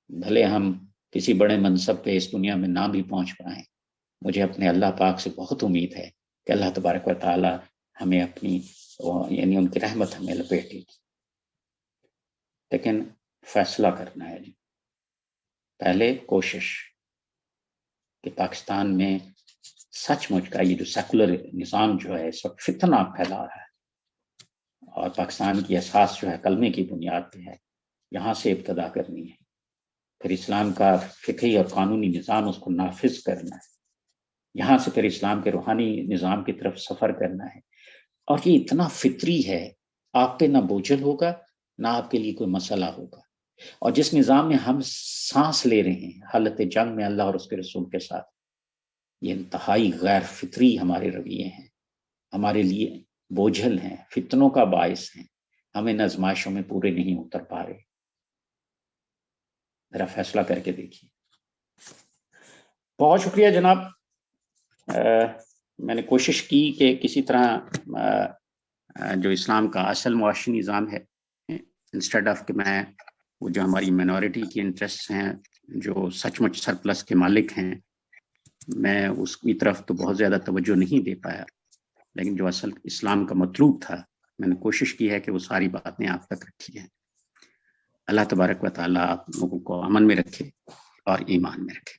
بھلے ہم کسی بڑے منصب پہ اس دنیا میں نہ بھی پہنچ پائیں، مجھے اپنے اللہ پاک سے بہت امید ہے کہ اللہ تبارک و تعالی ہمیں اپنی یعنی ان کی رحمت ہمیں لپیٹے گی. لیکن فیصلہ کرنا ہے جی. پہلے کوشش کہ پاکستان میں سچ مچ کا یہ جو سیکولر نظام جو ہے اس وقت فتنہ پھیلا رہا ہے، اور پاکستان کی اساس جو ہے کلمے کی بنیاد پہ ہے، یہاں سے ابتدا کرنی ہے. پھر اسلام کا فقہی اور قانونی نظام اس کو نافذ کرنا ہے، یہاں سے پھر اسلام کے روحانی نظام کی طرف سفر کرنا ہے. اور یہ اتنا فطری ہے، آپ پہ نہ بوجھل ہوگا نہ آپ کے لیے کوئی مسئلہ ہوگا. اور جس نظام میں ہم سانس لے رہے ہیں حالت جنگ میں اللہ اور اس کے رسول کے ساتھ، یہ انتہائی غیر فطری ہمارے رویے ہیں، ہمارے لیے بوجھل ہیں، فتنوں کا باعث ہیں، ہم ان آزمائشوں میں پورے نہیں اتر پا رہے. ذرا فیصلہ کر کے دیکھیے. بہت شکریہ جناب. میں نے کوشش کی کہ کسی طرح جو اسلام کا اصل معاشی نظام ہے، انسٹیڈ آف کہ میں وہ جو ہماری مینورٹی کی انٹرسٹ ہیں جو سچ مچ سرپلس کے مالک ہیں، میں اس کی طرف تو بہت زیادہ توجہ نہیں دے پایا، لیکن جو اصل اسلام کا مطلوب تھا میں نے کوشش کی ہے کہ وہ ساری باتیں آپ تک رکھی ہیں. اللہ تبارک و تعالیٰ آپ لوگوں کو امن میں رکھے اور ایمان میں رکھے.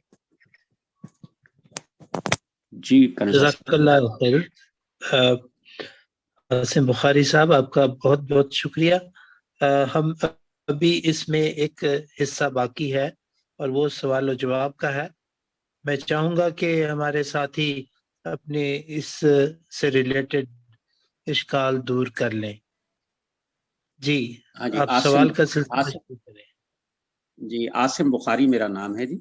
جی جزاک اللہ خیر. عاصم بخاری صاحب آپ کا بہت بہت شکریہ. ہم ابھی اس میں ایک حصہ باقی ہے اور وہ سوال و جواب کا ہے. میں چاہوں گا کہ ہمارے ساتھی اپنے اس سے ریلیٹڈ اشکال دور کر لیں. جی آپ سوال کا سلسلہ شروع کریں. جی عاصم بخاری میرا نام ہے جی،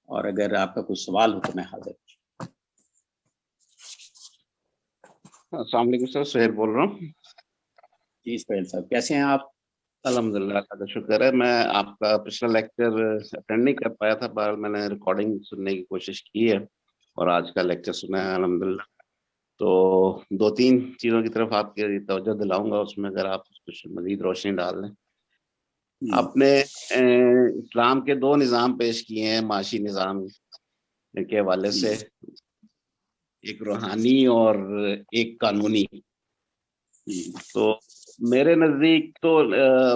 اور اگر آپ کا کوئی سوال ہو تو میں حاضر. السلام علیکم سر، سہیل بول رہا ہوں. جی سہیل صاحب کیسے ہیں آپ؟ الحمدللہ اللہ کا شکر ہے. میں آپ کا پچھلا لیکچر اٹینڈ نہیں کر پایا تھا، بہرحال میں نے ریکارڈنگ سننے کی کوشش کی ہے اور آج کا لیکچر سنا ہے الحمدللہ. تو دو تین چیزوں کی طرف آپ کی توجہ دلاؤں گا، اس میں اگر آپ کچھ مزید روشنی ڈال دیں. آپ نے اسلام کے دو نظام پیش کیے ہیں معاشی نظام کے حوالے سے، ایک روحانی اور ایک قانونی. تو میرے نزدیک تو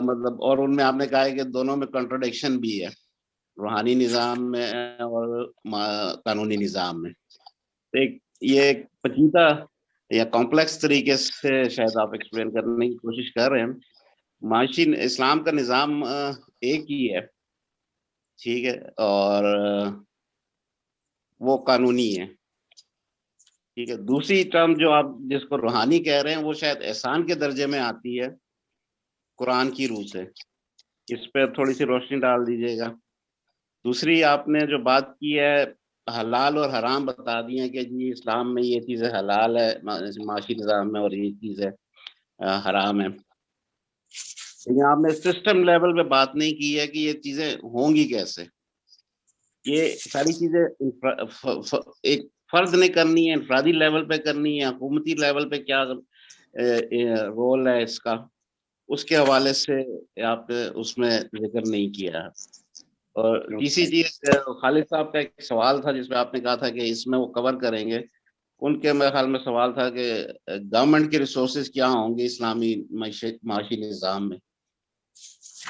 مطلب، اور ان میں آپ نے کہا ہے کہ دونوں میں کنٹراڈکشن بھی ہے، روحانی نظام میں اور قانونی نظام میں. یہ ایک پیچیدہ یا کمپلیکس طریقے سے شاید آپ ایکسپلین کرنے کی کوشش کر رہے ہیں. معاشی اسلام کا نظام ایک ہی ہے، ٹھیک ہے، اور وہ قانونی ہے، ٹھیک ہے. دوسری ٹرم جو آپ جس کو روحانی کہہ رہے ہیں وہ شاید احسان کے درجے میں آتی ہے قرآن کی روح سے. اس پہ تھوڑی سی روشنی ڈال دیجیے گا. دوسری آپ نے جو بات کی ہے حلال اور حرام بتا دی ہیں کہ جی اسلام میں یہ چیزیں حلال ہے معاشی نظام میں اور یہ چیزیں حرام ہے، لیکن آپ نے سسٹم لیول پہ بات نہیں کی ہے کہ یہ چیزیں ہوں گی کیسے. یہ ساری چیزیں ایک فرد نے کرنی ہے، انفرادی لیول پہ کرنی ہے، حکومتی لیول پہ کیا رول ہے اس کا، اس کے حوالے سے آپ نے اس میں ذکر نہیں کیا. اور تیسری چیز خالد صاحب کا ایک سوال تھا جس میں آپ نے کہا تھا کہ اس میں وہ کور کریں گے. ان کے میرے خیال میں سوال تھا کہ گورنمنٹ کے ریسورسز کیا ہوں گے اسلامی معاشی نظام میں,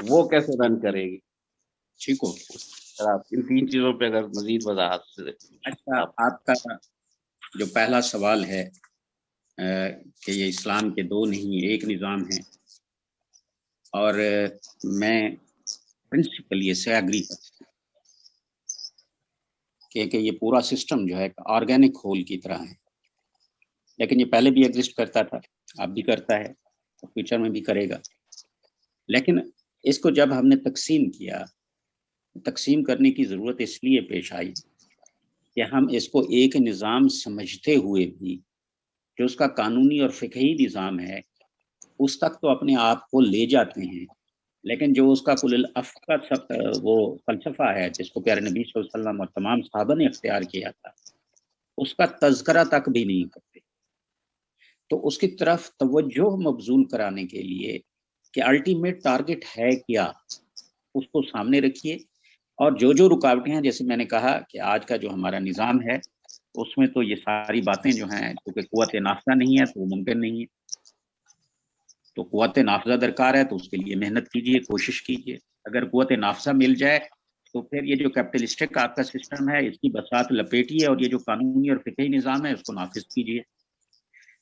وہ کیسے رن کرے گی. ٹھیک ہو. آپ ان 3 چیزوں پہ اگر مزید وضاحت سے. اچھا, آپ کا جو پہلا سوال ہے کہ یہ اسلام کے 2 نہیں 1 نظام ہے, اور میں پرنسپل یہ سے ایگری کرتا ہوں کہ یہ پورا سسٹم جو ہے آرگینک ہول کی طرح ہے, لیکن یہ پہلے بھی ایگزسٹ کرتا تھا, اب بھی کرتا ہے, اور فیوچر میں بھی کرے گا. لیکن اس کو جب ہم نے تقسیم کرنے کی ضرورت اس لیے پیش آئی کہ ہم اس کو ایک نظام سمجھتے ہوئے بھی جو اس کا قانونی اور فقہی نظام ہے اس تک تو اپنے آپ کو لے جاتے ہیں, لیکن جو اس کا کل الافق کا وہ فلسفہ ہے جس کو پیارے نبی صلی اللہ علیہ وسلم اور تمام صحابہ نے اختیار کیا تھا, اس کا تذکرہ تک بھی نہیں کرتے. تو اس کی طرف توجہ مبذول کرانے کے لیے کہ الٹیمیٹ ٹارگٹ ہے کیا, اس کو سامنے رکھیے. اور جو رکاوٹیں ہیں, جیسے میں نے کہا کہ آج کا جو ہمارا نظام ہے اس میں تو یہ ساری باتیں جو ہیں, کیونکہ قوت نافذہ نہیں ہے تو وہ ممکن نہیں ہے. تو قوت نافذہ درکار ہے تو اس کے لیے محنت کیجیے, کوشش کیجیے. اگر قوت نافذہ مل جائے تو پھر یہ جو کیپٹلسٹک آپ کا سسٹم ہے اس کی بساط لپیٹیے, اور یہ جو قانونی اور فقہی نظام ہے اس کو نافذ کیجیے.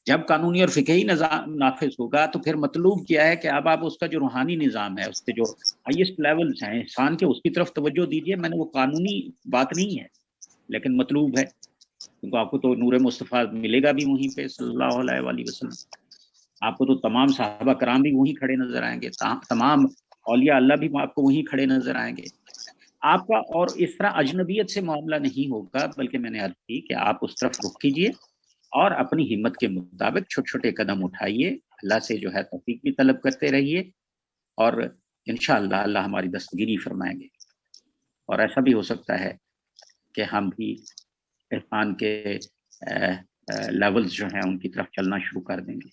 جب قانونی اور فقہی نظام نافذ ہوگا تو پھر مطلوب کیا ہے کہ اب آپ اس کا جو روحانی نظام ہے, اس کے جو ہائیسٹ لیولز ہیں انسان کے, اس کی طرف توجہ دیجیے. میں نے وہ قانونی بات نہیں ہے لیکن مطلوب ہے, کیونکہ آپ کو تو نور مصطفیٰ ملے گا بھی وہیں پہ صلی اللہ علیہ وآلہ وسلم. آپ کو تو تمام صحابہ کرام بھی وہیں کھڑے نظر آئیں گے, تمام اولیاء اللہ بھی آپ کو وہیں کھڑے نظر آئیں گے. آپ کا اور اس طرح اجنبیت سے معاملہ نہیں ہوگا, بلکہ میں نے عرض کی کہ آپ اس طرف رخ کیجیے اور اپنی ہمت کے مطابق چھوٹے چھوٹے قدم اٹھائیے, اللہ سے جو ہے توفیق بھی طلب کرتے رہیے, اور انشاءاللہ اللہ ہماری دستگیری فرمائیں گے. اور ایسا بھی ہو سکتا ہے کہ ہم بھی عرفان کے لیولز جو ہیں ان کی طرف چلنا شروع کر دیں گے.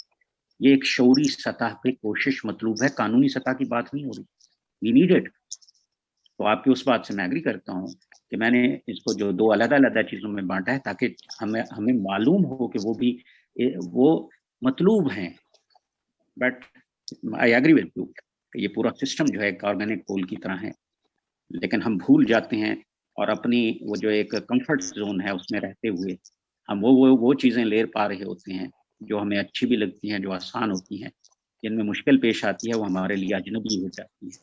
یہ ایک شعوری سطح پہ کوشش مطلوب ہے, قانونی سطح کی بات نہیں ہو رہی. We need it. تو آپ کی اس بات سے میں ایگری کرتا ہوں کہ میں نے اس کو جو 2 علیحدہ چیزوں میں بانٹا ہے تاکہ ہمیں معلوم ہو کہ وہ بھی وہ مطلوب ہیں. But I agree with you کہ یہ پورا سسٹم جو ہے ایک آرگینک ہول کی طرح ہے, لیکن ہم بھول جاتے ہیں اور اپنی وہ جو ایک کمفرٹ زون ہے اس میں رہتے ہوئے ہم وہ چیزیں لے پا رہے ہوتے ہیں جو ہمیں اچھی بھی لگتی ہیں, جو آسان ہوتی ہیں. جن میں مشکل پیش آتی ہے وہ ہمارے لیے اجنبی ہو جاتی ہے,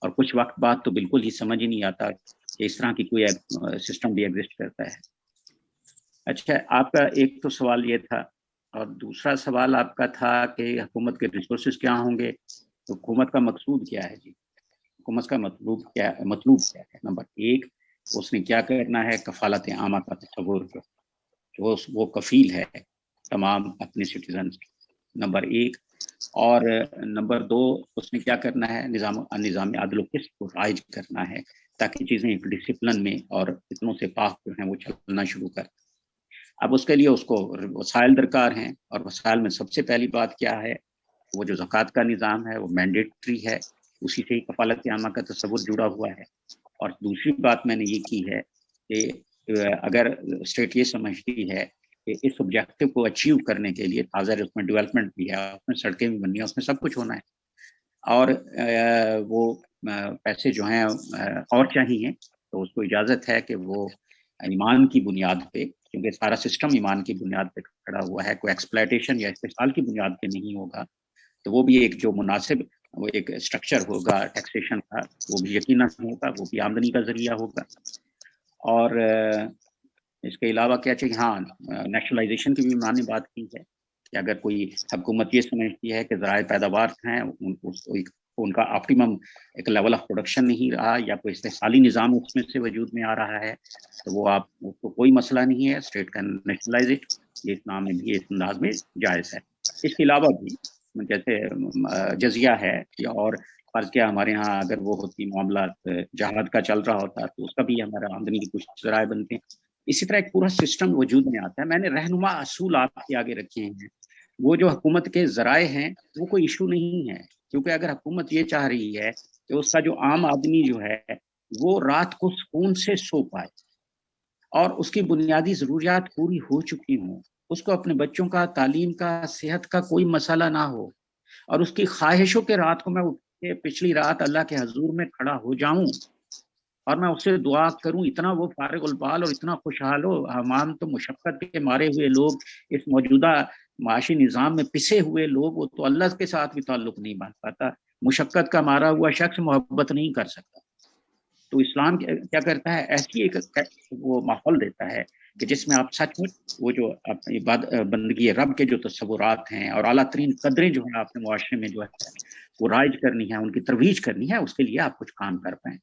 اور کچھ وقت بعد تو بالکل ہی سمجھ ہی نہیں آتا کہ اس طرح کی کوئی سسٹم بھی ایگزسٹ کرتا ہے. اچھا, آپ کا ایک تو سوال یہ تھا, اور دوسرا سوال آپ کا تھا کہ حکومت کے ریسورسز کیا ہوں گے. حکومت کا مقصود کیا ہے جی؟ حکومت کا مطلوب کیا ہے؟ نمبر 1, اس نے کیا کرنا ہے, کفالت عامہ کا تصور جو وہ کفیل ہے تمام اپنے سٹیزنز, نمبر 1. اور نمبر 2, اس نے کیا کرنا ہے, نظام عدل و قسط کو رائج کرنا ہے تاکہ چیزیں ایک ڈسپلن میں اور اتنوں سے پاک جو ہیں وہ چلنا شروع کر. اب اس کے لیے اس کو وسائل درکار ہیں, اور وسائل میں سب سے پہلی بات کیا ہے, وہ جو زکوٰۃ کا نظام ہے وہ مینڈیٹری ہے, اسی سے ہی کفالت عامہ کا تصور جڑا ہوا ہے. اور دوسری بات میں نے یہ کی ہے کہ اگر اسٹیٹ یہ سمجھتی ہے کہ اس آبجیکٹو کو اچیو کرنے کے لیے تازہ اس میں ڈیولپمنٹ بھی ہے, اس میں سڑکیں بھی بننی ہیں, اس میں سب کچھ ہونا ہے, اور وہ پیسے جو ہیں اور چاہیے, تو اس کو اجازت ہے کہ وہ ایمان کی بنیاد پہ, کیونکہ سارا سسٹم ایمان کی بنیاد پہ کھڑا ہوا ہے, کوئی ایکسپلائٹیشن یا استحصال کی بنیاد پہ نہیں ہوگا, تو وہ بھی ایک جو مناسب وہ ایک اسٹرکچر ہوگا ٹیکسیشن کا, وہ بھی یقیناً ہوگا, وہ بھی آمدنی کا ذریعہ ہوگا. اور اس کے علاوہ کیا چاہیے, ہاں نیشنلائزیشن کی بھی میں نے بات کی ہے کہ اگر کوئی حکومت یہ سمجھتی ہے کہ ذرائع پیداوار ہیں ان کا آپٹیمم ایک لیول آف پروڈکشن نہیں رہا, یا کوئی استحصالی نظام اس میں سے وجود میں آ رہا ہے, تو وہ آپ کو کوئی مسئلہ نہیں ہے, اسٹیٹ کا نیشنلائز اٹ, یہ اسلام میں بھی اس انداز میں جائز ہے. اس کے علاوہ بھی جیسے جزیہ ہے, یا اور فرض کیا ہمارے ہاں اگر وہ ہوتی معاملات جہاد کا چل رہا ہوتا تو اس کا بھی ہمارا آمدنی کے کچھ ذرائع بنتے ہیں. اسی طرح ایک پورا سسٹم وجود میں آتا ہے. میں نے رہنما اصول آپ کے آگے رکھے ہیں, وہ جو حکومت کے ذرائع ہیں وہ کوئی ایشو نہیں ہے, کیونکہ اگر حکومت یہ چاہ رہی ہے کہ اس کا جو عام آدمی جو ہے وہ رات کو سکون سے سو پائے اور اس کی بنیادی ضروریات پوری ہو چکی ہوں، اس کو اپنے بچوں کا، تعلیم کا، صحت کا کوئی مسئلہ نہ ہو، اور اس کی خواہشوں کے رات کو میں اٹھ کے پچھلی رات اللہ کے حضور میں کھڑا ہو جاؤں اور میں اس سے دعا کروں، اتنا وہ فارغ البال اور اتنا خوشحال ہو. ہم تو مشقت کے مارے ہوئے لوگ، اس موجودہ معاشی نظام میں پسے ہوئے لوگ، وہ تو اللہ کے ساتھ بھی تعلق نہیں باندھ پاتا. مشقت کا مارا ہوا شخص محبت نہیں کر سکتا. تو اسلام کیا کرتا ہے، ایسی ایک وہ ماحول دیتا ہے کہ جس میں آپ سچ مچ وہ جو بندگی رب کے جو تصورات ہیں اور اعلیٰ ترین قدریں جو ہیں آپ نے معاشرے میں جو ہے وہ رائج کرنی ہے، ان کی ترویج کرنی ہے، اس کے لیے آپ کچھ کام کر پائیں.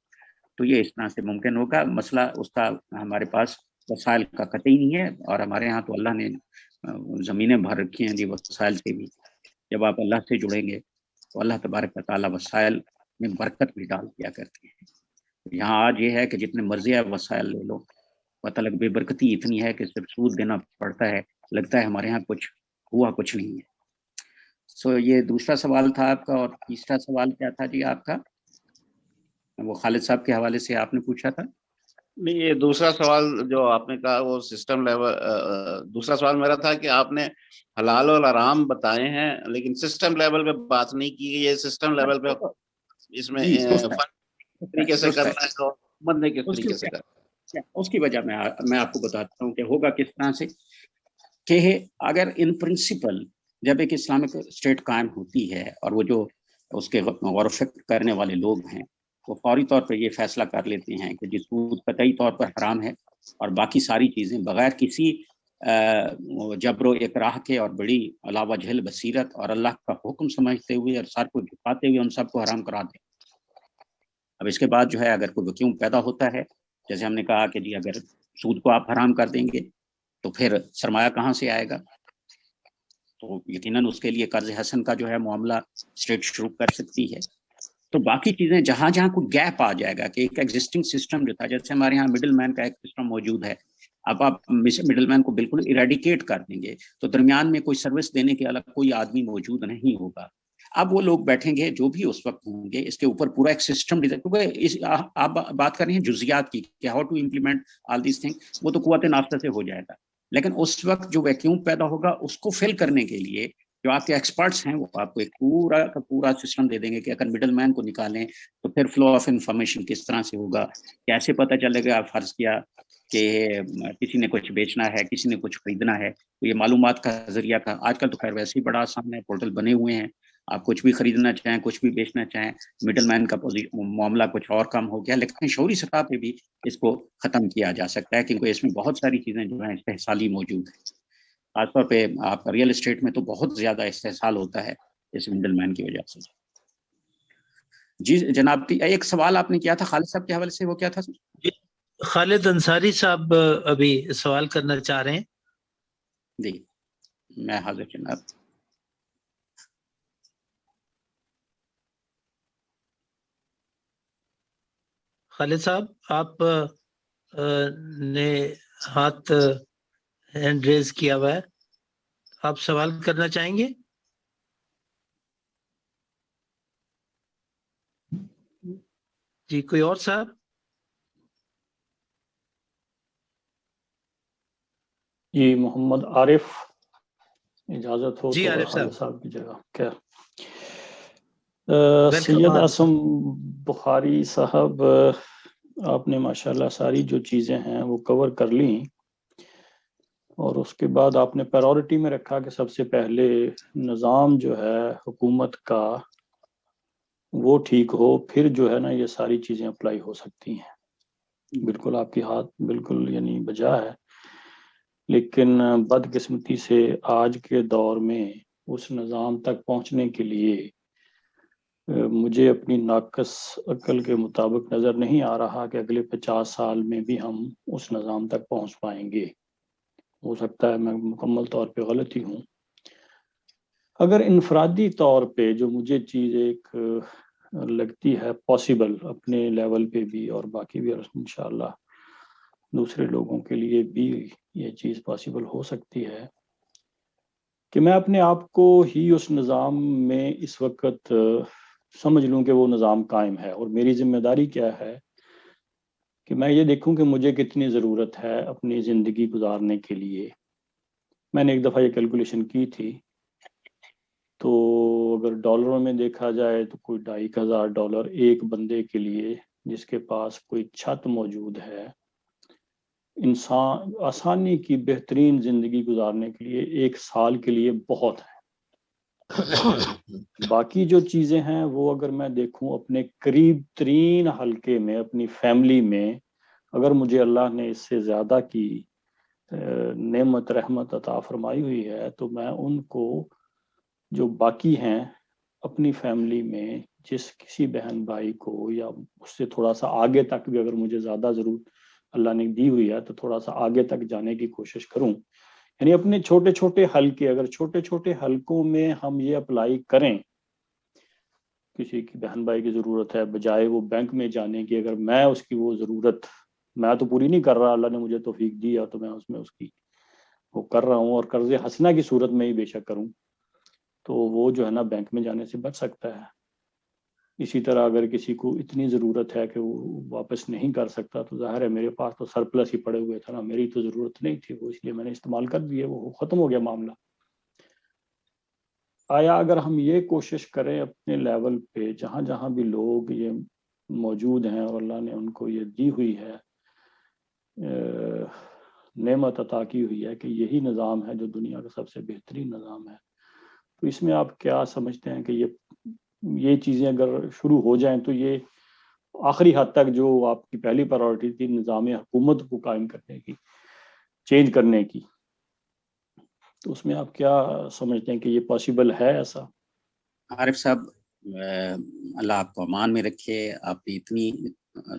تو یہ اس طرح سے ممکن ہوگا. مسئلہ اس کا ہمارے پاس وسائل کا قطعی نہیں ہے، اور ہمارے ہاں تو اللہ نے زمینیں بھر رکھی ہیں جی وسائل سے بھی. جب آپ اللہ سے جڑیں گے تو اللہ تبارک و تعالیٰ وسائل میں برکت بھی ڈال دیا کرتے ہیں. یہاں آج یہ ہے کہ جتنے مرضی آپ وسائل لے لو، پتہ لگ بے برکتی اتنی ہے کہ صرف سود دینا پڑتا ہے، لگتا ہے ہمارے ہاں کچھ ہوا کچھ نہیں ہے. سو یہ دوسرا سوال تھا آپ کا. اور تیسرا سوال کیا تھا جی آپ کا؟ وہ خالد صاحب کے حوالے سے آپ نے پوچھا تھا. نہیں، یہ دوسرا سوال جو آپ نے کہا وہ سسٹم لیول، دوسرا سوال میرا تھا کہ آپ نے حلال اور حرام بتائے ہیں لیکن سسٹم لیول پہ بات نہیں کی گئی. یہ سسٹم لیول پہ اس میں فرق کس طریقے سے کرنا ہے اور حکومت نے کس طریقے سے کرنا ہے، اس کی وجہ میں آپ کو بتاتا ہوں کہ ہوگا کس طرح سے. کہ اگر ان پرنسپل جب ایک اسلامک اسٹیٹ قائم ہوتی ہے اور وہ جو اس کے غور و فکر کرنے والے لوگ ہیں وہ فوری طور پر یہ فیصلہ کر لیتے ہیں کہ جس سود قطعی طور پر حرام ہے اور باقی ساری چیزیں بغیر کسی جبر و اکراہ کے اور بڑی علاوہ جہل بصیرت اور اللہ کا حکم سمجھتے ہوئے اور سر کو جھکاتے ہوئے ان سب کو حرام کرا دیں. اب اس کے بعد جو ہے اگر کوئی ویکیوم پیدا ہوتا ہے، جیسے ہم نے کہا کہ جی اگر سود کو آپ حرام کر دیں گے تو پھر سرمایہ کہاں سے آئے گا؟ تو یقیناً اس کے لیے قرض حسن کا جو ہے معاملہ اسٹیٹ شروع کر سکتی ہے. تو باقی چیزیں جہاں جہاں کوئی گیپ آ جائے گا کہ ایک ایگزسٹنگ سسٹم جو تھا، جیسے ہمارے یہاں مڈل مین کا ایک سسٹم موجود ہے، اب آپ مڈل مین کو بالکل ایریڈیکیٹ کر دیں گے تو درمیان میں کوئی سروس دینے کے الگ کوئی آدمی موجود نہیں ہوگا. اب وہ لوگ بیٹھیں گے جو بھی اس وقت ہوں گے، اس کے اوپر پورا ایک سسٹم ڈیزائن، کیونکہ آپ بات کر رہے ہیں جزیات کی کہ how to implement all these thing, وہ تو قوت نافذہ سے ہو جائے گا. لیکن اس وقت جو ویکیوم پیدا ہوگا اس کو فل کرنے کے لیے جو آپ کے ایکسپرٹس ہیں وہ آپ کو ایک پورا کا پورا سسٹم دے دیں گے کہ اگر مڈل مین کو نکالیں تو پھر فلو آف انفارمیشن کس طرح سے ہوگا، کیسے پتہ چلے گا. فرض کیا کہ کسی نے کچھ بیچنا ہے، کسی نے کچھ خریدنا ہے، تو یہ معلومات کا ذریعہ کا آج کل تو خیر ویسے ہی بڑا آسان ہے، پورٹل بنے ہوئے ہیں، آپ کچھ بھی خریدنا چاہیں کچھ بھی بیچنا چاہیں. مڈل مین کا معاملہ کچھ اور کم ہو گیا، لیکن شعوری سطح پہ بھی اس کو ختم کیا جا سکتا ہے کیونکہ اس میں بہت ساری چیزیں جو ہیں استحصالی موجود ہیں. خاص طور پہ آپ ریئل اسٹیٹ میں تو بہت زیادہ استحصال ہوتا ہے اس مڈل مین کی وجہ سے. جی جناب، ایک سوال آپ نے کیا تھا خالد صاحب کے حوالے سے، وہ کیا تھا؟ جی خالد انصاری صاحب ابھی سوال کرنا چاہ رہے ہیں. جی میں حاضر جناب. خالد صاحب آپ نے ہاتھ ہینڈ ریز کیا ہوا ہے، آپ سوال کرنا چاہیں گے؟ جی کوئی اور صاحب؟ جی محمد عارف، اجازت ہو جی تو عارف خالد صاحب کی جگہ کیا ویلکم سید عارف اعظم بخاری صاحب، آپ نے ماشاءاللہ ساری جو چیزیں ہیں وہ کور کر لی، اور اس کے بعد آپ نے پرائورٹی میں رکھا کہ سب سے پہلے نظام جو ہے حکومت کا وہ ٹھیک ہو، پھر جو ہے نا یہ ساری چیزیں اپلائی ہو سکتی ہیں. بالکل آپ کی ہاتھ بالکل یعنی بجا ہے، لیکن بدقسمتی سے آج کے دور میں اس نظام تک پہنچنے کے لیے مجھے اپنی ناقص عقل کے مطابق نظر نہیں آ رہا کہ اگلے 50 سال میں بھی ہم اس نظام تک پہنچ پائیں گے. ہو سکتا ہے میں مکمل طور پہ غلط ہی ہوں. اگر انفرادی طور پہ جو مجھے چیز ایک لگتی ہے پاسبل اپنے لیول پہ بھی اور باقی بھی انشاءاللہ دوسرے لوگوں کے لیے بھی یہ چیز پاسبل ہو سکتی ہے کہ میں اپنے آپ کو ہی اس نظام میں اس وقت سمجھ لوں کہ وہ نظام قائم ہے، اور میری ذمہ داری کیا ہے کہ میں یہ دیکھوں کہ مجھے کتنی ضرورت ہے اپنی زندگی گزارنے کے لیے۔ میں نے ایک دفعہ یہ کیلکولیشن کی تھی، تو اگر ڈالروں میں دیکھا جائے تو کوئی $2,500 ایک بندے کے لیے جس کے پاس کوئی چھت موجود ہے، انسان آسانی کی بہترین زندگی گزارنے کے لیے 1 سال کے لیے بہت ہے۔ باقی جو چیزیں ہیں وہ اگر میں دیکھوں اپنے قریب ترین حلقے میں، اپنی فیملی میں، اگر مجھے اللہ نے اس سے زیادہ کی نعمت رحمت عطا فرمائی ہوئی ہے، تو میں ان کو جو باقی ہیں اپنی فیملی میں جس کسی بہن بھائی کو، یا اس سے تھوڑا سا آگے تک بھی اگر مجھے زیادہ ضرورت اللہ نے دی ہوئی ہے تو تھوڑا سا آگے تک جانے کی کوشش کروں۔ یعنی اپنے چھوٹے چھوٹے حلقے، اگر چھوٹے چھوٹے حلقوں میں ہم یہ اپلائی کریں، کسی کی بہن بھائی کی ضرورت ہے، بجائے وہ بینک میں جانے کی، اگر میں اس کی وہ ضرورت میں تو پوری نہیں کر رہا، اللہ نے مجھے توفیق دیا تو میں اس میں اس کی وہ کر رہا ہوں، اور قرض حسنہ کی صورت میں ہی بے شک کروں، تو وہ جو ہے نا بینک میں جانے سے بچ سکتا ہے۔ اسی طرح اگر کسی کو اتنی ضرورت ہے کہ وہ واپس نہیں کر سکتا، تو ظاہر ہے میرے پاس تو سرپلس ہی پڑے ہوئے تھا نا، میری تو ضرورت نہیں تھی وہ، اس لیے میں نے استعمال کر دیے، وہ ختم ہو گیا معاملہ۔ آیا اگر ہم یہ کوشش کریں اپنے لیول پہ، جہاں جہاں بھی لوگ یہ موجود ہیں اور اللہ نے ان کو یہ دی ہوئی ہے نعمت عطا کی ہوئی ہے کہ یہی نظام ہے جو دنیا کا سب سے بہترین نظام ہے، تو اس میں آپ کیا سمجھتے ہیں کہ یہ چیزیں اگر شروع ہو جائیں تو یہ آخری حد تک جو آپ کی پہلی پرائورٹی تھی نظام حکومت کو قائم کرنے کی، چینج کرنے کی، تو اس میں آپ کیا سمجھتے ہیں کہ یہ پاسبل ہے ایسا؟ عارف صاحب، اللہ آپ کو امان میں رکھے، آپ نے اتنی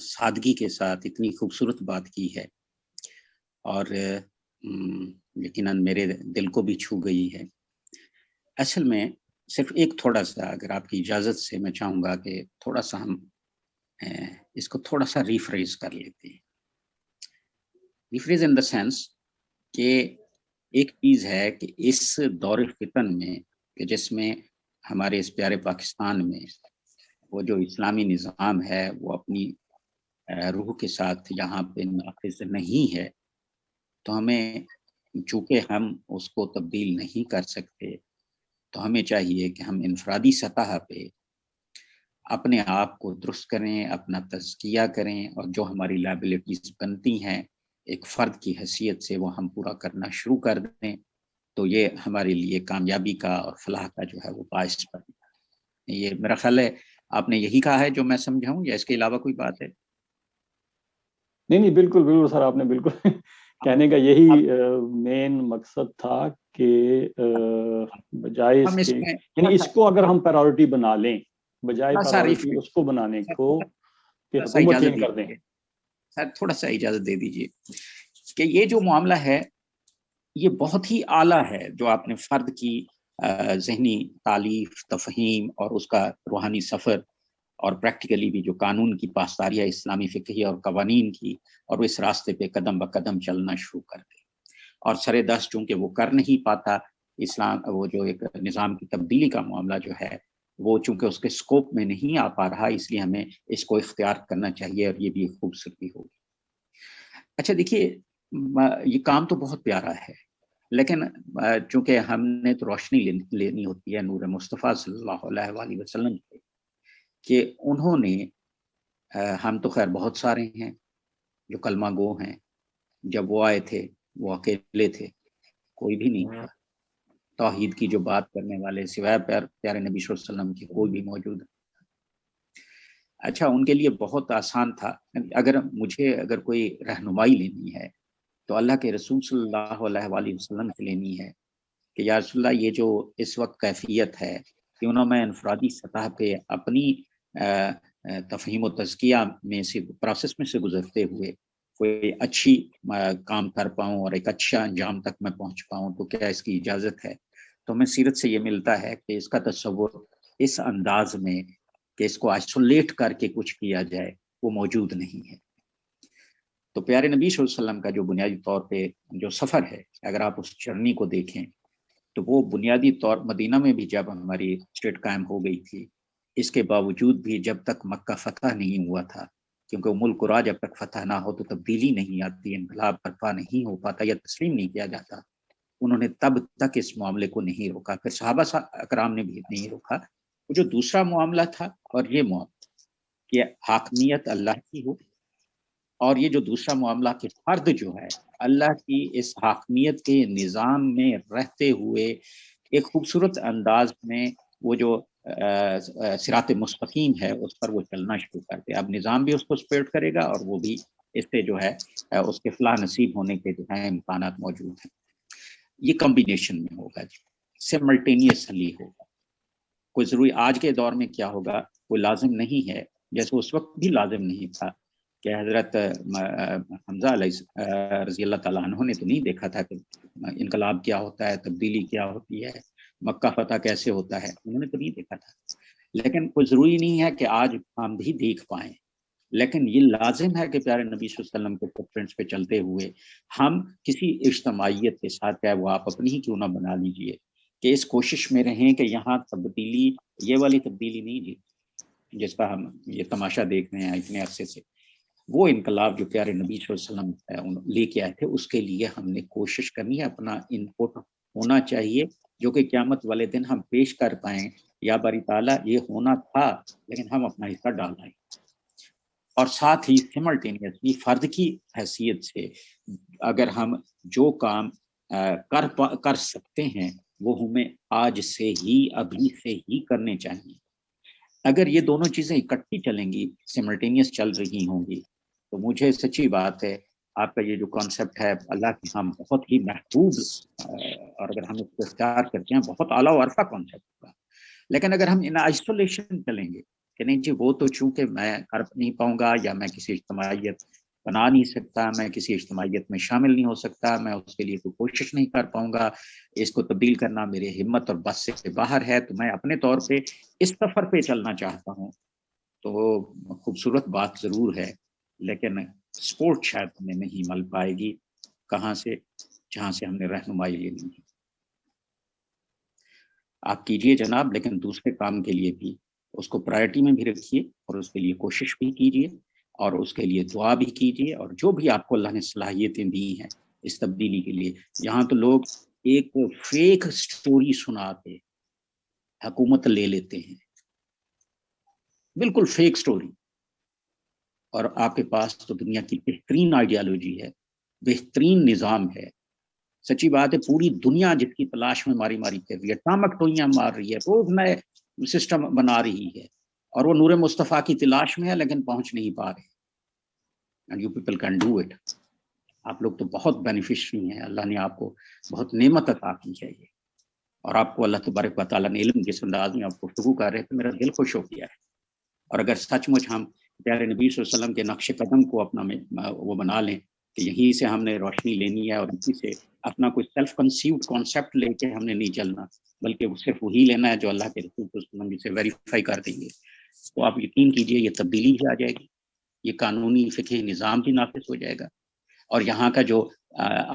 سادگی کے ساتھ اتنی خوبصورت بات کی ہے، اور یقیناً میرے دل کو بھی چھو گئی ہے۔ اصل میں صرف ایک تھوڑا سا، اگر آپ کی اجازت سے میں چاہوں گا کہ تھوڑا سا ہم اس کو تھوڑا سا ریفریز کر لیتے ہیں۔ ریفریز ان دا سینس کہ ایک چیز ہے کہ اس دور فتن میں کہ جس میں ہمارے اس پیارے پاکستان میں وہ جو اسلامی نظام ہے وہ اپنی روح کے ساتھ یہاں پہ نافذ نہیں ہے، تو ہمیں چونکہ ہم اس کو تبدیل نہیں کر سکتے، تو ہمیں چاہیے کہ ہم انفرادی سطح پہ اپنے آپ کو درست کریں، اپنا تزکیہ کریں، اور جو ہماری لائبلٹیز بنتی ہیں ایک فرد کی حیثیت سے وہ ہم پورا کرنا شروع کر دیں، تو یہ ہمارے لیے کامیابی کا اور فلاح کا جو ہے وہ باعث بنے گا۔ یہ میرا خیال ہے آپ نے یہی کہا ہے جو میں سمجھاؤں، یا اس کے علاوہ کوئی بات ہے؟ نہیں، بالکل بالکل سر، آپ نے بالکل کہنے کا یہی مین مقصد تھا کہ بجائے اس کے، یعنی اس کو اگر ہم پرائورٹی بنا لیں، بجائے پرائورٹی اس کو بنانے کو کہ حکومت چینج کر دیں۔ سر تھوڑا سا اجازت دے دیجیے کہ یہ جو معاملہ ہے یہ بہت ہی اعلیٰ ہے، جو آپ نے فرد کی ذہنی تعلیف، تفہیم اور اس کا روحانی سفر، اور پریکٹیکلی بھی جو قانون کی پاسداری ہے اسلامی فقہی اور قوانین کی، اور وہ اس راستے پہ قدم بقدم چلنا شروع کر دے، اور سر دست چونکہ وہ کر نہیں پاتا اسلام، وہ جو ایک نظام کی تبدیلی کا معاملہ جو ہے وہ چونکہ اس کے سکوپ میں نہیں آ پا رہا، اس لیے ہمیں اس کو اختیار کرنا چاہیے، اور یہ بھی ایک خوبصورتی ہوگی۔ اچھا دیکھیے، یہ کام تو بہت پیارا ہے، لیکن چونکہ ہم نے تو روشنی لینی ہوتی ہے نور مصطفیٰ صلی اللہ علیہ وآلہ وسلم سے، کہ انہوں نے ہم تو خیر بہت سارے ہیں جو کلمہ گو ہیں، جب وہ آئے تھے وہ اکیلے تھے، کوئی بھی نہیں تھا، توحید کی جو بات کرنے والے سوائے پیارے نبی صلی اللہ علیہ وسلم کی کوئی بھی موجود نہیں۔ اچھا، ان کے لیے بہت آسان تھا، اگر کوئی رہنمائی لینی ہے تو اللہ کے رسول صلی اللہ علیہ وآلہ وسلم سے لینی ہے کہ یا رسول اللہ، یہ جو اس وقت کیفیت ہے کہ انہوں میں انفرادی سطح پہ اپنی تفہیم و تزکیہ میں سے پروسیس میں سے گزرتے ہوئے کوئی اچھی کام کر پاؤں اور ایک اچھا انجام تک میں پہنچ پاؤں، تو کیا اس کی اجازت ہے؟ تو ہمیں سیرت سے یہ ملتا ہے کہ اس کا تصور اس انداز میں کہ اس کو آئسولیٹ کر کے کچھ کیا جائے وہ موجود نہیں ہے۔ تو پیارے نبی صلی اللہ علیہ وسلم کا جو بنیادی طور پہ جو سفر ہے، اگر آپ اس جرنی کو دیکھیں تو وہ بنیادی طور مدینہ میں بھی جب ہماری اسٹیٹ قائم ہو گئی تھی، اس کے باوجود بھی جب تک مکہ فتح نہیں ہوا تھا، کیونکہ ملک قرا جب تک فتح نہ ہو تو تبدیلی نہیں آتی، انقلاب برپا نہیں ہو پاتا یا تسلیم نہیں کیا جاتا، انہوں نے تب تک اس معاملے کو نہیں روکا، پھر صحابہ اکرام نے بھی نہیں روکا۔ وہ جو دوسرا معاملہ تھا اور یہ معاملہ کہ حاکمیت اللہ کی ہو، اور یہ جو دوسرا معاملہ کہ فرد جو ہے اللہ کی اس حاکمیت کے نظام میں رہتے ہوئے ایک خوبصورت انداز میں وہ جو صراط مستقیم ہے اس پر وہ چلنا شروع کر دے، اب نظام بھی اس کو سپورٹ کرے گا اور وہ بھی اس سے جو ہے اس کے فلاح نصیب ہونے کے جو ہے امکانات موجود ہیں۔ یہ کمبینیشن میں ہوگا جی، سملٹینیسلی ہوگا، کوئی ضروری آج کے دور میں کیا ہوگا کوئی لازم نہیں ہے، جیسے اس وقت بھی لازم نہیں تھا کہ حضرت حمزہ علیہ رضی اللہ تعالیٰ عنہ نے تو نہیں دیکھا تھا کہ انقلاب کیا ہوتا ہے، تبدیلی کیا ہوتی ہے، مکہ فتح کیسے ہوتا ہے، انہوں نے تو نہیں دیکھا تھا، لیکن کوئی ضروری نہیں ہے کہ آج ہم بھی دیکھ پائیں، لیکن یہ لازم ہے کہ پیارے نبی صلی اللہ علیہ وسلم کے فٹ پرنٹس پہ چلتے ہوئے ہم کسی اجتماعیت کے ساتھ، چاہے وہ آپ اپنی ہی کیوں نہ بنا لیجئے، کہ اس کوشش میں رہیں کہ یہاں تبدیلی، یہ والی تبدیلی نہیں جی جس کا ہم یہ تماشا دیکھ رہے ہیں اتنے عرصے سے، وہ انقلاب جو پیارے نبی صلی اللہ علیہ وسلم لے کے آئے تھے اس کے لیے ہم نے کوشش کرنی ہے، اپنا انپٹ ہونا چاہیے جو کہ قیامت والے دن ہم پیش کر پائیں، یا باری تعالیٰ یہ ہونا تھا لیکن ہم اپنا حصہ ڈال رہے ہیں، اور ساتھ ہی سملٹینیسلی فرد کی حیثیت سے اگر ہم جو کام کر سکتے ہیں وہ ہمیں آج سے ہی، ابھی سے ہی کرنے چاہیے۔ اگر یہ دونوں چیزیں اکٹھی چلیں گی، سملٹینیس چل رہی ہوں گی، تو مجھے سچی بات ہے آپ کا یہ جو کانسیپٹ ہے اللہ کے ہم بہت ہی محبوب، اور اگر ہم اس کو اختیار کرتے ہیں بہت اعلیٰ و عرفہ کانسیپٹ ہوگا، لیکن اگر ہم ان آئسولیشن چلیں گے کہ نہیں جی وہ تو چونکہ میں کر نہیں پاؤں گا، یا میں کسی اجتماعیت بنا نہیں سکتا، میں کسی اجتماعیت میں شامل نہیں ہو سکتا، میں اس کے لیے کوئی کوشش نہیں کر پاؤں گا، اس کو تبدیل کرنا میرے ہمت اور بس سے باہر ہے، تو میں اپنے طور پہ اس سفر پہ چلنا چاہتا ہوں، تو وہ خوبصورت بات ضرور ہے، لیکن سپورٹ شاید ہمیں نہیں مل پائے گی، کہاں سے؟ جہاں سے ہم نے رہنمائی لینی ہے۔ آپ کیجئے جناب، لیکن دوسرے کام کے لیے بھی اس کو پرائرٹی میں بھی رکھیے، اور اس کے لیے کوشش بھی کیجئے، اور اس کے لیے دعا بھی کیجئے، اور جو بھی آپ کو اللہ نے صلاحیتیں دی ہیں اس تبدیلی کے لیے، یہاں تو لوگ ایک فیک سٹوری سنا کے حکومت لے لیتے ہیں، بالکل فیک سٹوری، اور آپ کے پاس تو دنیا کی بہترین آئیڈیالوجی ہے، بہترین نظام ہے، سچی بات ہے پوری دنیا جس کی تلاش میں ماری ماری کر رہی ہے، ٹامک ٹوئیاں مار رہی ہے، روز نئے سسٹم بنا رہی ہے، اور وہ نور مصطفیٰ کی تلاش میں ہے لیکن پہنچ نہیں پا رہے، and you people can do it۔ آپ لوگ تو بہت بینیفیشری ہیں، اللہ نے آپ کو بہت نعمت عطا کی ہے، اور آپ کو اللہ تبارک و تعالیٰ نے علم جس انداز میں آپ گفتگو کر رہے تھے میرا دل خوش ہو گیا ہے، اور اگر سچ مچ ہم پیارے نبی صلی اللہ علیہ وسلم کے نقش قدم کو اپنا وہ بنا لیں کہ یہیں سے ہم نے روشنی لینی ہے، اور اسی سے اپنا کوئی سیلف کنسیوڈ کانسیپٹ لے کے ہم نے نہیں چلنا، بلکہ وہ صرف وہی لینا ہے جو اللہ کے رسول صلی اللہ علیہ وسلم سے ویریفائی کر دیں گے، تو آپ یقین کیجئے یہ تبدیلی بھی آ جائے گی، یہ قانونی فقہی نظام بھی نافذ ہو جائے گا، اور یہاں کا جو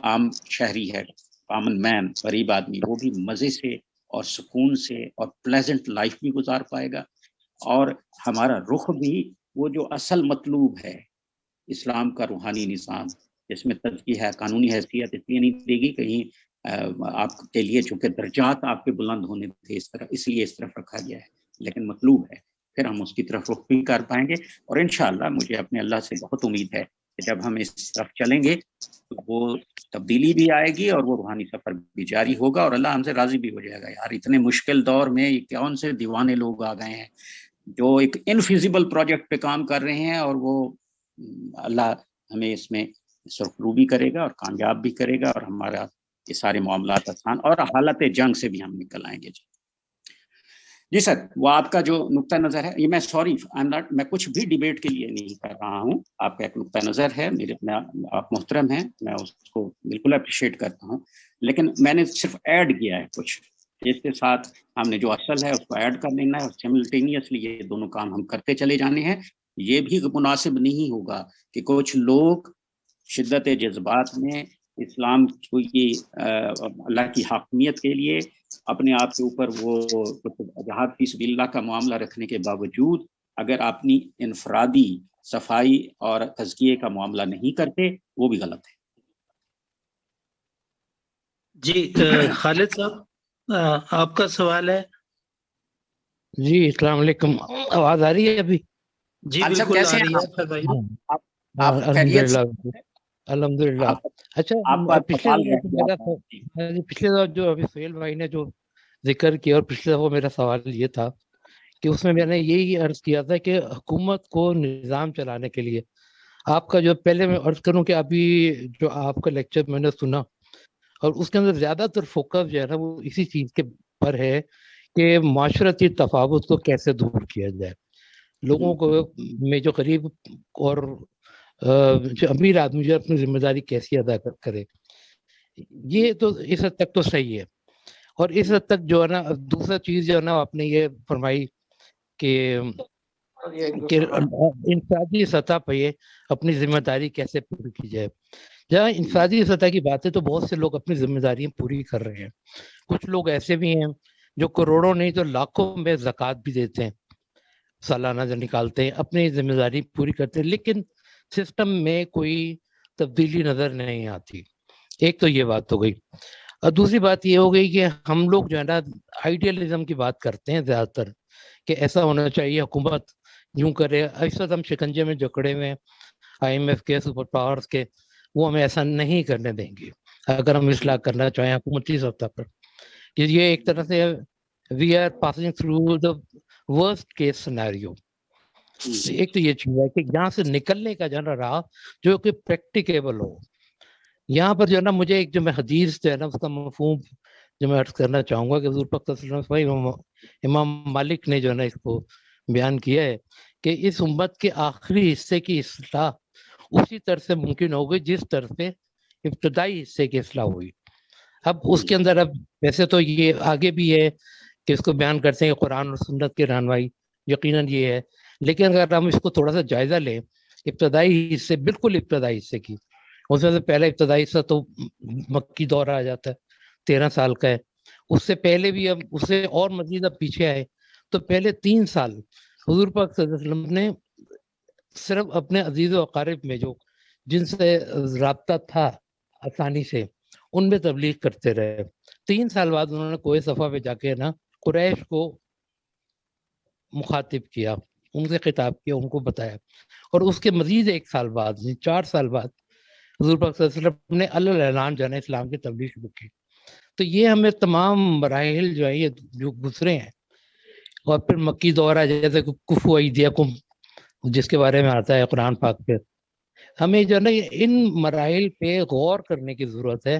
عام شہری ہے، کامن مین، غریب آدمی، وہ بھی مزے سے اور سکون سے اور پلیزنٹ لائف بھی گزار پائے گا، اور ہمارا رخ بھی وہ جو اصل مطلوب ہے اسلام کا روحانی نظام، جس میں تزکیہ ہے، قانونی حیثیت اس لیے نہیں دے گی کہیں آپ کے لیے چونکہ درجات آپ کے بلند ہونے تھے اس لیے اس طرف رکھا گیا ہے، لیکن مطلوب ہے، پھر ہم اس کی طرف رخ بھی کر پائیں گے، اور انشاءاللہ مجھے اپنے اللہ سے بہت امید ہے کہ جب ہم اس طرف چلیں گے تو وہ تبدیلی بھی آئے گی اور وہ روحانی سفر بھی جاری ہوگا، اور اللہ ہم سے راضی بھی ہو جائے گا۔ یار اتنے مشکل دور میں کون سے دیوانے لوگ آ گئے ہیں جو ایک انفیزیبل پروجیکٹ پہ کام کر رہے ہیں، اور وہ اللہ ہمیں اس میں سرخروبی کرے گا اور کامیاب بھی کرے گا، اور ہمارا یہ سارے معاملات آسان، اور حالت جنگ سے بھی ہم نکل آئیں گے۔ جی سر، وہ آپ کا جو نقطہ نظر ہے، یہ میں سوری میں کچھ بھی ڈیبیٹ کے لیے نہیں کر رہا ہوں، آپ کا ایک نقطہ نظر ہے، آپ محترم ہیں، میں اس کو بالکل اپریشیٹ کرتا ہوں، لیکن میں نے صرف ایڈ کیا ہے کچھ، اس کے ساتھ ہم نے جو اصل ہے اس کو ایڈ کر لینا ہے، اور سملٹینیسلی یہ دونوں کام ہم کرتے چلے جانے ہیں۔ یہ بھی مناسب نہیں ہوگا کہ کچھ لوگ شدت جذبات میں اسلام کو اللہ کی حاکمیت کے لیے اپنے آپ کے اوپر وہ جہاد فی سبیل اللہ کا معاملہ رکھنے کے باوجود اگر اپنی انفرادی صفائی اور تزکیے کا معاملہ نہیں کرتے وہ بھی غلط ہے. جی خالد صاحب آپ کا سوال ہے. جی السلام علیکم, آواز آ رہی ہے ابھی؟ جی بالکل آ رہی ہے, فرمائیے. الحمد للہ. اچھا پچھلے دفعہ جو ابھی سہیل بھائی نے جو ذکر کیا, اور پچھلے دفعہ میرا سوال یہ تھا کہ اس میں نے یہی عرض کیا تھا کہ حکومت کو نظام چلانے کے لیے آپ کا جو پہلے میں عرض کروں کہ ابھی جو آپ کا لیکچر میں نے سنا اور اس کے اندر زیادہ تر فوکس جو ہے نا وہ اسی چیز کے پر ہے کہ معاشرتی تفاوت کو کیسے دور کیا جائے, لوگوں کو میں جو غریب اور جو امیر آدمی جو اپنی ذمہ داری کیسی ادا کرے. یہ تو اس حد تک تو صحیح ہے. اور اس حد تک جو ہے نا دوسرا چیز جو ہے نا آپ نے یہ فرمائی کہ انفرادی سطح پہ یہ اپنی ذمہ داری کیسے پوری کی جائے. جہاں انفرادی سطح کی بات ہے تو بہت سے لوگ اپنی ذمہ داریاں پوری کر رہے ہیں. کچھ لوگ ایسے بھی ہیں جو کروڑوں نہیں تو لاکھوں میں زکوٰۃ بھی دیتے ہیں, سالانہ جو نکالتے ہیں, اپنی ذمہ داری پوری کرتے ہیں, لیکن سسٹم میں کوئی تبدیلی نظر نہیں آتی. ایک تو یہ بات ہو گئی. اور دوسری بات یہ ہو گئی کہ ہم لوگ جو ہے نا آئیڈیالزم کی بات کرتے ہیں زیادہ تر کہ ایسا ہونا چاہیے, حکومت یوں کرے. اس وقت ہم شکنجے میں جکڑے ہوئے IMF کے, سپر پاورز کے, وہ ہمیں ایسا نہیں کرنے دیں گے اگر ہم اصلاح کرنا چاہیں حکومتی سطح پر. یہ ایک طرح سے we are passing through the worst case scenario. ایک تو یہ چیز ہے کہ یہاں سے نکلنے کا جو ہے نا راہ جو کہ پریکٹیکیبل ہو. یہاں پر جو ہے نا مجھے ایک جو میں حدیث جو ہے نا اس کا مفہوم جو میں عرض کرنا چاہوں گا کہ حضور پاک صلی اللہ علیہ وسلم امام مالک نے جو ہے نا اس کو بیان کیا ہے کہ اس امت کے آخری حصے کی اصلاح اسی طرح سے ممکن ہوگی جس طرح سے ابتدائی حصے کی اصلاح ہوئی. اب اس کے اندر اب ویسے تو یہ آگے بھی ہے کہ اس کو بیان کرتے ہیں قرآن اور سنت کی رہنمائی, یقیناً یہ ہے, لیکن اگر ہم اس کو تھوڑا سا جائزہ لیں ابتدائی حصے, بالکل ابتدائی حصے کی, اس میں سے پہلا ابتدائی حصہ تو مکی دور آ جاتا ہے 13 سال کا ہے. اس سے پہلے بھی اب اس سے اور مزید اب پیچھے آئے تو پہلے 3 سال حضور پاک صلی اللہ علیہ وسلم نے صرف اپنے عزیز و اقارب میں جو جن سے رابطہ تھا آسانی سے ان میں تبلیغ کرتے رہے. 3 سال بعد انہوں نے کوہ صفا پہ جا کے نا قریش کو مخاطب کیا, ان سے خطاب کیا, ان کو بتایا. اور اس کے مزید 1 سال بعد 4 سال بعد حضور پاک صلی اللہ علیہ وسلم نے اعلان جو ہے اسلام کی تبلیغ شروع کی. تو یہ ہمیں تمام مراحل جو ہے یہ جو گزرے ہیں, اور پھر مکی دورہ جیسے کفو ایدیکم جس کے بارے میں آتا ہے قرآن پاک پہ, ہمیں جو ہے نا ان مراحل پہ غور کرنے کی ضرورت ہے,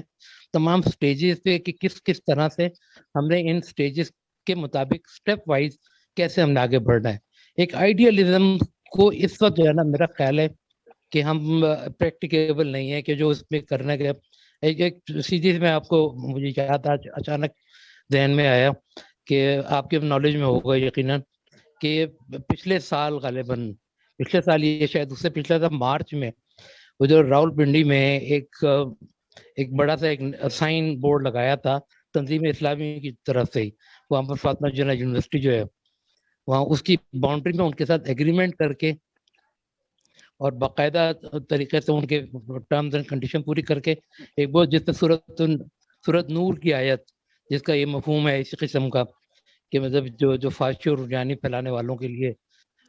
تمام سٹیجز پہ کہ کس طرح سے ہم نے ان سٹیجز کے مطابق سٹیپ وائز کیسے ہم نے آگے بڑھنا ہے. ایک آئیڈیالزم کو اس وقت جو ہے نا میرا خیال ہے کہ ہم پریکٹیکیبل نہیں ہے کہ جو اس میں کرنا گیا. ایک سیدھی میں آپ کو مجھے یاد اچانک ذہن میں آیا کہ آپ کے نالج میں ہوگا یقیناً کہ پچھلے سال غالباً پچھلے سال یہ شاید اس سے پچھلے تھا مارچ میں وہ جو راول پنڈی میں ایک بڑا سا ایک سائن بورڈ لگایا تھا تنظیم اسلامی کی طرف سے ہی, وہاں پر فاطمہ جنہ یونیورسٹی جو ہے وہاں اس کی باؤنڈری میں ان کے ساتھ ایگریمنٹ کر کے اور باقاعدہ طریقے سے ان کے ٹرمز اینڈ کنڈیشن پوری کر کے ایک بہت جس میں سورت نور کی آیت جس کا یہ مفہوم ہے اسی قسم کا کہ مطلب جو فحش اور رجحانی پھیلانے والوں کے لیے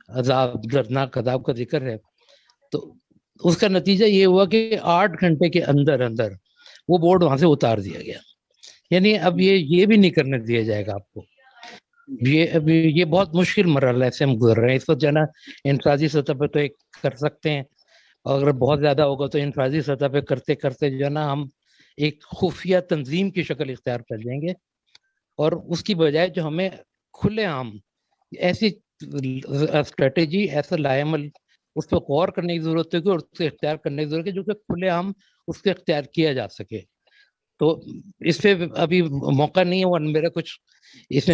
عذاب دردناک عذاب کا ذکر ہے. تو اس کا نتیجہ یہ ہوا کہ 8 گھنٹے کے اندر وہ بورڈ وہاں سے اتار دیا گیا. یعنی اب یہ بھی نہیں کرنے دیا جائے گا آپ کو. یہ بہت مشکل مرحلہ سے ہم گزر رہے ہیں اس وقت جو ہے نا. انفرادی سطح پہ تو ایک کر سکتے ہیں, اور اگر بہت زیادہ ہوگا تو انفرادی سطح پہ کرتے کرتے جو ہے نا ہم ایک خفیہ تنظیم کی شکل اختیار کر لیں گے, اور اس کی بجائے جو ہمیں کھلے عام ایسی اسٹریٹجی ایسا لائے عمل اس پہ غور کرنے کی ضرورت ہے اور اس سے اختیار کرنے کی ضرورت ہے جو کہ کھلے عام اس سے اختیار کیا جا سکے. تو اس پہ ابھی موقع نہیں ہے, اور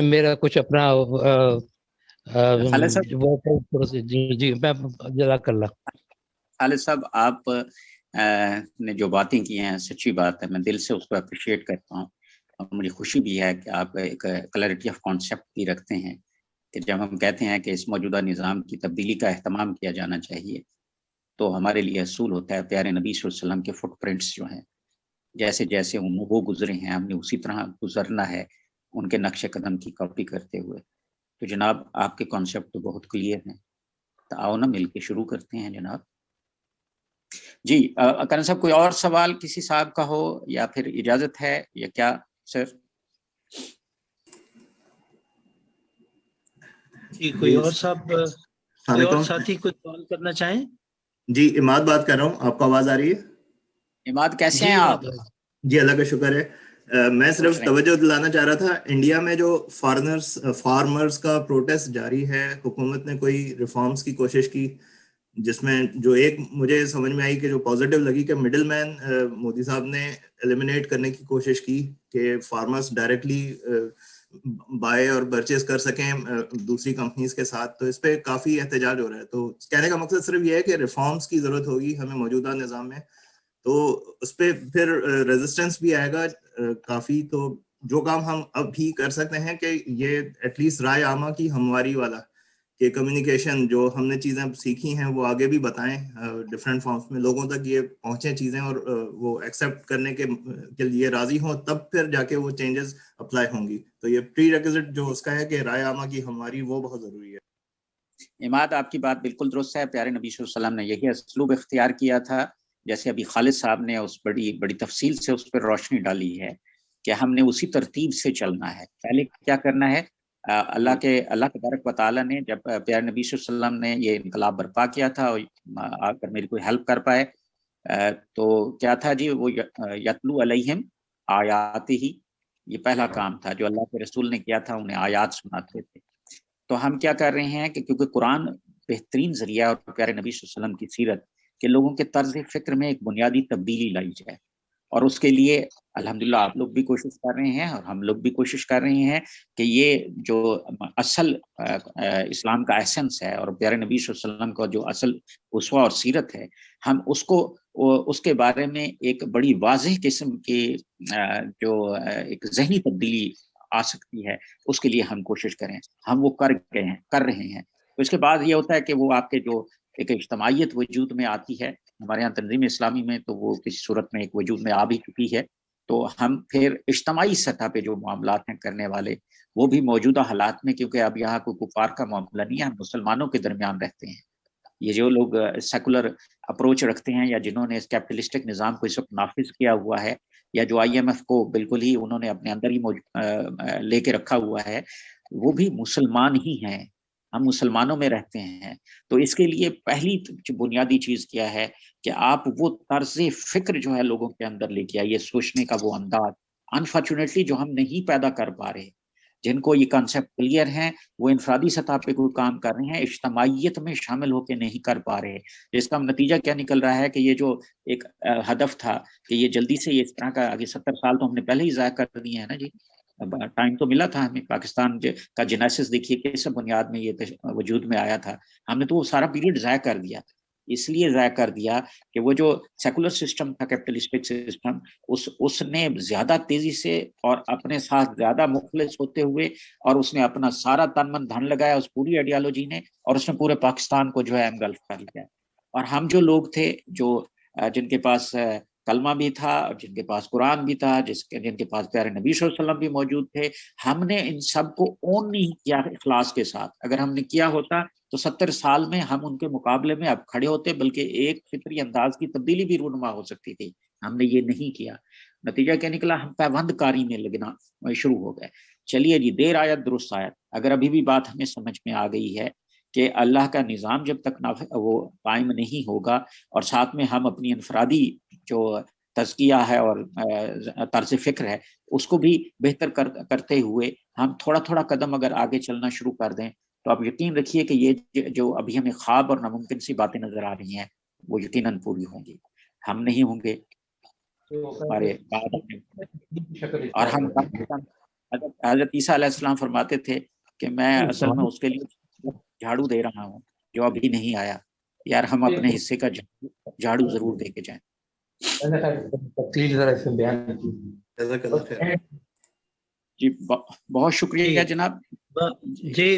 میرا کچھ اپنا جی میں جزاک اللہ. خالد صاحب آپ نے جو باتیں کی ہیں سچی بات ہے، میں دل سے اس کو اپریشیٹ کرتا ہوں، اور مجھے خوشی بھی ہے کہ آپ ایک کلیئرٹی آف کانسیپٹ بھی رکھتے ہیں کہ جب ہم کہتے ہیں کہ اس موجودہ نظام کی تبدیلی کا اہتمام کیا جانا چاہیے تو ہمارے لیے اصول ہوتا ہے پیارے نبی صلی اللہ علیہ وسلم کے فٹ پرنٹس جو ہیں، جیسے جیسے وہ گزرے ہیں ہم نے اسی طرح گزرنا ہے ان کے نقش قدم کی کاپی کرتے ہوئے. تو جناب آپ کے کانسیپٹ تو بہت کلیئر ہیں، تو آؤ نا مل کے شروع کرتے ہیں جناب. جی کرن صاحب کوئی اور سوال کسی صاحب کا ہو یا پھر اجازت ہے یا کیا سر؟ جی کوئی اور صاحب، کوئی اور ساتھی کوئی سوال کرنا چاہیں؟ جی عماد بات کر رہا ہوں، آپ کو آواز آ رہی ہے؟ عماد کیسے ہیں آپ؟ جی اللہ کا شکر ہے. میں صرف توجہ دلانا چاہ رہا تھا، انڈیا میں جو فارمرز کا پروٹیسٹ جاری ہے، حکومت نے کوئی ریفارمز کی کوشش کی جس میں جو ایک مجھے سمجھ میں آئی کہ جو پازیٹیو لگی کہ مڈل مین مودی صاحب نے ایلیمینیٹ کرنے کی کوشش کی کہ فارمرز ڈائریکٹلی بائے اور پرچیز کر سکیں دوسری کمپنیز کے ساتھ. تو اس پہ کافی احتجاج ہو رہا ہے. تو کہنے کا مقصد صرف یہ ہے کہ ریفارمز کی ضرورت ہوگی ہمیں موجودہ نظام میں، تو اس پہ پھر ریزسٹنس بھی آئے گا کافی. تو جو کام ہم اب بھی کر سکتے ہیں کہ یہ ایٹ لیسٹ رائے عامہ کی ہمواری والا کہ کمیونیکیشن جو ہم نے چیزیں سیکھی ہیں وہ آگے بھی بتائیں ڈفرینٹ فارمس میں، لوگوں تک یہ پہنچیں چیزیں اور وہ ایکسیپٹ کرنے کے لیے راضی ہوں، تب پھر جا کے وہ چینجز اپلائی ہوں گی. تو یہ پری ریکوزٹ جو اس کا ہے کہ رائے عامہ کی ہماری، وہ بہت ضروری ہے. عماد آپ کی بات بالکل درست ہے. پیارے نبی صلی اللہ علیہ وسلم نے یہی اسلوب اختیار کیا تھا، جیسے ابھی خالد صاحب نے اس بڑی تفصیل سے اس پر روشنی ڈالی ہے کہ ہم نے اسی ترتیب سے چلنا ہے. پہلے کیا کرنا ہے، اللہ تبارک و تعالیٰ نے جب پیارے نبی صلی اللہ علیہ وسلم نے یہ انقلاب برپا کیا تھا اور آ کر میری کوئی ہیلپ کر پائے، تو کیا تھا جی، وہ یتلو علیہم آیات ہی، یہ پہلا کام تھا جو اللہ کے رسول نے کیا تھا، انہیں آیات سناتے تھے. تو ہم کیا کر رہے ہیں کہ کیونکہ قرآن بہترین ذریعہ اور پیارے نبی صلی اللہ علیہ وسلم کی سیرت کہ لوگوں کے طرز فکر میں ایک بنیادی تبدیلی لائی جائے، اور اس کے لیے الحمدللہ آپ لوگ بھی کوشش کر رہے ہیں اور ہم لوگ بھی کوشش کر رہے ہیں کہ یہ جو اصل اسلام کا ایسنس ہے اور پیارے نبی صلی اللہ علیہ وسلم کا جو اصل اسوہ اور سیرت ہے، ہم اس کے بارے میں ایک بڑی واضح قسم کی جو ایک ذہنی تبدیلی آ سکتی ہے، اس کے لیے ہم کوشش کریں. ہم وہ کر رہے ہیں. تو اس کے بعد یہ ہوتا ہے کہ وہ آپ کے جو ایک اجتماعیت وجود میں آتی ہے ہمارے یہاں تنظیم اسلامی میں، تو وہ کسی صورت میں ایک وجود میں آ بھی چکی ہے. تو ہم پھر اجتماعی سطح پہ جو معاملات ہیں کرنے والے، وہ بھی موجودہ حالات میں، کیونکہ اب یہاں کوئی کفار کا معاملہ نہیں ہے، ہم مسلمانوں کے درمیان رہتے ہیں. یہ جو لوگ سیکولر اپروچ رکھتے ہیں یا جنہوں نے اس کیپٹلسٹک نظام کو اس وقت نافذ کیا ہوا ہے، یا جو IMF کو بالکل ہی انہوں نے اپنے اندر ہی لے کے رکھا ہوا ہے، وہ بھی مسلمان ہی ہیں. ہم مسلمانوں میں رہتے ہیں. تو اس کے لیے پہلی بنیادی چیز کیا ہے کہ آپ وہ طرز فکر جو ہے لوگوں کے اندر لے کے آئیے، سوچنے کا وہ انداز. انفارچونیٹلی جو ہم نہیں پیدا کر پا رہے، جن کو یہ کانسیپٹ کلیئر ہیں، وہ انفرادی سطح پہ کوئی کام کر رہے ہیں، اجتماعیت میں شامل ہو کے نہیں کر پا رہے. جس کا نتیجہ کیا نکل رہا ہے کہ یہ جو ایک ہدف تھا کہ یہ جلدی سے یہ اس طرح کا آگے 70 سال تو ہم نے پہلے ہی ضائع کر دیے ہیں نا جی. ٹائم تو ملا تھا ہمیں. پاکستان کا جنیسس دیکھیے کس بنیاد میں یہ وجود میں آیا تھا، ہم نے تو وہ سارا پیریڈ ضائع کر دیا. اس لیے ضائع کر دیا کہ وہ جو سیکولر سسٹم تھا، کیپٹلسٹک سسٹم، اس نے زیادہ تیزی سے اور اپنے ساتھ زیادہ مخلص ہوتے ہوئے، اور اس نے اپنا سارا تن من دھن لگایا اس پوری آئیڈیالوجی نے، اور اس نے پورے پاکستان کو جو ہے انگلف کر لیا. اور ہم جو لوگ تھے، جو جن کے پاس کلمہ بھی تھا اور جن کے پاس قرآن بھی تھا، جن کے پاس پیارے نبی صلی اللہ علیہ وسلم بھی موجود تھے، ہم نے ان سب کو اون نہیں کیا اخلاص کے ساتھ. اگر ہم نے کیا ہوتا تو 70 سال میں ہم ان کے مقابلے میں اب کھڑے ہوتے، بلکہ ایک فطری انداز کی تبدیلی بھی رونما ہو سکتی تھی. ہم نے یہ نہیں کیا. نتیجہ کیا نکلا، ہم پیوند کاری میں لگنا شروع ہو گئے. چلیے جی، دیر آیت درست آیت. اگر ابھی بھی بات ہمیں سمجھ میں آ گئی ہے کہ اللہ کا نظام جب تک وہ قائم نہیں ہوگا، اور ساتھ میں ہم اپنی انفرادی جو تزکیہ ہے اور طرز فکر ہے اس کو بھی بہتر کرتے ہوئے ہم تھوڑا تھوڑا قدم اگر آگے چلنا شروع کر دیں، تو آپ یقین رکھیے کہ یہ جو ابھی ہمیں خواب اور ناممکن سی باتیں نظر آ رہی ہیں، وہ یقیناً پوری ہوں گی. ہم نہیں ہوں گے ہمارے بعد، اور ہم حضرت عیسیٰ علیہ السلام فرماتے تھے کہ میں اصل میں اس کے لیے جھاڑو دے رہا ہوں جو ابھی نہیں آیا. یار ہم اپنے حصے کا جھاڑو ضرور دے کے جائیں. تفصیل ذرا اس میں بیان کیجیے. جزاک اللہ خیر. جی بہت شکریہ جناب. جی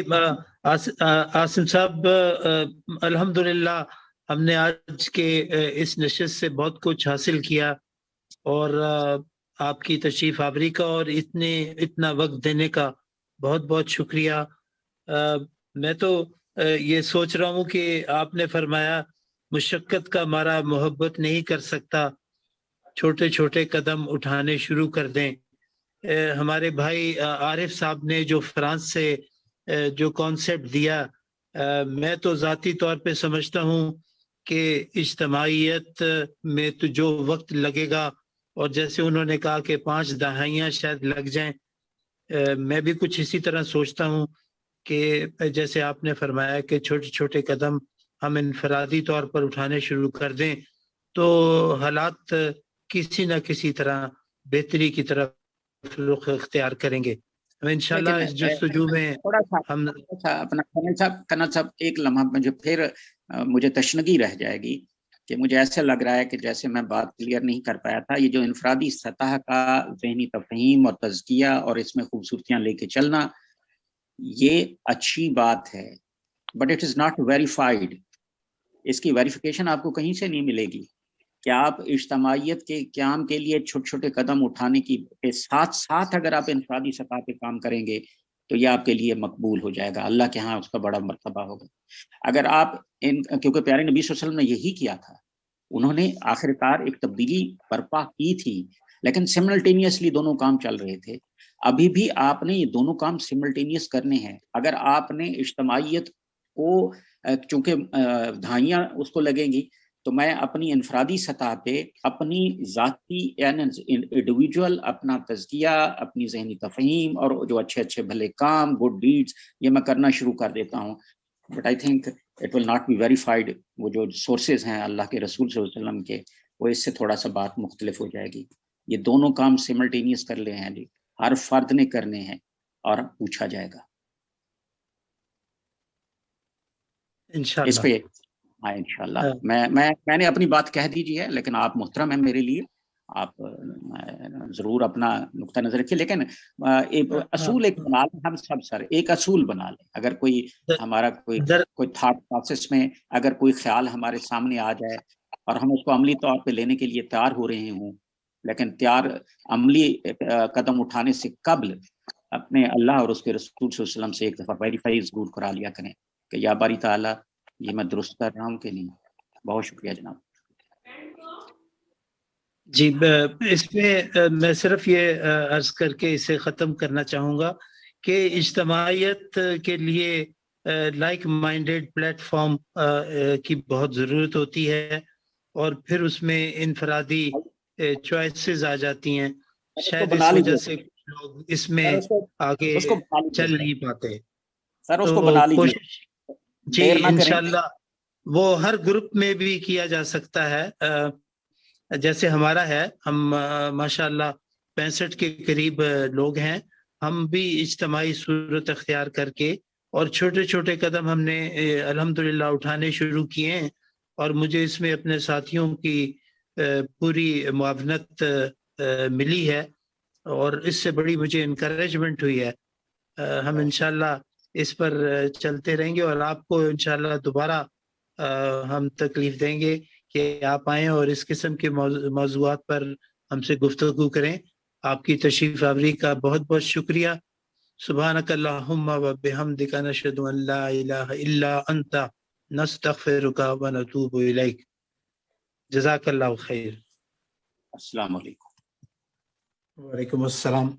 عاصم صاحب، الحمدللہ ہم نے آج کے اس نشست سے بہت کچھ حاصل کیا، اور آپ کی تشریف آوری کا اور اتنا وقت دینے کا بہت بہت شکریہ. میں تو یہ سوچ رہا ہوں کہ آپ نے فرمایا مشقت کا مارا محبت نہیں کر سکتا، چھوٹے چھوٹے قدم اٹھانے شروع کر دیں. ہمارے بھائی عارف صاحب نے جو فرانس سے جو کانسیپٹ دیا، میں تو ذاتی طور پہ سمجھتا ہوں کہ اجتماعیت میں تو جو وقت لگے گا، اور جیسے انہوں نے کہا کہ 5 دہائیاں شاید لگ جائیں، میں بھی کچھ اسی طرح سوچتا ہوں کہ جیسے آپ نے فرمایا کہ چھوٹے چھوٹے قدم ہم انفرادی طور پر اٹھانے شروع کر دیں تو حالات کسی نہ کسی طرح بہتری کی طرف رخ اختیار کریں گے. ہم انشاءاللہ اس جستجو میں ہم اپنا کرنل صاحب ایک لمحہ پھر مجھے تشنگی رہ جائے گی کہ مجھے ایسا لگ رہا ہے کہ جیسے میں بات کلیئر نہیں کر پایا تھا، یہ جو انفرادی سطح کا ذہنی تفہیم اور تزکیہ اور اس میں خوبصورتیاں لے کے چلنا، یہ اچھی بات ہے، but it is not verified. اس کی ویریفیکیشن آپ کو کہیں سے نہیں ملے گی کہ آپ اجتماعیت کے قیام کے لیے چھوٹے چھوٹے قدم اٹھانے کی ساتھ ساتھ اگر آپ انفرادی سطح پہ کام کریں گے تو یہ آپ کے لیے مقبول ہو جائے گا، اللہ کے ہاں اس کا بڑا مرتبہ ہوگا. اگر آپ کیونکہ پیارے نبی صلی اللہ علیہ وسلم نے یہی کیا تھا، انہوں نے آخرکار ایک تبدیلی برپا کی تھی، لیکن سملٹینیسلی دونوں کام چل رہے تھے. ابھی بھی آپ نے یہ دونوں کام سملٹینیس کرنے ہیں. اگر آپ نے اجتماعیت کو چونکہ دھائیاں اس کو لگیں گی، تو میں اپنی انفرادی سطح پہ اپنی ذاتی یعنی انڈیویجول اپنا تزکیہ، اپنی ذہنی تفہیم اور جو اچھے اچھے بھلے کام، گڈ ڈیڈز، یہ میں کرنا شروع کر دیتا ہوں. But I think it will not be verified. وہ جو سورسز ہیں اللہ کے رسول صلی اللہ علیہ وسلم کے، وہ اس سے تھوڑا سا بات مختلف ہو جائے گی. یہ دونوں کام سملٹینیس کر لے ہیں جی، ہر فرد نے کرنے ہیں اور پوچھا جائے گا انشاءاللہ. اس پہ. ہاں انشاءاللہ. میں نے اپنی بات کہہ دیجی ہے، لیکن آپ محترم ہیں میرے لیے، آپ ضرور اپنا نقطہ نظر رکھیے، لیکن اصول ایک بنا لیں ہم سب. سر ایک اصول بنا لیں، اگر کوئی ہمارا کوئی تھاٹ پروسیس میں اگر کوئی خیال ہمارے سامنے آ جائے اور ہم اس کو عملی طور پہ لینے کے لیے تیار ہو رہے ہوں، لیکن عملی قدم اٹھانے سے قبل اپنے اللہ اور اس کے رسول صلی اللہ علیہ وسلم سے ایک دفعہ ویریفائی ضرور کرا لیا کریں کہ یا باری تعالیٰ یہ میں درست کر رہا ہوں کہ نہیں. بہت شکریہ جناب. جی اس میں میں صرف یہ عرض کر کے اسے ختم کرنا چاہوں گا کہ اجتماعیت کے لیے لائک مائنڈیڈ پلیٹ فارم کی بہت ضرورت ہوتی ہے، اور پھر اس میں انفرادی چوائسز آ جاتی ہیں. شاید اس وجہ سے لوگ اس میں آگے چل نہیں پاتے. سر اس کو بنا لیجیے. کوشش جی انشاءاللہ وہ ہر گروپ میں بھی کیا جا سکتا ہے. جیسے ہمارا ہے، ہم ماشاءاللہ 65 کے قریب لوگ ہیں، ہم بھی اجتماعی صورت اختیار کر کے اور چھوٹے چھوٹے قدم ہم نے الحمدللہ اٹھانے شروع کیے ہیں، اور مجھے اس میں اپنے ساتھیوں کی پوری معاونت ملی ہے، اور اس سے بڑی مجھے انکریجمنٹ ہوئی ہے. ہم انشاءاللہ اس پر چلتے رہیں گے، اور آپ کو انشاءاللہ دوبارہ ہم تکلیف دیں گے کہ آپ آئیں اور اس قسم کے موضوعات پر ہم سے گفتگو کریں. آپ کی تشریف آوری کا بہت بہت شکریہ. سبحانک اللہم و بحمدک نشہد ان لا الہ الا انت نستغفرک و نتوب الیک. جزاک اللہ خیر. السلام علیکم. وعلیکم السلام.